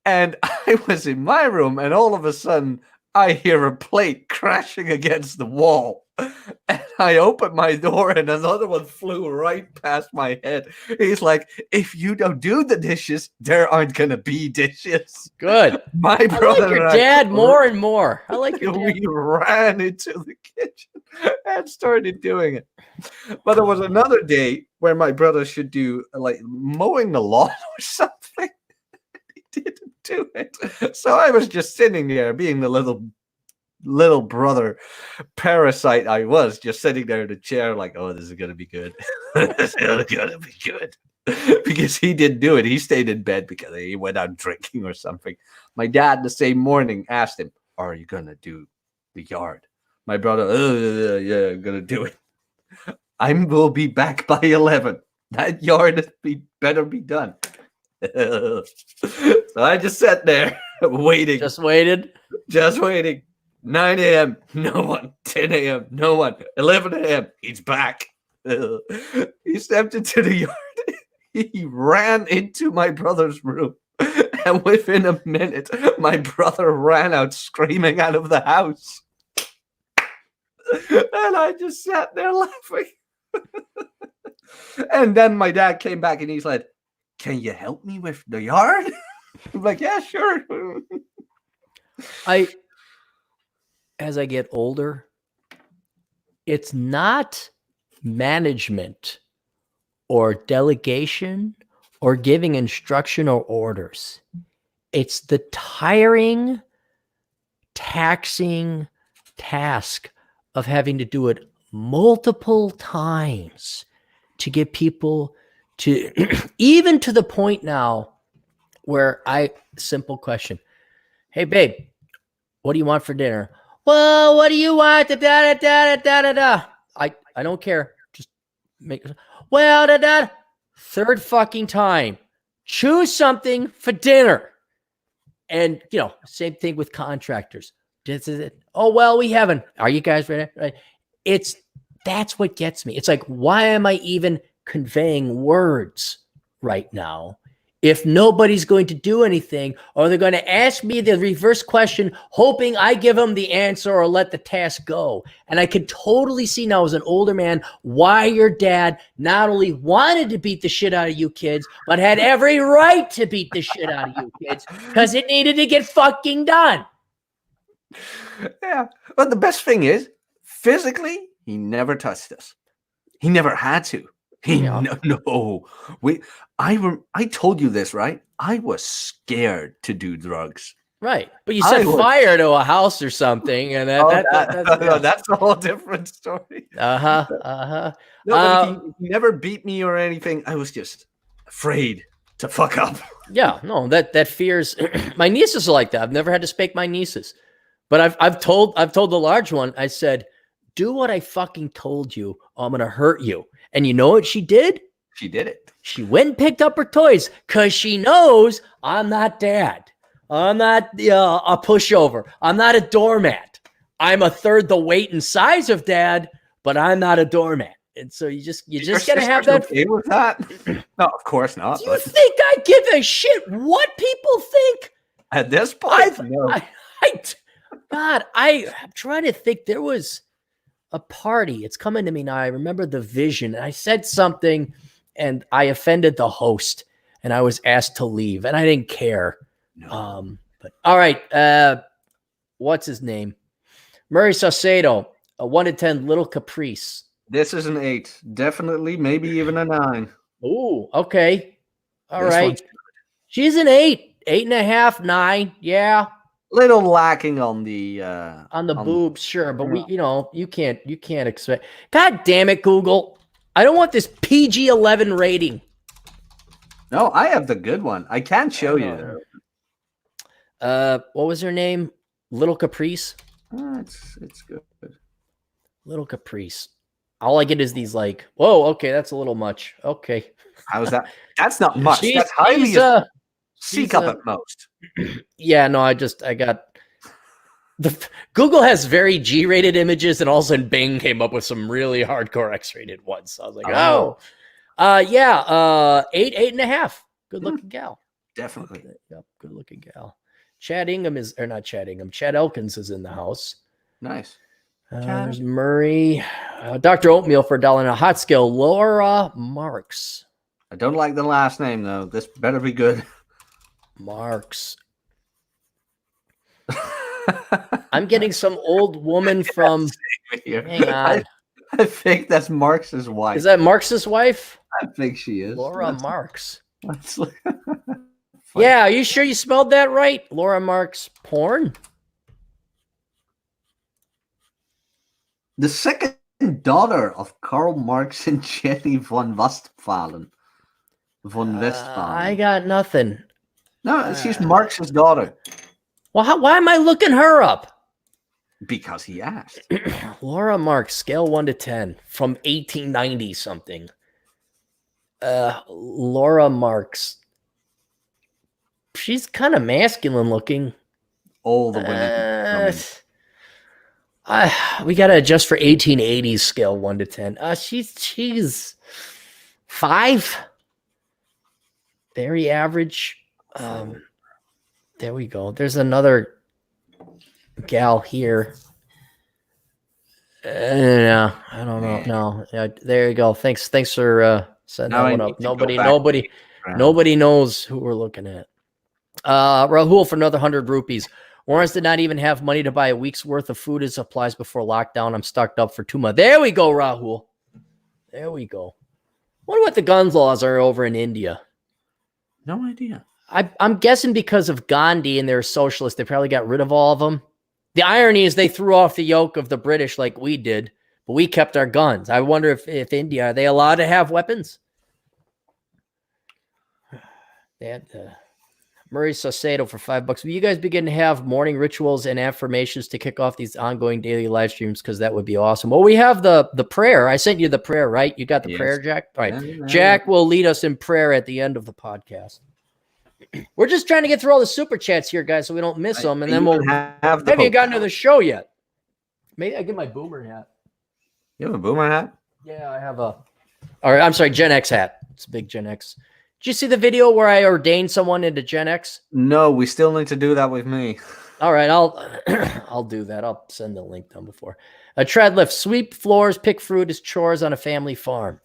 Speaker 3: And I was in my room, and all of a sudden, I hear a plate crashing against the wall. And I opened my door, and another one flew right past my head. He's like, if you don't do the dishes, there aren't going to be dishes.
Speaker 1: Good.
Speaker 3: My brother
Speaker 1: I like your dad more and more. I like your dad.
Speaker 3: We ran into the kitchen and started doing it. But there was another day where my brother should do, like, mowing the lawn or something. Didn't do it. So I was just sitting there being the little brother parasite I was, just sitting there in the chair like, oh, this is gonna be good. This is gonna be good. Because he didn't do it. He stayed in bed because he went out drinking or something. My dad the same morning asked him, are you gonna do the yard? My brother, yeah, I'm gonna do it. I will be back by 11. That yard better be done. So I just sat there waiting.
Speaker 1: Just waiting.
Speaker 3: 9 a.m. No one. 10 a.m. No one. 11 a.m. He's back. He stepped into the yard. He ran into my brother's room. And within a minute, my brother ran out screaming out of the house. And I just sat there laughing. And then my dad came back and he's like, can you help me with the yard? I'm like, yeah, sure.
Speaker 1: As I get older, it's not management or delegation or giving instruction or orders. It's the tiring, taxing task of having to do it multiple times to get people to, even to the point now where simple question. Hey, babe, what do you want for dinner? Well, what do you want? Da, da, da, da, da, da, da. I don't care. Just make well, third fucking time. Choose something for dinner. And, same thing with contractors. Oh, well, we haven't. Are you guys ready? Right. That's what gets me. It's like, why am I even conveying words right now if nobody's going to do anything, or they're going to ask me the reverse question, hoping I give them the answer or let the task go? And I could totally see now as an older man why your dad not only wanted to beat the shit out of you kids, but had every right to beat the shit out of you kids because it needed to get fucking done.
Speaker 3: Yeah. But the best thing is, physically, he never touched us. He never had to. No. I told you this, right? I was scared to do drugs.
Speaker 1: Right. But you set fire to a house or something, and
Speaker 3: that's a whole different story. No, but he never beat me or anything. I was just afraid to fuck up.
Speaker 1: Yeah, no, that fears. My nieces are like that. I've never had to spank my nieces, but I've told the large one. I said, "Do what I fucking told you. Or I'm gonna hurt you." And you know what she did?
Speaker 3: She did it.
Speaker 1: She went and picked up her toys because she knows I'm not dad. I'm not a pushover. I'm not a doormat. I'm a third the weight and size of dad, but I'm not a doormat. And so you just gotta have that.
Speaker 3: Okay with that? No, of course not.
Speaker 1: Do you think I give a shit what people think?
Speaker 3: At this point, no.
Speaker 1: I'm trying to think. There was a party. It's coming to me now. I remember the vision. I said something and I offended the host and I was asked to leave and I didn't care. No. But all right. What's his name? Murray Saucedo, a 1 to 10 little caprice.
Speaker 3: This is an 8. Definitely, maybe even a 9.
Speaker 1: Oh, okay. All right. She's an 8, 8.5, 9. Yeah.
Speaker 3: Little lacking on the
Speaker 1: boobs, sure, but you can't expect. God damn it, Google! I don't want this PG-11 rating.
Speaker 3: No, I have the good one. I can show you.
Speaker 1: What was her name? Little Caprice.
Speaker 3: It's good.
Speaker 1: Little Caprice. All I get is these like, whoa, okay, that's a little much. Okay,
Speaker 3: how's that? That's not much. That's highly. Seek up at most.
Speaker 1: Yeah, no, I got Google has very G-rated images, and all of a sudden Bing came up with some really hardcore X-rated ones. So I was like, yeah, 8.5. Good looking gal.
Speaker 3: Definitely.
Speaker 1: Yep, good looking gal. Chad Elkins is in the house.
Speaker 3: Nice.
Speaker 1: There's Murray. Dr. Oatmeal for $1 and a hot scale. Laura Marks.
Speaker 3: I don't like the last name though. This better be good.
Speaker 1: Marks. I'm getting some old woman from. Hang on.
Speaker 3: I think that's Marx's wife.
Speaker 1: Is that Marx's wife?
Speaker 3: I think she is.
Speaker 1: Laura Marks. Yeah, are you sure you spelled that right? Laura Marks porn?
Speaker 3: The second daughter of Karl Marx and Jenny von Westphalen.
Speaker 1: I got nothing.
Speaker 3: No, she's Marx's daughter.
Speaker 1: Well, why am I looking her up?
Speaker 3: Because he asked.
Speaker 1: Laura Marks, scale 1 to 10, from 1890 something. Laura Marks. She's kind of masculine looking.
Speaker 3: All the women.
Speaker 1: We gotta adjust for 1880s scale 1 to 10. She's 5. Very average. There we go. There's another gal here. No, I don't know. No, yeah, there you go. Thanks for setting that one up. Nobody knows who we're looking at. Rahul for another 100 rupees. Warrens did not even have money to buy a week's worth of food and supplies before lockdown. I'm stocked up for 2 months. There we go, Rahul. There we go. Wonder what the gun laws are over in India.
Speaker 3: No idea.
Speaker 1: I'm guessing because of Gandhi and they're socialists, they probably got rid of all of them. The irony is they threw off the yoke of the British like we did, but we kept our guns. I wonder if India, are they allowed to have weapons? They had Murray Saucedo for $5. Will you guys begin to have morning rituals and affirmations to kick off these ongoing daily live streams? Because that would be awesome. Well, we have the prayer. I sent you the prayer, right? You got the prayer, Jack? All right. Jack will lead us in prayer at the end of the podcast. We're just trying to get through all the super chats here, guys, so we don't miss them. And then we'll have you gotten to the show yet. Maybe I get my boomer hat.
Speaker 2: You have a boomer hat?
Speaker 1: Yeah, I have a. Or I'm sorry, Gen X hat. It's a big Gen X. Did you see the video where I ordained someone into Gen X?
Speaker 2: No, we still need to do that with me.
Speaker 1: All right, I'll do that. I'll send the link down before. A tread lift, sweep floors, pick fruit as chores on a family farm.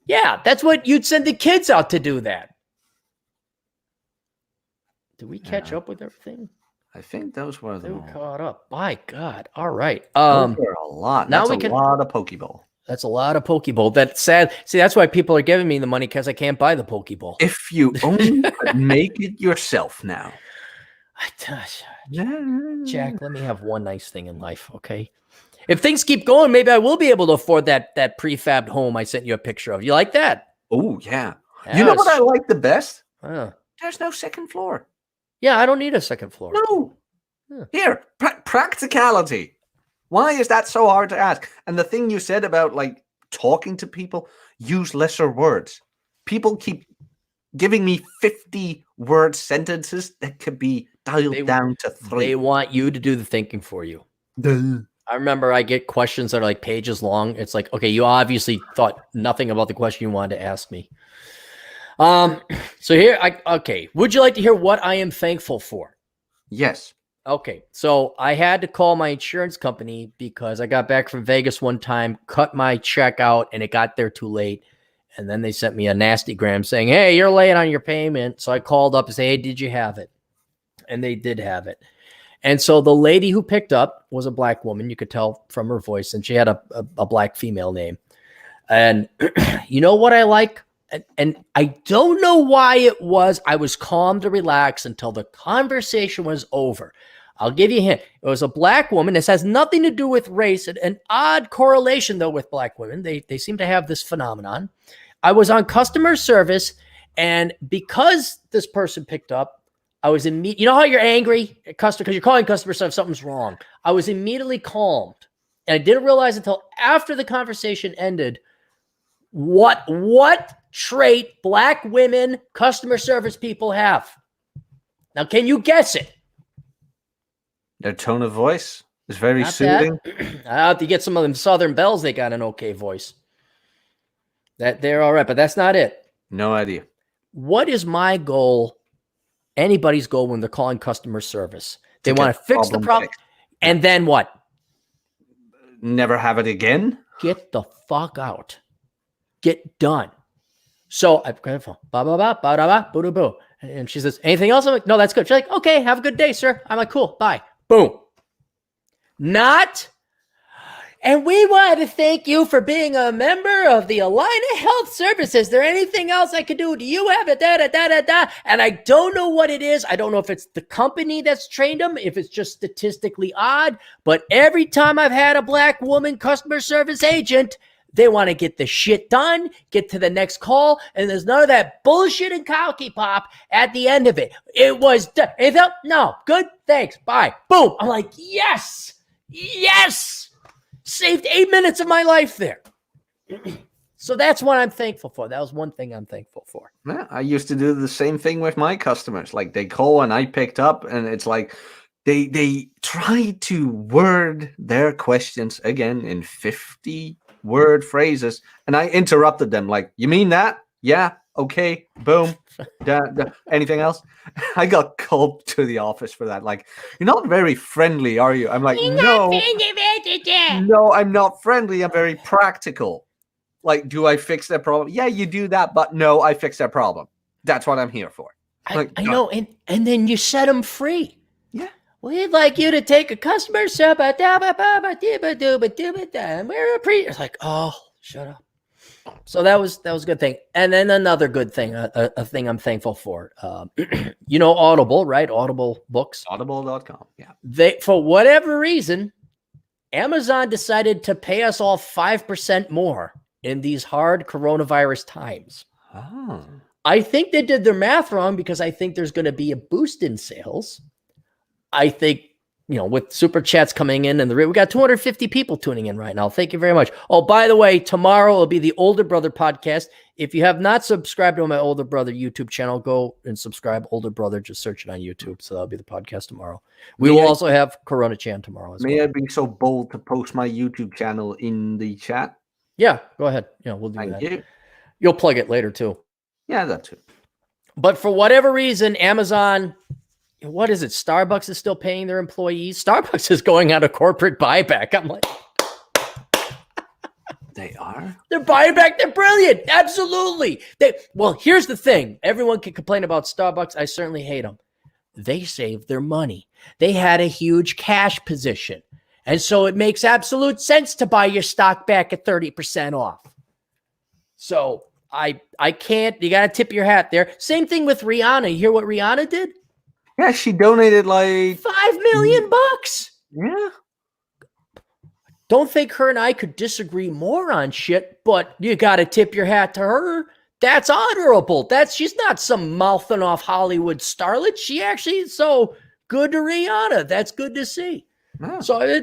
Speaker 1: Yeah, that's what you'd send the kids out to do that. Did we catch up with everything?
Speaker 2: I think those were
Speaker 1: They were caught up. My God. All right.
Speaker 2: Those were a lot. That's a lot of Pokeball.
Speaker 1: That's a lot of Pokeball. That's sad. See, that's why people are giving me the money because I can't buy the Pokeball.
Speaker 2: If you only could make it yourself now.
Speaker 1: Jack, let me have one nice thing in life, okay? If things keep going, maybe I will be able to afford that prefabbed home I sent you a picture of. You like that?
Speaker 2: Oh, yeah. You know what I like the best?
Speaker 3: There's no second floor.
Speaker 1: Yeah, I don't need a second floor.
Speaker 2: No. Here, practicality. Why is that so hard to ask? And the thing you said about like talking to people, use lesser words. People keep giving me 50-word sentences that could be dialed down to 3.
Speaker 1: They want you to do the thinking for you. I remember I get questions that are like pages long. It's like, okay, you obviously thought nothing about the question you wanted to ask me. So here, okay. Would you like to hear what I am thankful for?
Speaker 2: Yes.
Speaker 1: Okay. So I had to call my insurance company because I got back from Vegas one time, cut my check out, and it got there too late. And then they sent me a nasty gram saying, hey, you're late on your payment. So I called up and said, hey, did you have it? And they did have it. And so the lady who picked up was a black woman. You could tell from her voice. And she had a black female name. And you know what I like? And I don't know why it was. I was calm to relax until the conversation was over. I'll give you a hint. It was a black woman. This has nothing to do with race. An odd correlation, though, with black women. They seem to have this phenomenon. I was on customer service, and because this person picked up, I was immediately, you know how you're angry at customer because you're calling customer service, something's wrong. I was immediately calmed, and I didn't realize until after the conversation ended what trait black women customer service people have. Now, can you guess it?
Speaker 2: Their tone of voice is very soothing.
Speaker 1: I have to get some of them Southern Belles. They got an okay voice. That they're all right, but that's not it.
Speaker 2: No idea.
Speaker 1: What is my goal? Anybody's goal when they're calling customer service? They want to fix the problem. And then what?
Speaker 2: Never have it again?
Speaker 1: Get the fuck out. Get done. So I've got a phone. Ba-ba-ba-ba-da-ba-boo-da-boo. And she says, anything else? I'm like, no, that's good. She's like, okay, have a good day, sir. I'm like, cool, bye. Boom. Not. And we want to thank you for being a member of the Alina Health Service. Is there anything else I could do? Do you have it? Da-da-da-da-da? And I don't know what it is. I don't know if it's the company that's trained them, if it's just statistically odd. But every time I've had a black woman customer service agent, they want to get the shit done, get to the next call, and there's none of that bullshit and cocky pop at the end of it. It was done. No, good, thanks, bye. Boom. I'm like, yes. Saved 8 minutes of my life there. So that's what I'm thankful for. That was one thing I'm thankful for.
Speaker 2: Yeah, I used to do the same thing with my customers. Like they call and I picked up, and it's like they try to word their questions again in 50-word phrases, and I interrupted them like, you mean that? Yeah, okay, boom. Anything else? I got called to the office for that. Like, you're not very friendly, are you? I'm like, no, I'm not friendly. I'm very practical. Like, do I fix their problem? Yeah, you do that, but no, I fix their problem. That's what I'm here for.
Speaker 1: I know, and then you set them free.
Speaker 2: Yeah.
Speaker 1: We'd like you to take a customer service. It's like, oh, shut up. So that was a good thing. And then another good thing, a thing I'm thankful for. You know Audible, right? Audible books.
Speaker 2: Audible.com. Yeah.
Speaker 1: They, for whatever reason, Amazon decided to pay us all 5% more in these hard coronavirus times.
Speaker 2: Oh.
Speaker 1: I think they did their math wrong because I think there's going to be a boost in sales. I think, with super chats coming in and we got 250 people tuning in right now. Thank you very much. Oh, by the way, tomorrow will be the Older Brother podcast. If you have not subscribed to my Older Brother YouTube channel, go and subscribe. Older Brother, just search it on YouTube. So that'll be the podcast tomorrow. We will also have Coronachan tomorrow as well.
Speaker 2: May I be so bold to post my YouTube channel in the chat?
Speaker 1: Yeah, go ahead. We'll do
Speaker 2: Thank
Speaker 1: that.
Speaker 2: you.
Speaker 1: You'll plug it later too.
Speaker 2: Yeah, that too.
Speaker 1: But for whatever reason, Amazon, what is it? Starbucks is still paying their employees. Starbucks is going on a corporate buyback. I'm like,
Speaker 2: they are?
Speaker 1: They're buying back. They're brilliant. Absolutely. Well, here's the thing. Everyone can complain about Starbucks. I certainly hate them. They saved their money. They had a huge cash position. And so it makes absolute sense to buy your stock back at 30% off. So I can't, you got to tip your hat there. Same thing with Rihanna. You hear what Rihanna did?
Speaker 2: Yeah, she donated like
Speaker 1: $5 million.
Speaker 2: Yeah.
Speaker 1: Don't think her and I could disagree more on shit, but you got to tip your hat to her. That's honorable. She's not some mouthing off Hollywood starlet. She actually, so good to Rihanna. That's good to see.
Speaker 2: Yeah.
Speaker 1: So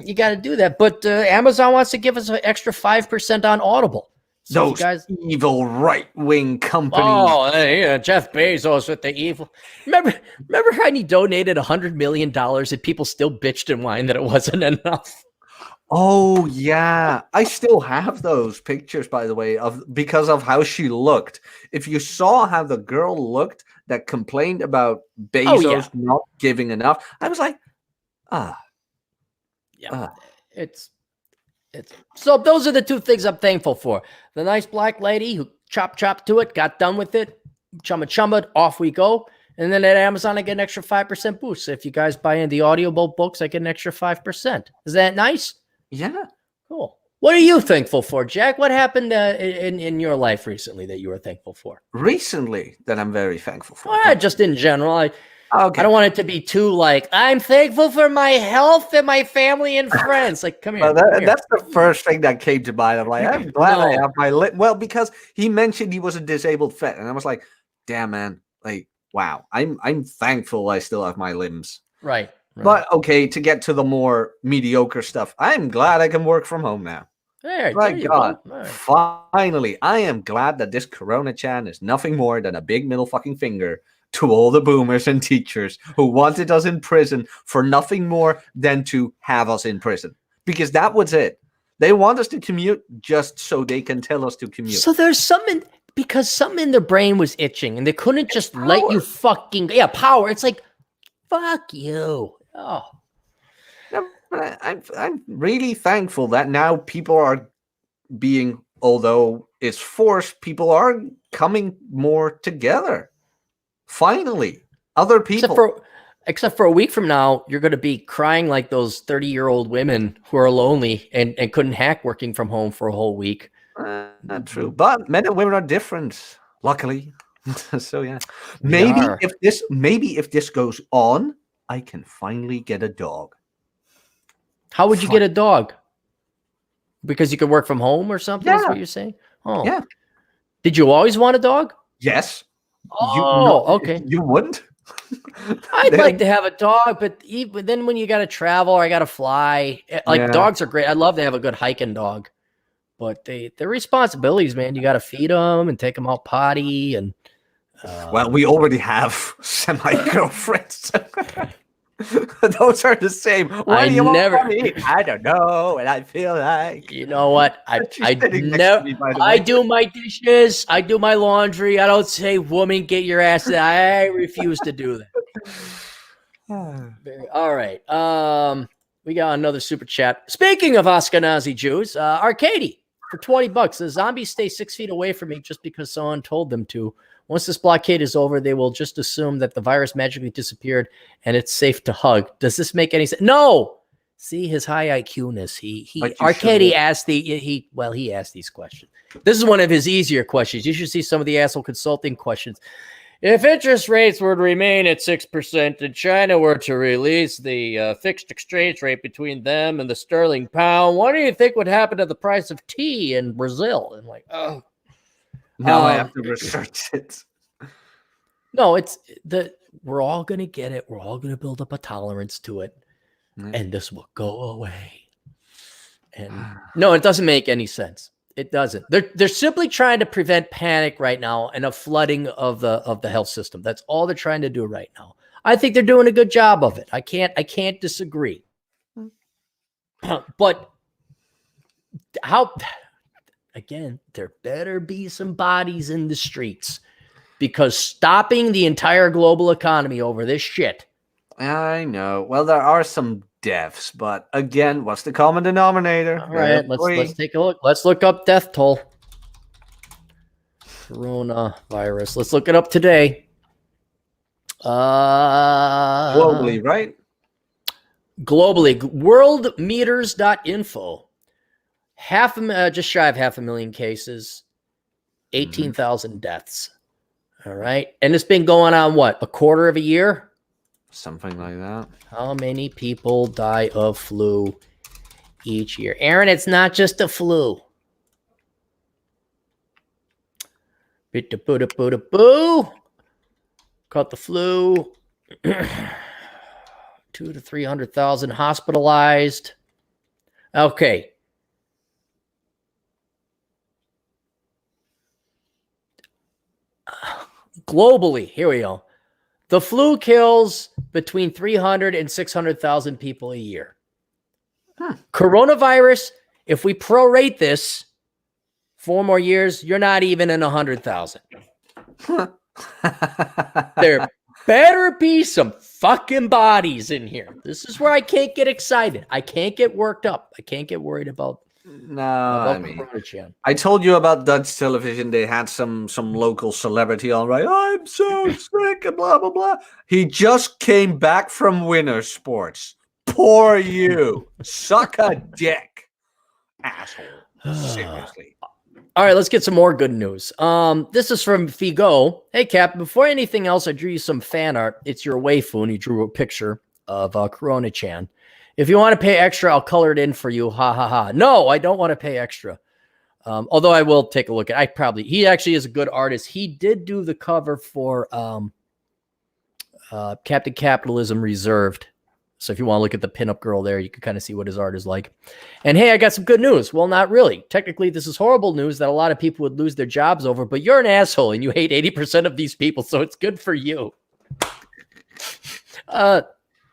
Speaker 1: you got to do that. But Amazon wants to give us an extra 5% on Audible. So
Speaker 2: those guys, evil right-wing companies.
Speaker 1: Oh, yeah, Jeff Bezos with the evil. Remember how he donated $100 million and people still bitched and whined that it wasn't enough?
Speaker 2: Oh, yeah. I still have those pictures, by the way, because of how she looked. If you saw how the girl looked that complained about Bezos not giving enough, I was like,
Speaker 1: It's so those are the two things I'm thankful for. The nice black lady who chop to it, got done with it, chumma, off we go. And then at Amazon, I get an extra 5% boost. So if you guys buy in the audiobook books, I get an extra 5%. Is that nice?
Speaker 2: Yeah.
Speaker 1: Cool. What are you thankful for, Jack? What happened in your life recently that you were thankful for?
Speaker 2: Recently that I'm very thankful for.
Speaker 1: Just in general.
Speaker 2: Okay.
Speaker 1: I don't want it to be too like, I'm thankful for my health and my family and friends. Like, come here.
Speaker 2: That's the first thing that came to mind. I'm like, I'm glad I have my Well, because he mentioned he was a disabled vet, and I was like, damn, man, like, wow, I'm thankful I still have my limbs.
Speaker 1: Right.
Speaker 2: But okay, to get to the more mediocre stuff, I'm glad I can work from home now.
Speaker 1: Hey,
Speaker 2: my God, finally, I am glad that this Coronachan is nothing more than a big middle fucking finger to all the boomers and teachers who wanted us in prison for nothing more than to have us in prison. Because that was it. They want us to commute just so they can tell us to commute.
Speaker 1: So there's something, because something in their brain was itching and they couldn't just let you fucking, power. It's like, fuck you. Oh.
Speaker 2: I'm really thankful that now people are being, although it's forced, people are coming more together. Finally, other people.
Speaker 1: Except for a week from now, you're going to be crying like those 30-year-old women who are lonely and couldn't hack working from home for a whole week.
Speaker 2: Not true, but men and women are different. Luckily, so yeah. Maybe if this goes on, I can finally get a dog.
Speaker 1: How would you get a dog? Because you could work from home or something?
Speaker 2: Yeah.
Speaker 1: Is what you're saying? Oh,
Speaker 2: yeah.
Speaker 1: Did you always want a dog?
Speaker 2: Yes.
Speaker 1: Okay.
Speaker 2: You wouldn't?
Speaker 1: I'd like to have a dog, but then when you got to travel or I got to fly, dogs are great. I'd love to have a good hiking dog, but they're responsibilities, man. You got to feed them and take them out potty. And
Speaker 2: well, we already have semi-girlfriends. Those are the same. Why do you want money? I don't know, and I feel like,
Speaker 1: you know what? I do my dishes. I do my laundry. I don't say, "Woman, get your ass." I refuse to do that. All right. We got another super chat. Speaking of Ashkenazi Jews, Arcady for $20. The zombies stay 6 feet away from me just because someone told them to. Once this blockade is over, they will just assume that the virus magically disappeared and it's safe to hug. Does this make any sense? No. See his high IQ-ness. Arcady asked he asked these questions. This is one of his easier questions. You should see some of the asshole consulting questions. If interest rates were to remain at 6% and China were to release the fixed exchange rate between them and the sterling pound, what do you think would happen to the price of tea in Brazil? And
Speaker 2: Now I have to research it.
Speaker 1: No, we're all going to get it. We're all going to build up a tolerance to it. And this will go away. And no, it doesn't make any sense. It doesn't. They're simply trying to prevent panic right now and a flooding of the health system. That's all they're trying to do right now. I think they're doing a good job of it. I can't disagree. But again, there better be some bodies in the streets, because stopping the entire global economy over this shit.
Speaker 2: I know. Well, there are some deaths, but again, what's the common denominator?
Speaker 1: All right, let's take a look. Let's look up death toll. Coronavirus. Let's look it up today.
Speaker 2: Globally, right?
Speaker 1: Globally, worldmeters.info. Just shy of 500,000 cases, 18,000 deaths. All right. And it's been going on what? A quarter of a year?
Speaker 2: Something like that.
Speaker 1: How many people die of flu each year? Aaron, it's not just a flu. Boo. Caught the flu. 200,000 to 300,000 hospitalized. Okay. Globally, here we go. The flu kills between 300 and 600,000 people a year. Coronavirus, if we prorate this 4 more years, you're not even in 100,000. There better be some fucking bodies in here. This is where I can't get excited. I can't get worked up. I can't get worried about.
Speaker 2: No, I mean,
Speaker 1: Coronachan.
Speaker 2: I told you about Dutch television. They had some local celebrity on, right? I'm so sick and blah, blah, blah. He just came back from winter sports. Poor you. Suck a dick. Asshole. Seriously.
Speaker 1: All right, let's get some more good news. This is from Figo. Hey, Cap, before anything else, I drew you some fan art. It's your waifu, and he drew a picture of Coronachan. If you want to pay extra, I'll color it in for you. Ha, ha, ha. No, I don't want to pay extra. Although I will take a look at it. He actually is a good artist. He did do the cover for Captain Capitalism Reserved. So if you want to look at the pinup girl there, you can kind of see what his art is like. And hey, I got some good news. Well, not really. Technically, this is horrible news that a lot of people would lose their jobs over, but you're an asshole and you hate 80% of these people, so it's good for you.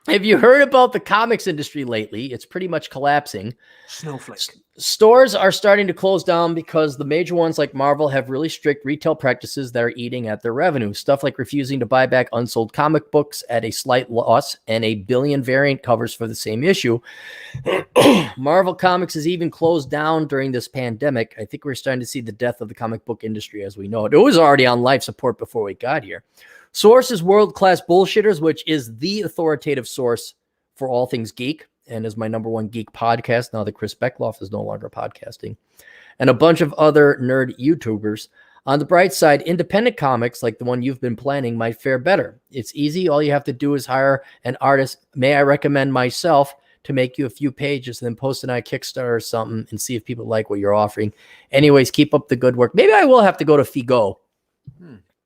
Speaker 1: Have you heard about the comics industry lately? It's pretty much collapsing.
Speaker 2: Snowflake.
Speaker 1: Stores are starting to close down because the major ones like Marvel have really strict retail practices that are eating at their revenue. Stuff like refusing to buy back unsold comic books at a slight loss and 1 billion variant covers for the same issue. Marvel Comics has even closed down during this pandemic. I think we're starting to see the death of the comic book industry as we know it. It was already on life support before we got here. Source is World-Class Bullshitters, which is the authoritative source for all things geek and is my #1 geek podcast now that Chris Beckloff is no longer podcasting, and a bunch of other nerd YouTubers. On the bright side, independent comics like the one you've been planning might fare better. It's easy. All you have to do is hire an artist. May I recommend myself to make you a few pages and then post it on a Kickstarter or something and see if people like what you're offering. Anyways, keep up the good work. Maybe I will have to go to Figo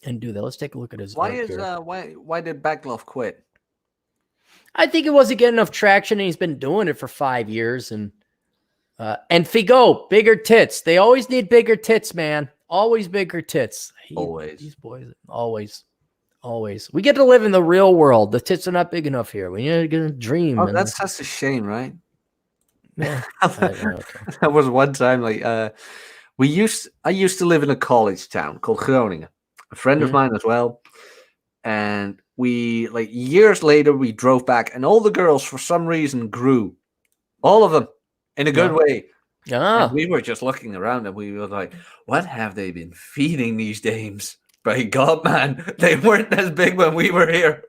Speaker 1: and do that. Let's take a look at his.
Speaker 2: Why did Beckloff quit?
Speaker 1: I think it wasn't getting enough traction, and he's been doing it for 5 years. And Figo, bigger tits. They always need bigger tits, man. Always bigger tits. These boys, always. We get to live in the real world. The tits are not big enough here. We need to dream.
Speaker 2: Oh, that's such a shame, right?
Speaker 1: Yeah.
Speaker 2: That was one time like I used to live in a college town called Groningen. A friend of mine as well. And we, like, years later, we drove back, and all the girls, for some reason, grew. All of them, in a good way.
Speaker 1: Yeah.
Speaker 2: And we were just looking around, and we were like, what have they been feeding these dames? By God, man, they weren't as big when we were here.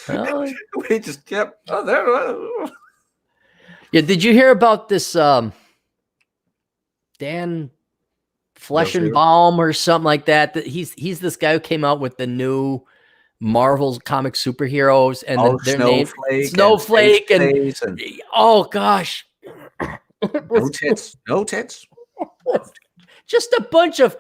Speaker 1: Oh.
Speaker 2: We just kept, there.
Speaker 1: Yeah, did you hear about this Dan Fleschenbaum or something like that? That he's this guy who came out with the new Marvel comic superheroes and their Snowflake and oh gosh,
Speaker 2: no tits.
Speaker 1: Just a bunch of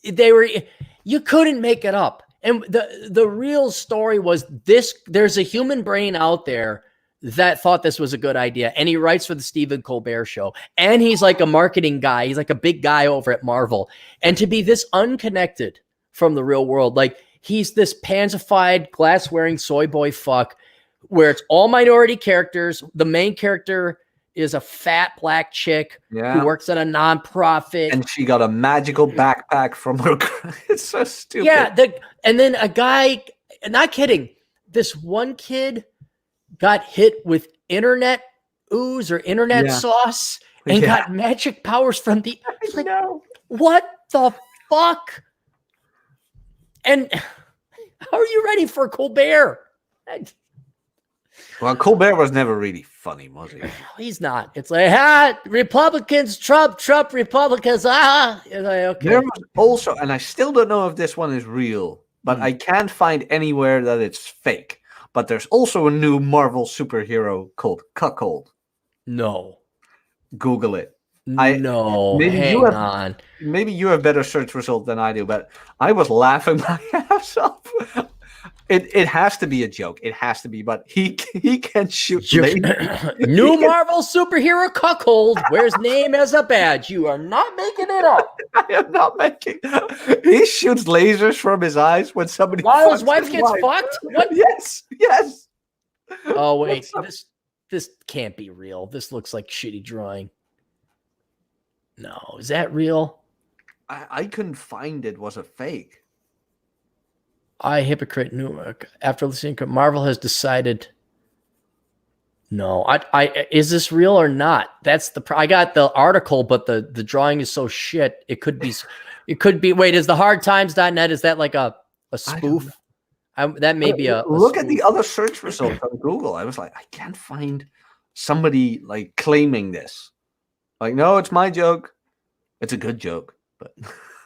Speaker 1: You couldn't make it up. And the real story was this: there's a human brain out there that thought this was a good idea, and he writes for the Stephen Colbert Show, and he's like a marketing guy. He's like a big guy over at Marvel, and to be this unconnected from the real world, like he's this pansified, glass-wearing soy boy fuck, where it's all minority characters. The main character is a fat black chick who works at a nonprofit.
Speaker 3: And she got a magical backpack from her. It's so stupid.
Speaker 1: Yeah. And then a guy, not kidding, this one kid got hit with internet ooze or internet sauce and got magic powers from the, like, what the fuck? And how are you ready for Colbert?
Speaker 3: Well, Colbert was never really funny, was he?
Speaker 1: He's not. It's like, Republicans, Trump, Republicans, It's like, okay.
Speaker 3: There was also, and I still don't know if this one is real, but I can't find anywhere that it's fake. But there's also a new Marvel superhero called Cuckold.
Speaker 1: No.
Speaker 3: Google it.
Speaker 1: Hang on.
Speaker 3: Maybe you have better search result than I do, but I was laughing my ass off. It has to be a joke. It has to be, but he can shoot.
Speaker 1: New Marvel superhero Cuckold wears name as a badge. You are not making it up.
Speaker 3: I am not making. He shoots lasers from his eyes when somebody.
Speaker 1: While his wife gets fucked. What?
Speaker 3: Yes.
Speaker 1: Oh wait, this can't be real. This looks like shitty drawing. No, is that real?
Speaker 3: I couldn't find it. Was a fake.
Speaker 1: Hypocrite after listening to Marvel has decided. No, is this real or not? That's I got the article, but the drawing is so shit. It could be. Wait, is the hardtimes.net? Is that like a spoof? That may be a
Speaker 3: look
Speaker 1: spoof.
Speaker 3: At the other search results on Google. I was like, I can't find somebody like claiming this. Like, no, it's my joke. It's a good joke, but.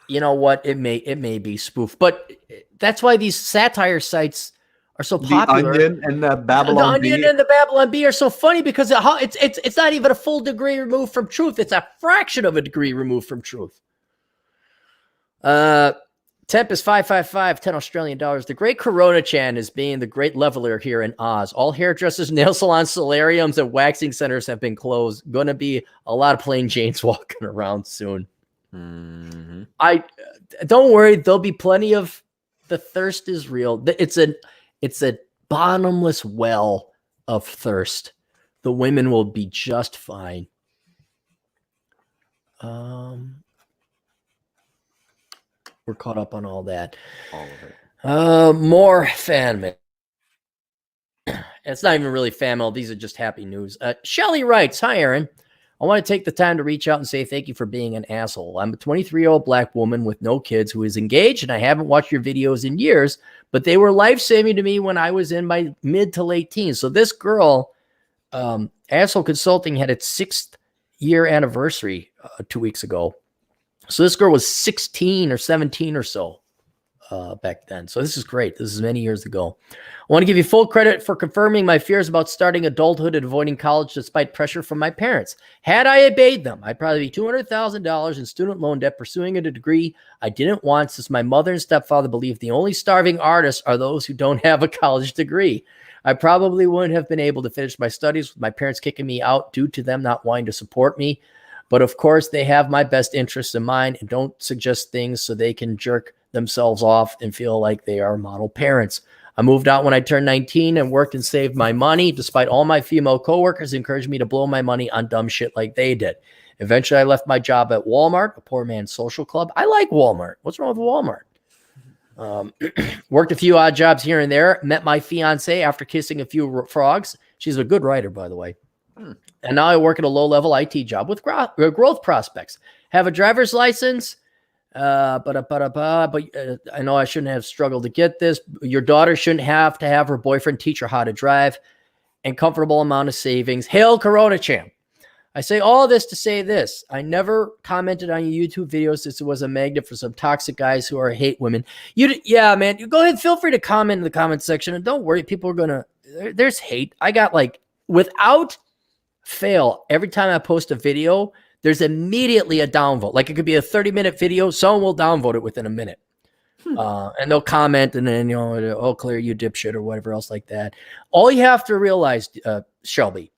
Speaker 1: You know what? It may be spoof, but that's why these satire sites are so popular.
Speaker 3: The Onion and the Babylon
Speaker 1: The Onion and the Babylon Bee are so funny because it's not even a full degree removed from truth. It's a fraction of a degree removed from truth. Temp is 555, 10 Australian dollars. The great Coronachan is being the great leveler here in Oz. All hairdressers, nail salons, solariums, and waxing centers have been closed. Going to be a lot of plain Janes walking around soon.
Speaker 3: Mm-hmm.
Speaker 1: I don't worry, there'll be plenty of the thirst is real. It's a bottomless well of thirst. The women will be just fine. We're caught up on all that.
Speaker 3: All of it.
Speaker 1: More fan mail. It's not even really fan mail. These are just happy news. Shelly writes, "Hi, Aaron. I want to take the time to reach out and say thank you for being an asshole. I'm a 23-year-old black woman with no kids who is engaged, and I haven't watched your videos in years, but they were life-saving to me when I was in my mid to late teens." So this girl, Asshole Consulting, had its 6th year anniversary 2 weeks ago. So this girl was 16 or 17 or so back then. So this is great. This is many years ago. I want to give you full credit for confirming my fears about starting adulthood and avoiding college despite pressure from my parents. Had I obeyed them, I'd probably be $200,000 in student loan debt pursuing a degree I didn't want, since my mother and stepfather believe the only starving artists are those who don't have a college degree. I probably wouldn't have been able to finish my studies with my parents kicking me out due to them not wanting to support me. But of course, they have my best interests in mind and don't suggest things so they can jerk themselves off and feel like they are model parents. I moved out when I turned 19 and worked and saved my money, despite all my female coworkers encouraged me to blow my money on dumb shit like they did. Eventually, I left my job at Walmart, a poor man's social club. I like Walmart. What's wrong with Walmart? Worked a few odd jobs here and there. Met my fiance after kissing a few frogs. She's a good writer, by the way. And now I work at a low-level IT job with growth prospects. Have a driver's license. But I know I shouldn't have struggled to get this. Your daughter shouldn't have to have her boyfriend teach her how to drive, and comfortable amount of savings. Hail Coronachan. I say all this to say this. I never commented on your YouTube videos since it was a magnet for some toxic guys who hate women. Yeah, man, you go ahead, feel free to comment in the comment section, and don't worry, people are gonna, there's hate. I got, like, without fail, every time I post a video, there's immediately a downvote. Like it could be a 30-minute video. Someone will downvote it within a minute. And they'll comment and then, oh, clear you dipshit or whatever else like that. All you have to realize, Shelby,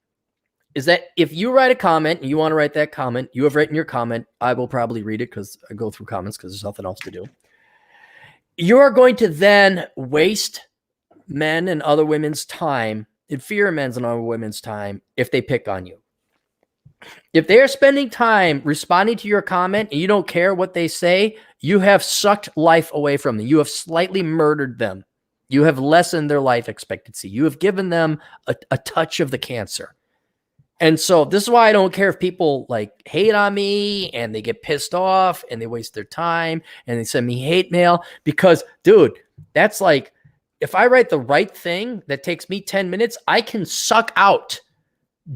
Speaker 1: is that if you write a comment and you want to write that comment, you have written your comment. I will probably read it because I go through comments because there's nothing else to do. You are going to then waste men and other women's time, inferior men's and other women's time, if they pick on you. If they are spending time responding to your comment and you don't care what they say, you have sucked life away from them. You have slightly murdered them. You have lessened their life expectancy. You have given them a touch of the cancer. And so this is why I don't care if people like hate on me and they get pissed off and they waste their time and they send me hate mail because, dude, that's like, if I write the right thing that takes me 10 minutes, I can suck out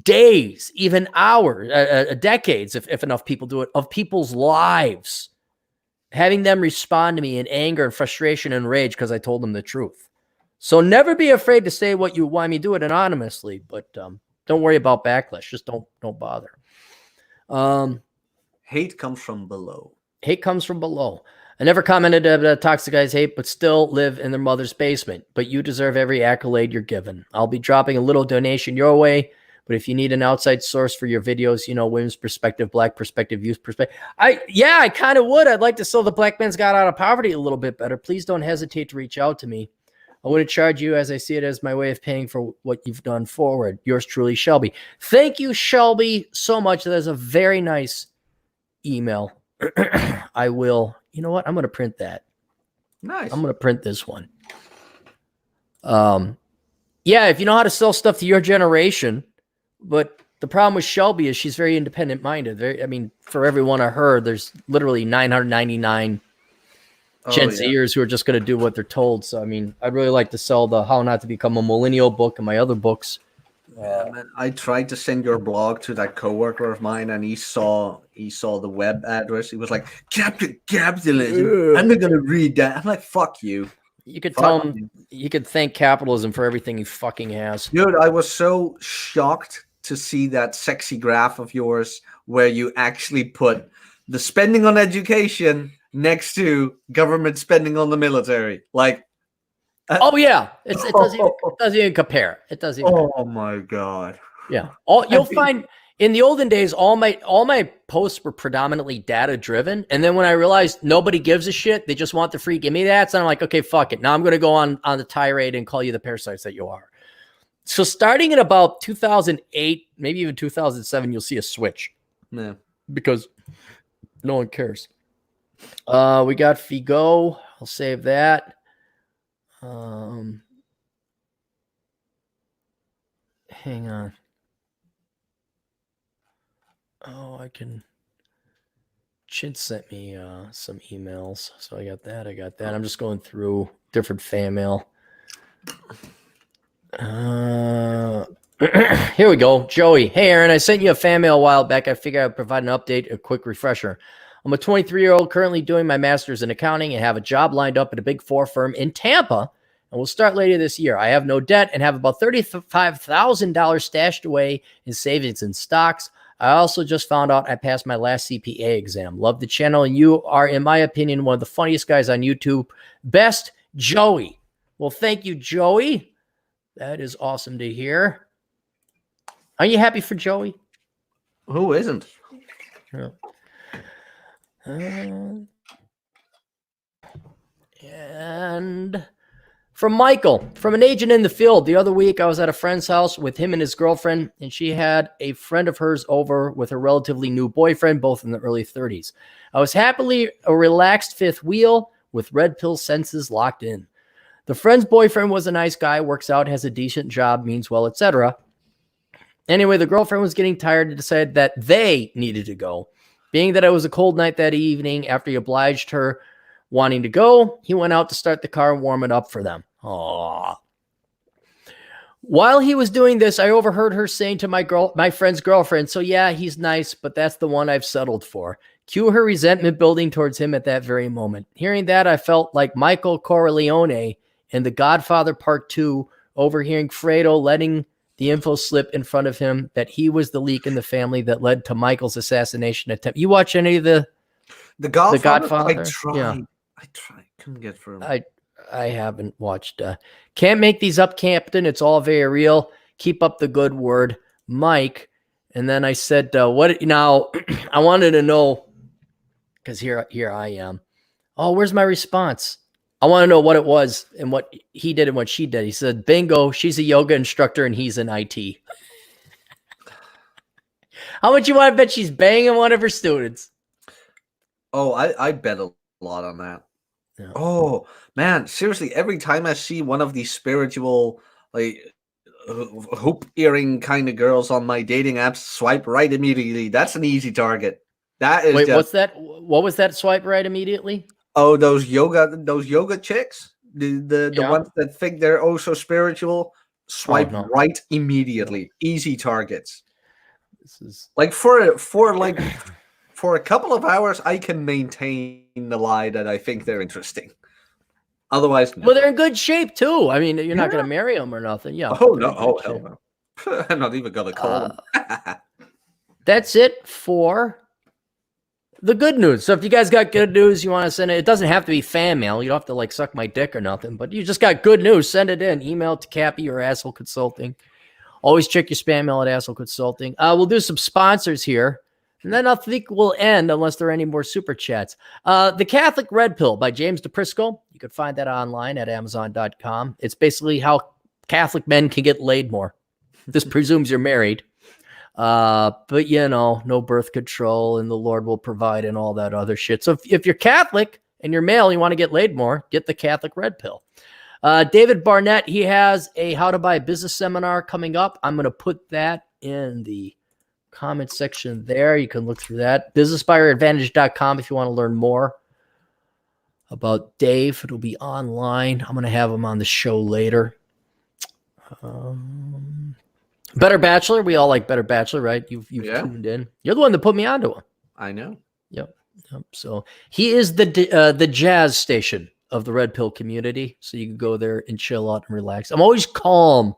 Speaker 1: days, even hours, decades, if enough people do it, of people's lives, having them respond to me in anger and frustration and rage because I told them the truth. So never be afraid to say what you want me to do it anonymously, but don't worry about backlash. Just don't bother.
Speaker 3: Hate comes from below.
Speaker 1: Hate comes from below. I never commented about toxic guys hate, but still live in their mother's basement. But you deserve every accolade you're given. I'll be dropping a little donation your way. But if you need an outside source for your videos, women's perspective, black perspective, youth perspective, I kind of would. I'd like to sell the Black Men's Got Out of Poverty a little bit better. Please don't hesitate to reach out to me. I wouldn't charge you, as I see it as my way of paying for what you've done forward. Yours truly, Shelby. Thank you, Shelby, so much. That is a very nice email. I will. You know what? I'm going to print that.
Speaker 3: Nice.
Speaker 1: I'm going to print this one. Yeah, if you know how to sell stuff to your generation. But the problem with Shelby is she's very independent minded. For every one of her, there's literally 999 Gen Zers who are just going to do what they're told. So, I'd really like to sell the How Not to Become a Millennial book and my other books.
Speaker 3: Man, I tried to send your blog to that coworker of mine, and he saw the web address. He was like, capitalism. I'm not going to read that. I'm like, fuck you.
Speaker 1: You could tell him you could thank capitalism for everything he fucking has.
Speaker 3: Dude, I was so shocked to see that sexy graph of yours where you actually put the spending on education next to government spending on the military. Like,
Speaker 1: oh yeah, it doesn't even compare. It doesn't.
Speaker 3: Oh my god.
Speaker 1: Yeah. You'll find in the olden days, all my posts were predominantly data driven, and then when I realized nobody gives a shit, they just want the free give me that. So I'm like, okay, fuck it. Now I'm going to go on the tirade and call you the parasites that you are. So starting in about 2008, maybe even 2007, you'll see a switch.
Speaker 3: Yeah.
Speaker 1: Because no one cares. We got Figo. I'll save that. Hang on. Oh, Chin sent me some emails. So I got that. I'm just going through different fan mail. Here we go. Joey. Hey, Aaron, I sent you a fan mail a while back. I figured I'd provide an update, a quick refresher. I'm a 23-year-old currently doing my master's in accounting and have a job lined up at a Big Four firm in Tampa, and will start later this year. I have no debt and have about $35,000 stashed away in savings and stocks. I also just found out I passed my last CPA exam. Love the channel, and you are, in my opinion, one of the funniest guys on YouTube. Best, Joey. Well, thank you, Joey. That is awesome to hear. Are you happy for Joey?
Speaker 3: Who isn't?
Speaker 1: Yeah. And from Michael, from an agent in the field. The other week, I was at a friend's house with him and his girlfriend, and she had a friend of hers over with her relatively new boyfriend, both in the early 30s. I was happily a relaxed fifth wheel with red pill senses locked in. The friend's boyfriend was a nice guy, works out, has a decent job, means well, etc. Anyway, the girlfriend was getting tired and decided that they needed to go. Being that it was a cold night that evening, after he obliged her wanting to go, he went out to start the car and warm it up for them. Aww. While he was doing this, I overheard her saying to my friend's girlfriend, so yeah, he's nice, but that's the one I've settled for. Cue her resentment building towards him at that very moment. Hearing that, I felt like Michael Corleone in The Godfather Part 2, overhearing Fredo letting the info slip in front of him that he was the leak in the family that led to Michael's assassination attempt. You watch any of the Godfather?
Speaker 3: I tried.
Speaker 1: Yeah.
Speaker 3: I tried. Couldn't get through.
Speaker 1: I haven't watched. Can't make these up, Captain. It's all very real. Keep up the good word, Mike. And then I said, what now? I wanted to know, because here I am. Oh, where's my response? I want to know what it was and what he did and what she did. He said, bingo, she's a yoga instructor and he's in IT. How much you want to bet she's banging one of her students?
Speaker 3: Oh, I bet a lot on that.
Speaker 1: Yeah.
Speaker 3: Oh, man. Seriously, every time I see one of these spiritual, like, hoop earring kind of girls on my dating apps, swipe right immediately. That's an easy target. That is.
Speaker 1: Wait, what's that? What was that? Swipe right immediately?
Speaker 3: Oh, those yoga chicks, the ones that think they're oh so spiritual. Swipe right immediately. Easy targets.
Speaker 1: This is
Speaker 3: like for a couple of hours, I can maintain the lie that I think they're interesting. Otherwise, no.
Speaker 1: Well, they're in good shape too. I mean, you're not going to marry them or nothing. Yeah.
Speaker 3: Oh no! Oh hell no! I'm not even going to call them.
Speaker 1: That's it for the good news. So if you guys got good news, you want to send it. It doesn't have to be fan mail. You don't have to like suck my dick or nothing. But you just got good news. Send it in. Email it to Cappy or Asshole Consulting. Always check your spam mail at Asshole Consulting. We'll do some sponsors here. And then I think we'll end unless there are any more super chats. The Catholic Red Pill by James DePrisco. You can find that online at Amazon.com. It's basically how Catholic men can get laid more. This presumes you're married. But no birth control and the Lord will provide and all that other shit. So if you're Catholic and you're male, and you want to get laid more, get the Catholic Red Pill. David Barnett, he has a How to Buy a Business seminar coming up. I'm going to put that in the comment section there. You can look through that. BusinessBuyerAdvantage.com if you want to learn more about Dave. It'll be online. I'm going to have him on the show later. Better Bachelor. We all like Better Bachelor, right? You've tuned in. You're the one that put me onto him.
Speaker 3: I know.
Speaker 1: Yep. So he is the jazz station of the Red Pill community. So you can go there and chill out and relax. I'm always calm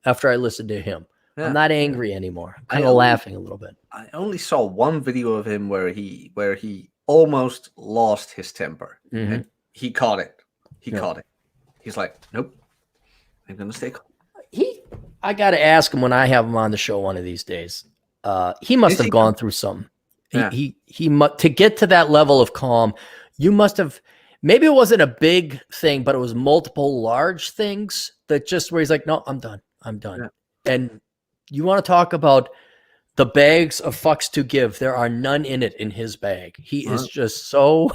Speaker 1: after I listen to him. Yeah. I'm not angry anymore. I'm kind of laughing a little bit. I
Speaker 3: only saw one video of him where he almost lost his temper. Mm-hmm. And he caught it. He caught it. He's like, nope, I'm going to stay calm.
Speaker 1: I got to ask him when I have him on the show one of these days. He must have gone through something. Yeah. He to get to that level of calm, you must have, maybe it wasn't a big thing, but it was multiple large things that just where he's like, no, I'm done. Yeah. And you want to talk about the bags of fucks to give. There are none in it in his bag. He is just so.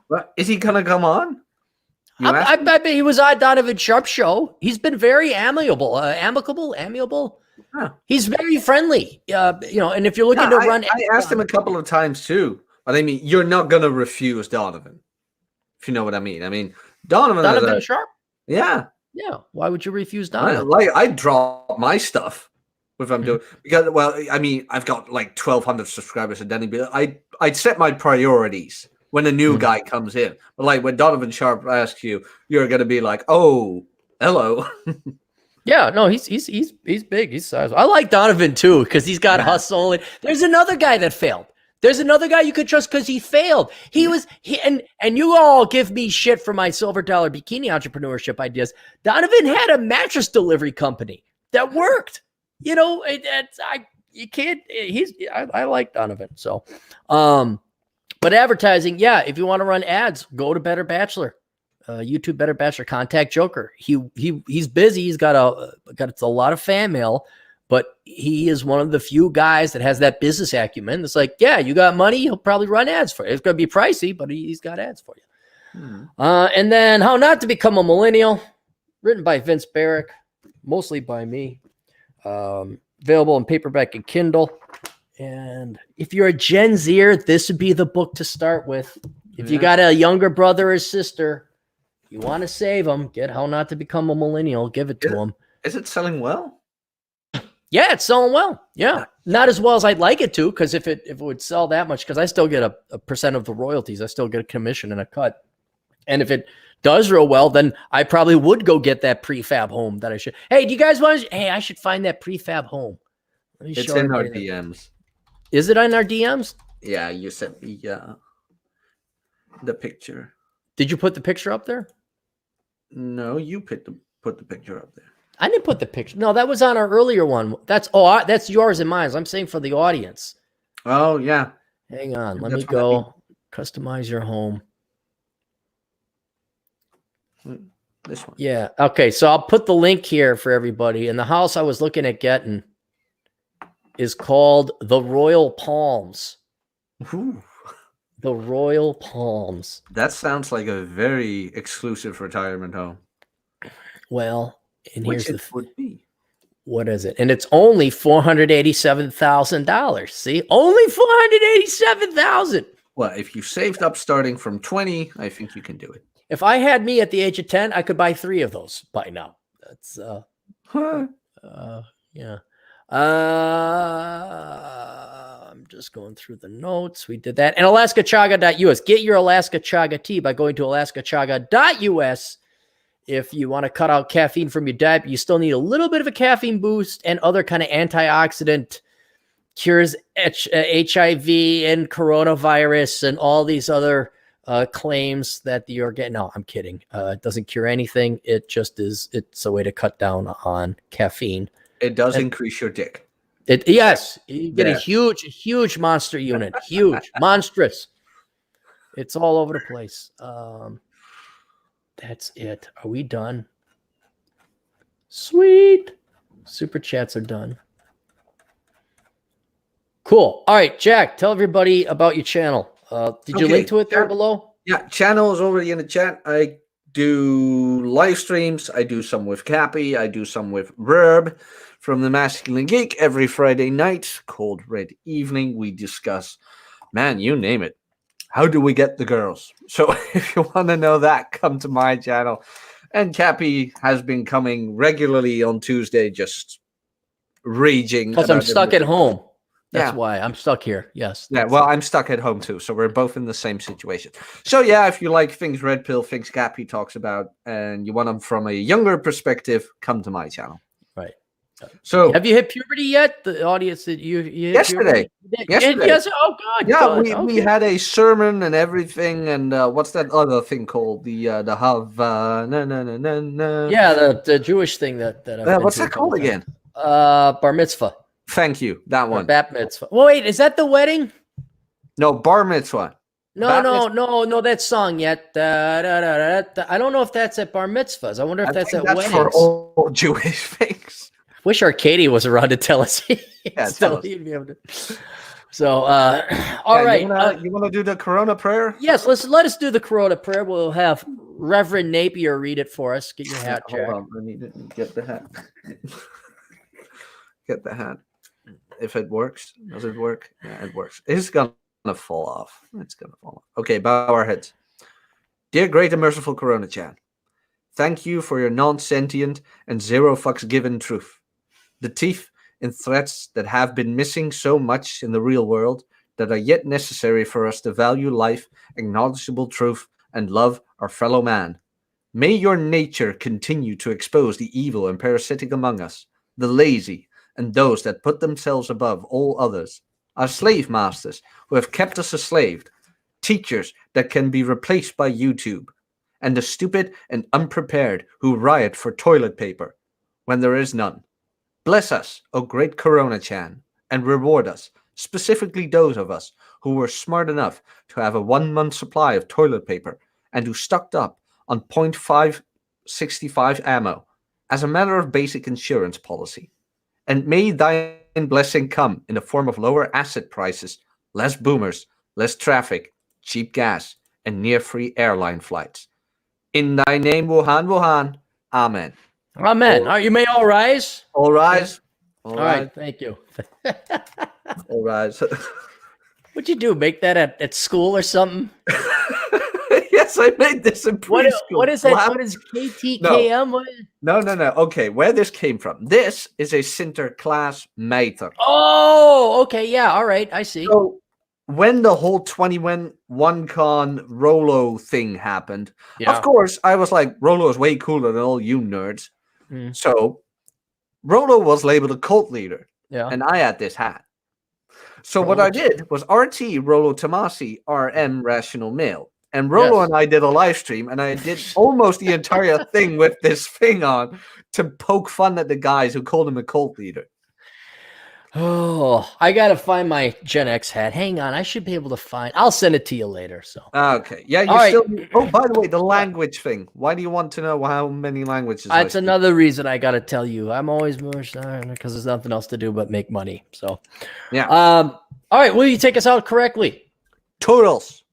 Speaker 3: Well, is he going to come on?
Speaker 1: I bet he was on Donovan Sharp's show. He's been very amiable. Huh. He's very friendly. And if you're looking to run.
Speaker 3: I asked him a couple of times too. But I mean, you're not going to refuse Donovan. If you know what I mean. I mean, Donovan
Speaker 1: Sharp?
Speaker 3: Yeah.
Speaker 1: Yeah. Why would you refuse Donovan?
Speaker 3: I drop my stuff if I'm doing because I've got like 1,200 subscribers, and then I'd set my priorities when a new guy comes in. But like when Donovan Sharp asks you, you're gonna be like, oh, hello.
Speaker 1: Yeah, no, he's big. He's sizable. I like Donovan too because he's got hustle. And there's another guy that failed. There's another guy you could trust because he failed. And you all give me shit for my $silver bikini entrepreneurship ideas. Donovan had a mattress delivery company that worked. I like Donovan. So, but advertising, if you want to run ads, go to Better Bachelor, YouTube Better Bachelor. Contact Joker. He's busy. He's got a lot of fan mail. But he is one of the few guys that has that business acumen. It's like, you got money, he'll probably run ads for you. It's going to be pricey, but he's got ads for you. And then How Not to Become a Millennial, written by Vince Barrick, mostly by me. Available in paperback and Kindle. And if you're a Gen Zer, this would be the book to start with. If you got a younger brother or sister, you want to save them, get How Not to Become a Millennial, give it to them.
Speaker 3: Is it selling well?
Speaker 1: Yeah, it's selling well. Yeah. Not as well as I'd like it to, because if it would sell that much, because I still get a percent of the royalties. I still get a commission and a cut. And if it does real well, then I probably would go get that prefab home that I should. Hey, do you guys want to? Hey, I should find that prefab home. Let me
Speaker 3: It's
Speaker 1: show
Speaker 3: in our
Speaker 1: everybody that.
Speaker 3: DMs.
Speaker 1: Is it in our DMs?
Speaker 3: Yeah, you sent me the picture.
Speaker 1: Did you put the picture up there?
Speaker 3: No, you put the picture up there.
Speaker 1: I didn't put the picture. No, that was on our earlier one. That's that's yours and mine. I'm saying for the audience.
Speaker 3: Oh yeah.
Speaker 1: Hang on. Let
Speaker 3: That's
Speaker 1: me
Speaker 3: what I mean.
Speaker 1: go. Customize your home.
Speaker 3: This one.
Speaker 1: Yeah. Okay. So I'll put the link here for everybody. And the house I was looking at getting is called the Royal Palms.
Speaker 3: Ooh,
Speaker 1: The Royal Palms.
Speaker 3: that sounds like a very exclusive retirement home.
Speaker 1: Well, and
Speaker 3: Which
Speaker 1: here's
Speaker 3: it would be.
Speaker 1: what is it? And it's only $487,000. See, only $487,000.
Speaker 3: Well, if you saved up starting from 20, I think you can do it.
Speaker 1: If I had me at the age of 10, I could buy 3 of those by now. That's yeah. I'm just going through the notes. We did that. And alaskachaga.us. Get your Alaska Chaga tea by going to alaskachaga.us. If you want to cut out caffeine from your diet, but you still need a little bit of a caffeine boost and other kind of antioxidant cures HIV and coronavirus and all these other claims that you're getting. No, I'm kidding. It doesn't cure anything. It just is. It's a way to cut down on caffeine.
Speaker 3: It does increase your dick.
Speaker 1: Yes, you get
Speaker 3: Yeah.
Speaker 1: a huge monster unit. Huge, monstrous. It's all over the place. That's it. Are we done? Sweet. Super chats are done. Cool. All right, Jack, tell everybody about your channel. Did you
Speaker 3: Okay,
Speaker 1: link to it there
Speaker 3: yeah.
Speaker 1: below?
Speaker 3: Yeah, channel is already in the chat. I do live streams. I do some with Cappy. I do some with Verb from the Masculine Geek every Friday night called Red Evening. We discuss, man, you name it. How do we get the girls? So if you want to know that, come to my channel. And Cappy has been coming regularly on Tuesday, just raging.
Speaker 1: Because I'm
Speaker 3: about
Speaker 1: stuck at
Speaker 3: everything.
Speaker 1: home. That's
Speaker 3: Yeah.
Speaker 1: why I'm stuck here. Yes.
Speaker 3: Yeah, well, I'm stuck at home too, so we're both in the same situation. So yeah, if you like things Red Pill, things Cappy talks about, and you want them from a younger perspective, come to my channel.
Speaker 1: Right.
Speaker 3: So
Speaker 1: Have you hit puberty yet? The audience that you hit
Speaker 3: Yesterday.
Speaker 1: puberty?
Speaker 3: Yesterday.
Speaker 1: Yes. Oh, good.
Speaker 3: yeah,
Speaker 1: good.
Speaker 3: we
Speaker 1: Okay.
Speaker 3: had a sermon and everything, and what's that other thing called? The Hav.
Speaker 1: Yeah, the Jewish thing that I've been
Speaker 3: what's
Speaker 1: to a
Speaker 3: that called
Speaker 1: couple
Speaker 3: again?
Speaker 1: times. Bar mitzvah.
Speaker 3: Thank you, that
Speaker 1: Or
Speaker 3: one.
Speaker 1: bat mitzvah. Well, wait, is that the wedding?
Speaker 3: No, bar mitzvah.
Speaker 1: No,
Speaker 3: Bat
Speaker 1: no, that song yet. I don't know if that's at bar mitzvahs. I wonder if
Speaker 3: I
Speaker 1: that's
Speaker 3: think
Speaker 1: at
Speaker 3: that's
Speaker 1: weddings.
Speaker 3: for all Jewish things.
Speaker 1: Wish Arcadia was around to tell us.
Speaker 3: Yeah,
Speaker 1: Still,
Speaker 3: tell us.
Speaker 1: he'd be able to. So, all right.
Speaker 3: You want to do the Corona prayer?
Speaker 1: Yes, let us do the Corona prayer. We'll have Reverend Napier read it for us. Get your hat, Jack.
Speaker 3: Hold on, I need to get the hat. Get the hat. If it works, does it work? Yeah, it works. It's gonna fall off. It's gonna fall off. Okay, bow our heads. Dear great and merciful Coronachan, thank you for your non-sentient and zero fucks given truth. The teeth in threats that have been missing so much in the real world that are yet necessary for us to value life, acknowledgeable truth, and love our fellow man. May your nature continue to expose the evil and parasitic among us, the lazy, and those that put themselves above all others, our slave masters who have kept us enslaved, teachers that can be replaced by YouTube, and the stupid and unprepared who riot for toilet paper when there is none. Bless us, O great Coronachan, and reward us, specifically those of us who were smart enough to have a 1-month supply of toilet paper and who stocked up on .565 ammo as a matter of basic insurance policy. And may thine blessing come in the form of lower asset prices, less boomers, less traffic, cheap gas, and near-free airline flights. In thy name, Wuhan, Wuhan. Amen.
Speaker 1: Amen. All right, you may all rise.
Speaker 3: All rise.
Speaker 1: All right, thank you.
Speaker 3: All rise.
Speaker 1: What'd you do? Make that at school or something?
Speaker 3: Yes, I made this in preschool.
Speaker 1: What is that? What is KTKM?
Speaker 3: No. Okay, where this came from. This is a Sinterklaas meter.
Speaker 1: Oh, okay. Yeah. All right. I see.
Speaker 3: So when the whole 21con Rolo thing happened,
Speaker 1: Yeah.
Speaker 3: of course, I was like, Rolo is way cooler than all you nerds.
Speaker 1: Mm.
Speaker 3: So Rolo was labeled a cult leader,
Speaker 1: Yeah.
Speaker 3: and I had this hat. So what I did was RT Rolo Tomasi, RM Rational Male. And Rolo and I did a live stream, and I did almost the entire thing with this thing on to poke fun at the guys who called him a cult leader.
Speaker 1: Oh, I gotta find my Gen X hat. Hang on, I should be able to find. I'll send it to you later. So
Speaker 3: okay, yeah, you
Speaker 1: All right.
Speaker 3: still. Oh, by the way, the language thing. Why do you want to know how many languages?
Speaker 1: that's another reason I gotta tell you. I'm always more because there's nothing else to do but make money. So
Speaker 3: yeah.
Speaker 1: all right, will you take us out correctly?
Speaker 3: Toodles.